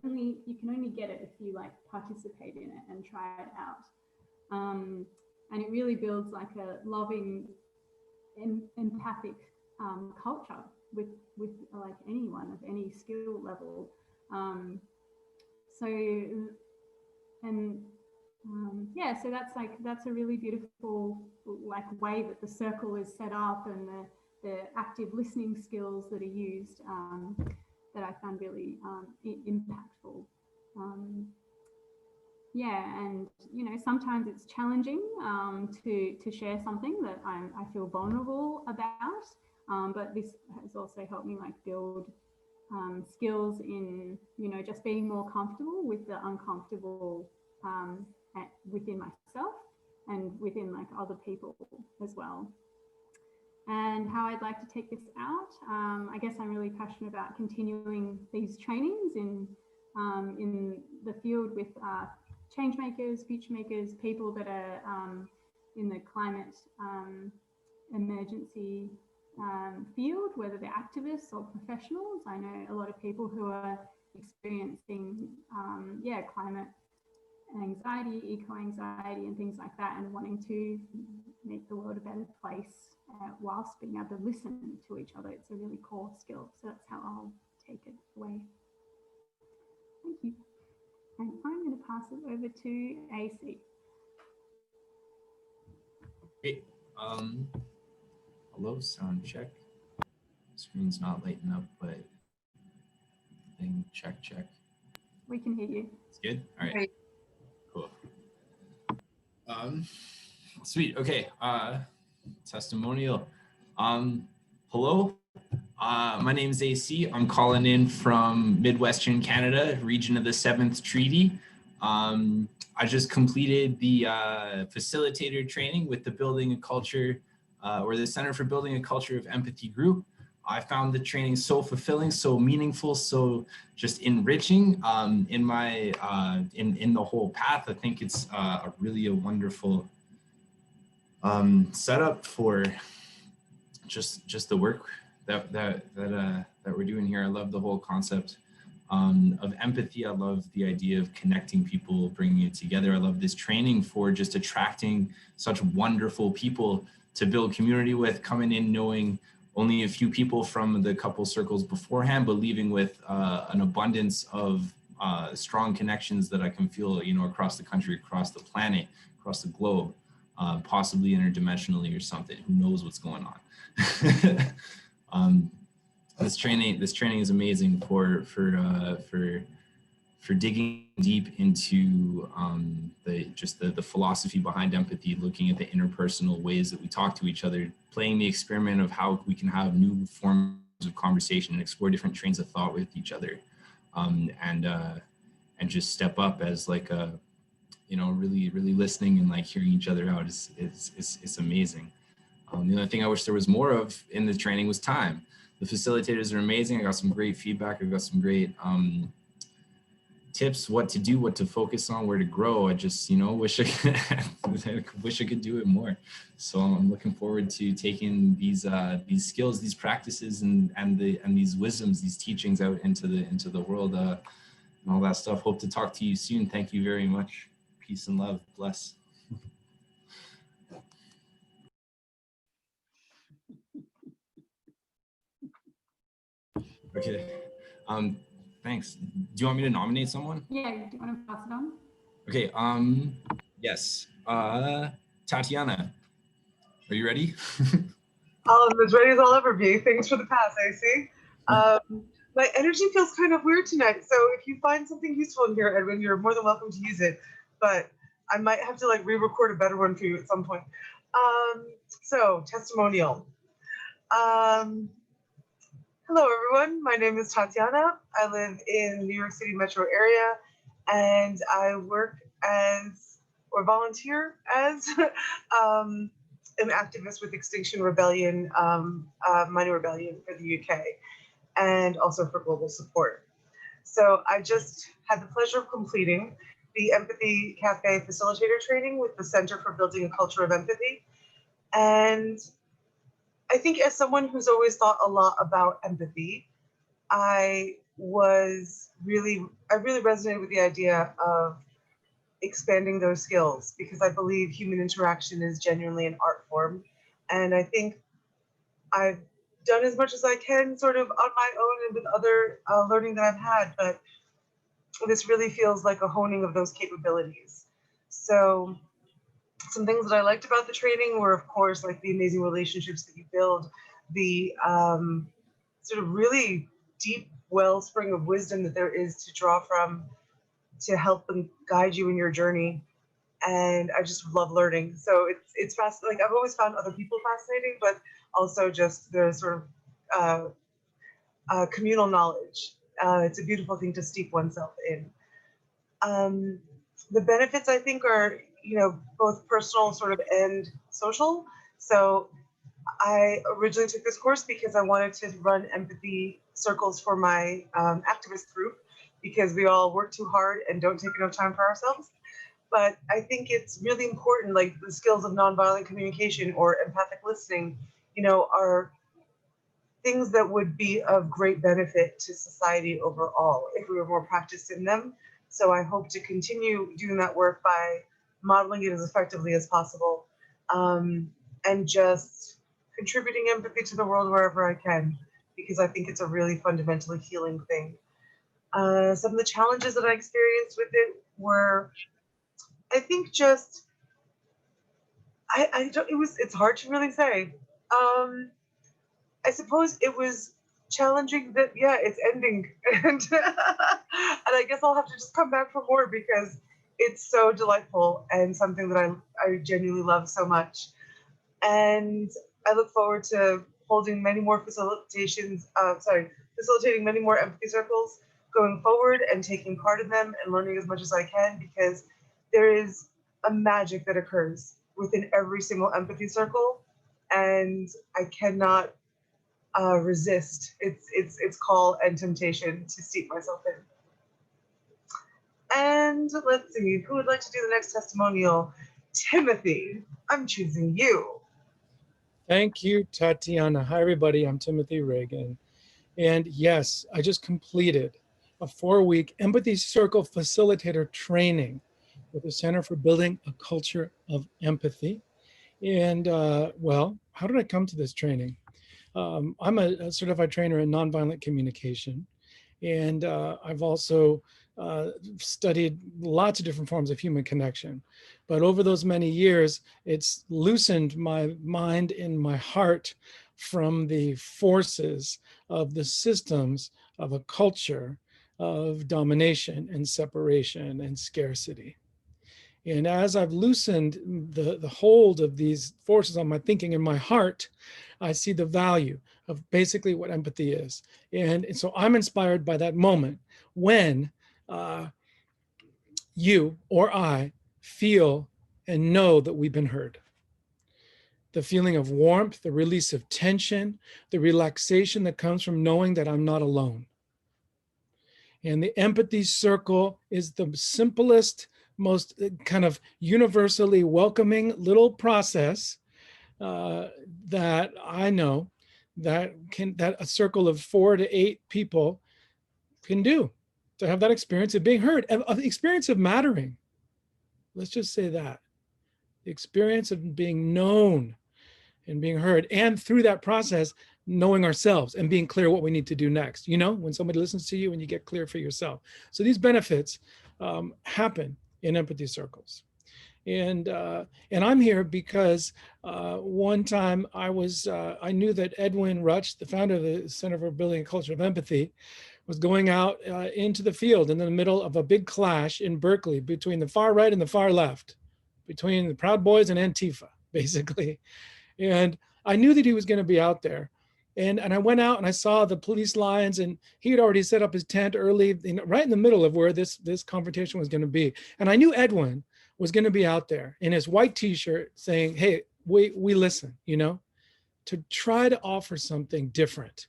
only, you can only get it if you like participate in it and try it out. And it really builds like a loving, empathic culture with like anyone of any skill level. Yeah, so that's a really beautiful like way that the circle is set up, and the active listening skills that are used, that I found really impactful. Yeah, and you know, sometimes it's challenging to share something that I feel vulnerable about, but this has also helped me like build skills in, just being more comfortable with the uncomfortable within myself and within like other people as well. And how I'd like to take this out, I guess I'm really passionate about continuing these trainings in the field with change makers, future makers, people that are in the climate emergency field, whether they're activists or professionals. I know a lot of people who are experiencing, climate anxiety, eco-anxiety and things like that, and wanting to make the world a better place whilst being able to listen to each other. It's a really core skill. So that's how I'll take it away. Thank you. And I'm going to pass it over to AC. Great. Hello, sound check. Screen's not lighting up, but thing check. We can hear you. It's good. All right. Great. Cool. Sweet. Okay. Testimonial. Hello. My name is AC. I'm calling in from Midwestern Canada, region of the 7th Treaty. I just completed the facilitator training with the Building a Culture or the Center for Building a Culture of Empathy group. I found the training so fulfilling, so meaningful, so just enriching in my in the whole path. I think it's a really wonderful setup for just the work that we're doing here. I love the whole concept of empathy. I love the idea of connecting people, bringing it together. I love this training for just attracting such wonderful people to build community with, coming in knowing only a few people from the couple circles beforehand, but leaving with an abundance of strong connections that I can feel, across the country, across the planet, across the globe, possibly interdimensionally or something. Who knows what's going on? This training is amazing for digging deep into the philosophy behind empathy, looking at the interpersonal ways that we talk to each other, playing the experiment of how we can have new forms of conversation and explore different trains of thought with each other, and just step up as like a, really listening and like hearing each other out is amazing. The only thing I wish there was more of in the training was time. The facilitators are amazing. I got some great feedback. I got some great tips, what to do, what to focus on, where to grow. I just, wish I could do it more. So I'm looking forward to taking these skills, these practices, and these wisdoms, these teachings out into the world, and all that stuff. Hope to talk to you soon. Thank you very much. Peace and love. Bless. Okay. Thanks. Do you want me to nominate someone? Yeah, do you want to pass it on? Okay. Yes. Tatiana, are you ready? As ready as I'll ever be. Thanks for the pass, AC. My energy feels kind of weird tonight, so if you find something useful in here, Edwin, you're more than welcome to use it, but I might have to like re-record a better one for you at some point. So, testimonial. Hello, everyone. My name is Tatiana. I live in New York City metro area, and I work as, or volunteer as, an activist with Extinction Rebellion, Mining Rebellion for the UK, and also for global support. So I just had the pleasure of completing the Empathy Cafe Facilitator Training with the Center for Building a Culture of Empathy. And I think as someone who's always thought a lot about empathy, I really resonated with the idea of expanding those skills, because I believe human interaction is genuinely an art form. And I think I've done as much as I can sort of on my own and with other learning that I've had, but this really feels like a honing of those capabilities. So some things that I liked about the training were, of course, like the amazing relationships that you build, the sort of really deep wellspring of wisdom that there is to draw from to help and guide you in your journey. And I just love learning. So it's fascinating. Like I've always found other people fascinating, but also just the sort of communal knowledge. It's a beautiful thing to steep oneself in. The benefits, I think, are, both personal sort of and social. So I originally took this course because I wanted to run empathy circles for my activist group, because we all work too hard and don't take enough time for ourselves. But I think it's really important, like the skills of nonviolent communication or empathic listening, are things that would be of great benefit to society overall if we were more practiced in them. So I hope to continue doing that work by modeling it as effectively as possible, and just contributing empathy to the world wherever I can, because I think it's a really fundamentally healing thing. Some of the challenges that I experienced with it were, I think, just, it's hard to really say. I suppose it was challenging that, yeah, it's ending. And I guess I'll have to just come back for more, because it's so delightful and something that I genuinely love so much. And I look forward to holding many more facilitating many more empathy circles going forward, and taking part in them and learning as much as I can, because there is a magic that occurs within every single empathy circle, and I cannot resist its call and temptation to steep myself in. And let's see, who would like to do the next testimonial? Timothy, I'm choosing you. Thank you, Tatiana. Hi, everybody. I'm Timothy Reagan. And yes, I just completed a 4-week Empathy Circle Facilitator Training with the Center for Building a Culture of Empathy. And well, how did I come to this training? I'm a certified trainer in nonviolent communication. And I've also studied lots of different forms of human connection. But over those many years, it's loosened my mind and my heart from the forces of the systems of a culture of domination and separation and scarcity. And as I've loosened the hold of these forces on my thinking and my heart, I see the value of basically what empathy is. And so I'm inspired by that moment when you or I feel and know that we've been heard. The feeling of warmth, the release of tension, the relaxation that comes from knowing that I'm not alone. And the empathy circle is the simplest, most kind of universally welcoming little process that I know that a circle of 4 to 8 people can do, to have that experience of being heard, of the experience of mattering. Let's just say that. The experience of being known and being heard, and through that process, knowing ourselves and being clear what we need to do next. When somebody listens to you and you get clear for yourself. So these benefits happen in empathy circles. And I'm here because one time I knew that Edwin Rutsch, the founder of the Center for Building a Culture of Empathy, was going out into the field in the middle of a big clash in Berkeley between the far right and the far left, between the Proud Boys and Antifa, basically. And I knew that he was going to be out there. And I went out and I saw the police lines, and he had already set up his tent early, right in the middle of where this confrontation was going to be. And I knew Edwin was going to be out there in his white t-shirt saying, hey, we listen, to try to offer something different.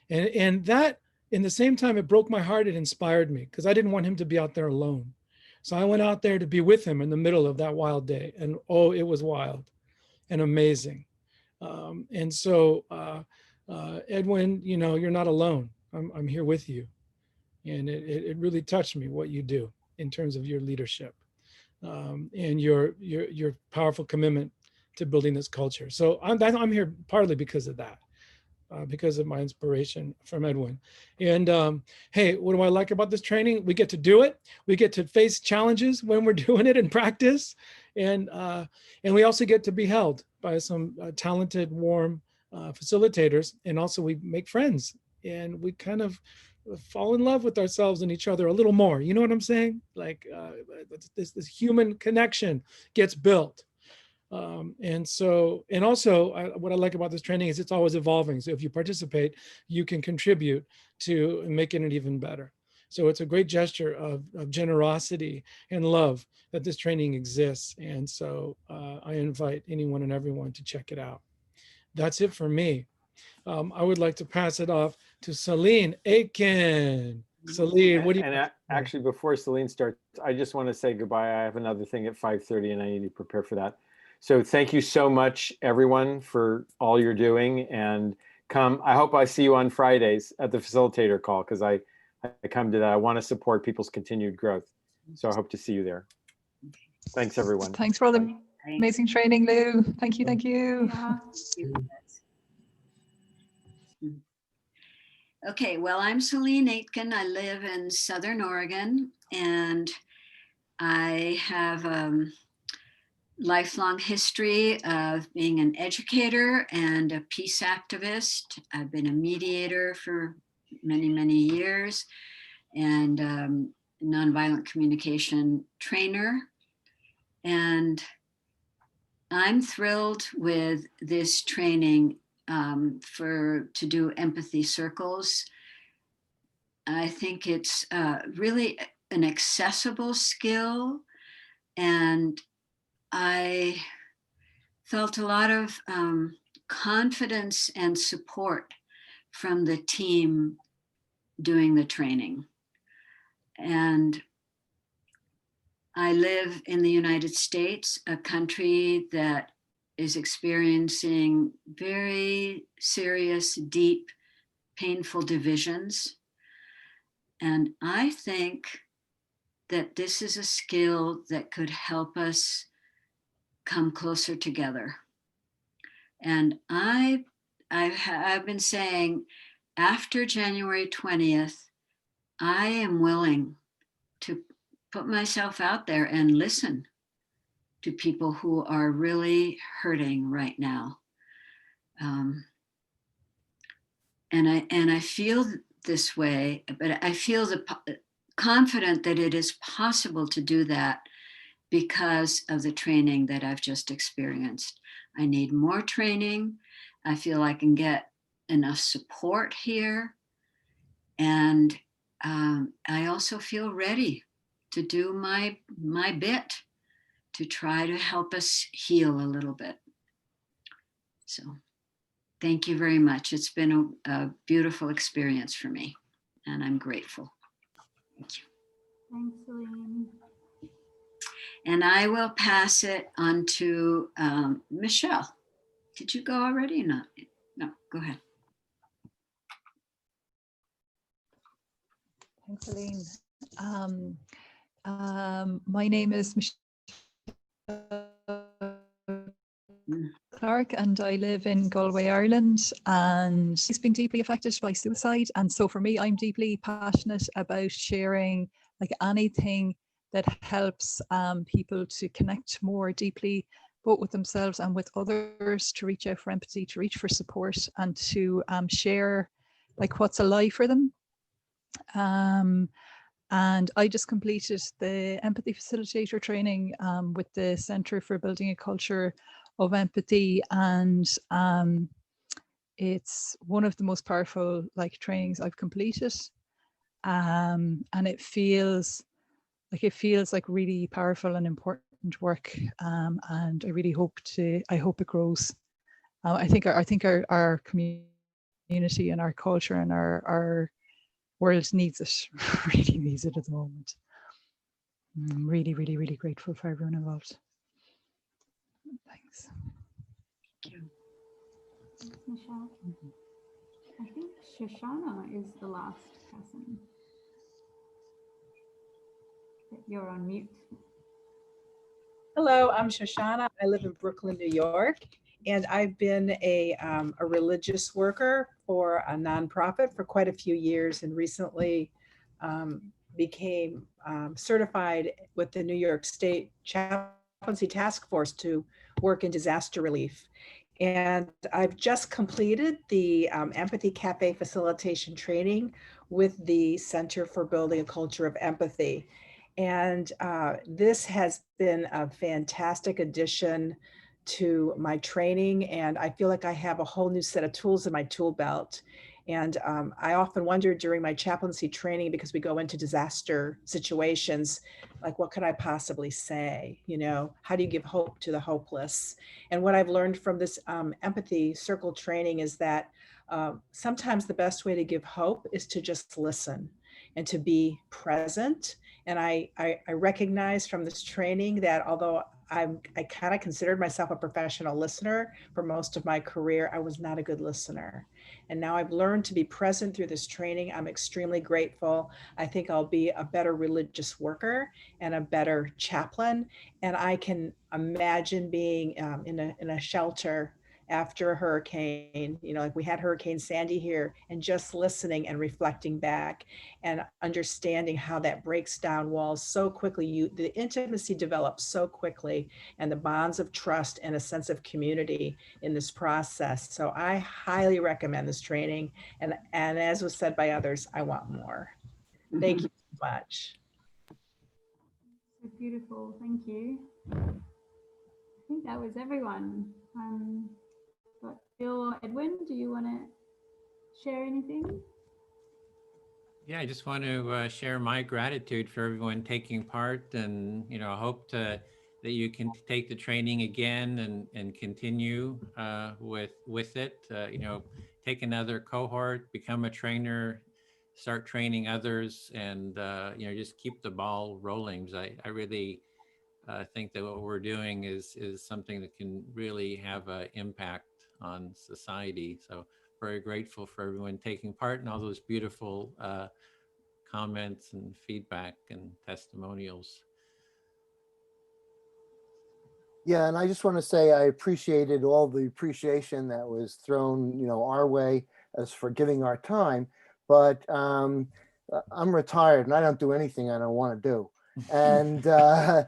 And that, in the same time, it broke my heart, it inspired me, because I didn't want him to be out there alone. So I went out there to be with him in the middle of that wild day. And oh, it was wild and amazing. And so Edwin, you're not alone. I'm here with you. And it really touched me what you do in terms of your leadership and your powerful commitment to building this culture. So I'm here partly because of that, because of my inspiration from Edwin. And hey, what do I like about this training? We get to do it. We get to face challenges when we're doing it in practice. And we also get to be held by some talented, warm facilitators. And also we make friends, and we kind of fall in love with ourselves and each other a little more. You know what I'm saying? Like this human connection gets built. And also what I like about this training is it's always evolving. So if you participate, you can contribute to making it even better. So it's a great gesture of generosity and love that this training exists. And so I invite anyone and everyone to check it out. That's it for me. I would like to pass it off to Celine Aiken. Celine, what do you? And actually, before Celine starts, I just want to say goodbye. I have another thing at 5:30 and I need to prepare for that. So thank you so much, everyone, for all you're doing. And I hope I see you on Fridays at the facilitator call, because I come to that. I want to support people's continued growth. So I hope to see you there. Thanks, everyone. Thanks for all the amazing training, Lou. Thank you. Thank you. Yeah. Okay, well, I'm Celine Aitken. I live in Southern Oregon, and I have a lifelong history of being an educator and a peace activist. I've been a mediator for many, many years, and nonviolent communication trainer. And I'm thrilled with this training to do empathy circles. I think it's really an accessible skill, and I felt a lot of confidence and support from the team doing the training. And I live in the United States, a country that is experiencing very serious, deep, painful divisions. And I think that this is a skill that could help us come closer together. And I've been saying, after January 20th, I am willing to put myself out there and listen to people who are really hurting right now. And I feel this way, but I feel confident that it is possible to do that because of the training that I've just experienced. I need more training. I feel I can get enough support here. And I also feel ready to do my bit to try to help us heal a little bit. So thank you very much. It's been a beautiful experience for me, and I'm grateful. Thank you. Thanks, Celine. And I will pass it on to Michelle. Did you go already or not? No, go ahead. Thanks, Celine. My name is Michelle Clark, and I live in Galway, Ireland, and he's been deeply affected by suicide. And so for me, I'm deeply passionate about sharing like anything that helps people to connect more deeply, both with themselves and with others, to reach out for empathy, to reach for support, and to share like what's alive for them. And I just completed the Empathy Facilitator Training with the Centre for Building a Culture of Empathy, and it's one of the most powerful like trainings I've completed, and it feels like really powerful and important work, and I really hope it grows. I think our community and our culture and our world needs it, really needs it at the moment. I'm really, really, really grateful for everyone involved. Thanks. Thank you. Thanks, Michelle. I think Shoshana is the last person. You're on mute. Hello, I'm Shoshana. I live in Brooklyn, New York, and I've been a religious worker for a nonprofit for quite a few years, and recently became certified with the New York State Chaplaincy Task Force to work in disaster relief. And I've just completed the Empathy Cafe Facilitation Training with the Center for Building a Culture of Empathy. And this has been a fantastic addition to my training, and I feel like I have a whole new set of tools in my tool belt. And I often wonder during my chaplaincy training, because we go into disaster situations, like, what could I possibly say? You know, how do you give hope to the hopeless? And what I've learned from this empathy circle training is that sometimes the best way to give hope is to just listen and to be present. And I recognize from this training that although I kind of considered myself a professional listener for most of my career, I was not a good listener. And now I've learned to be present through this training. I'm extremely grateful. I think I'll be a better religious worker and a better chaplain. And I can imagine being in a shelter after a hurricane, you know, like we had Hurricane Sandy here, and just listening and reflecting back and understanding how that breaks down walls so quickly. The intimacy develops so quickly, and the bonds of trust and a sense of community in this process. So I highly recommend this training. And as was said by others, I want more. Thank you so much. So beautiful. Thank you. I think that was everyone. But Bill or Edwin, do you want to share anything? Yeah, I just want to share my gratitude for everyone taking part, and I hope that you can take the training again and continue with it. Take another cohort, become a trainer, start training others, and just keep the ball rolling. I really think that what we're doing is something that can really have an impact on society. So very grateful for everyone taking part and all those beautiful comments and feedback and testimonials. Yeah, and I just want to say I appreciated all the appreciation that was thrown, our way as for giving our time. But I'm retired and I don't do anything I don't want to do. And what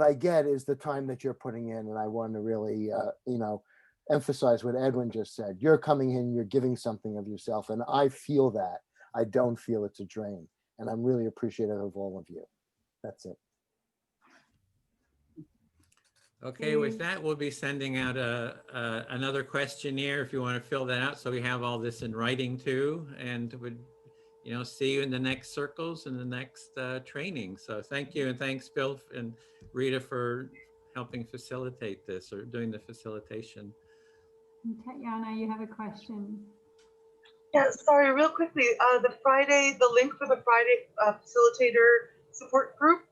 I get is the time that you're putting in, and I want to really, emphasize what Edwin just said. You're coming in, you're giving something of yourself, and I feel that. I don't feel it's a drain, and I'm really appreciative of all of you. That's it. Okay, with that, we'll be sending out another questionnaire if you want to fill that out, so we have all this in writing too, and would see you in the next circles and the next training. So thank you, and thanks Bill and Rita for helping facilitate this or doing the facilitation. Tatiana, you have a question. Yeah, sorry, real quickly, the link for the Friday facilitator support group,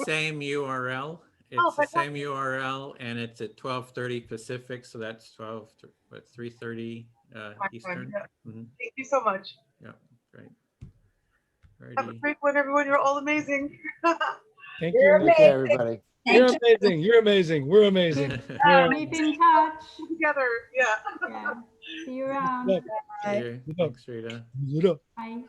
same URL. It's the same URL, and it's at 12:30 Pacific, so that's 3:30 Eastern. Yeah. Mm-hmm. Thank you so much. Yeah, great. Alrighty. Have a great one, everyone. You're all amazing. Thank you. Take care, everybody. You're amazing. You're amazing. We're amazing. Keep in touch. Together, yeah. Yeah. See you around. Thanks, Rita. Bye.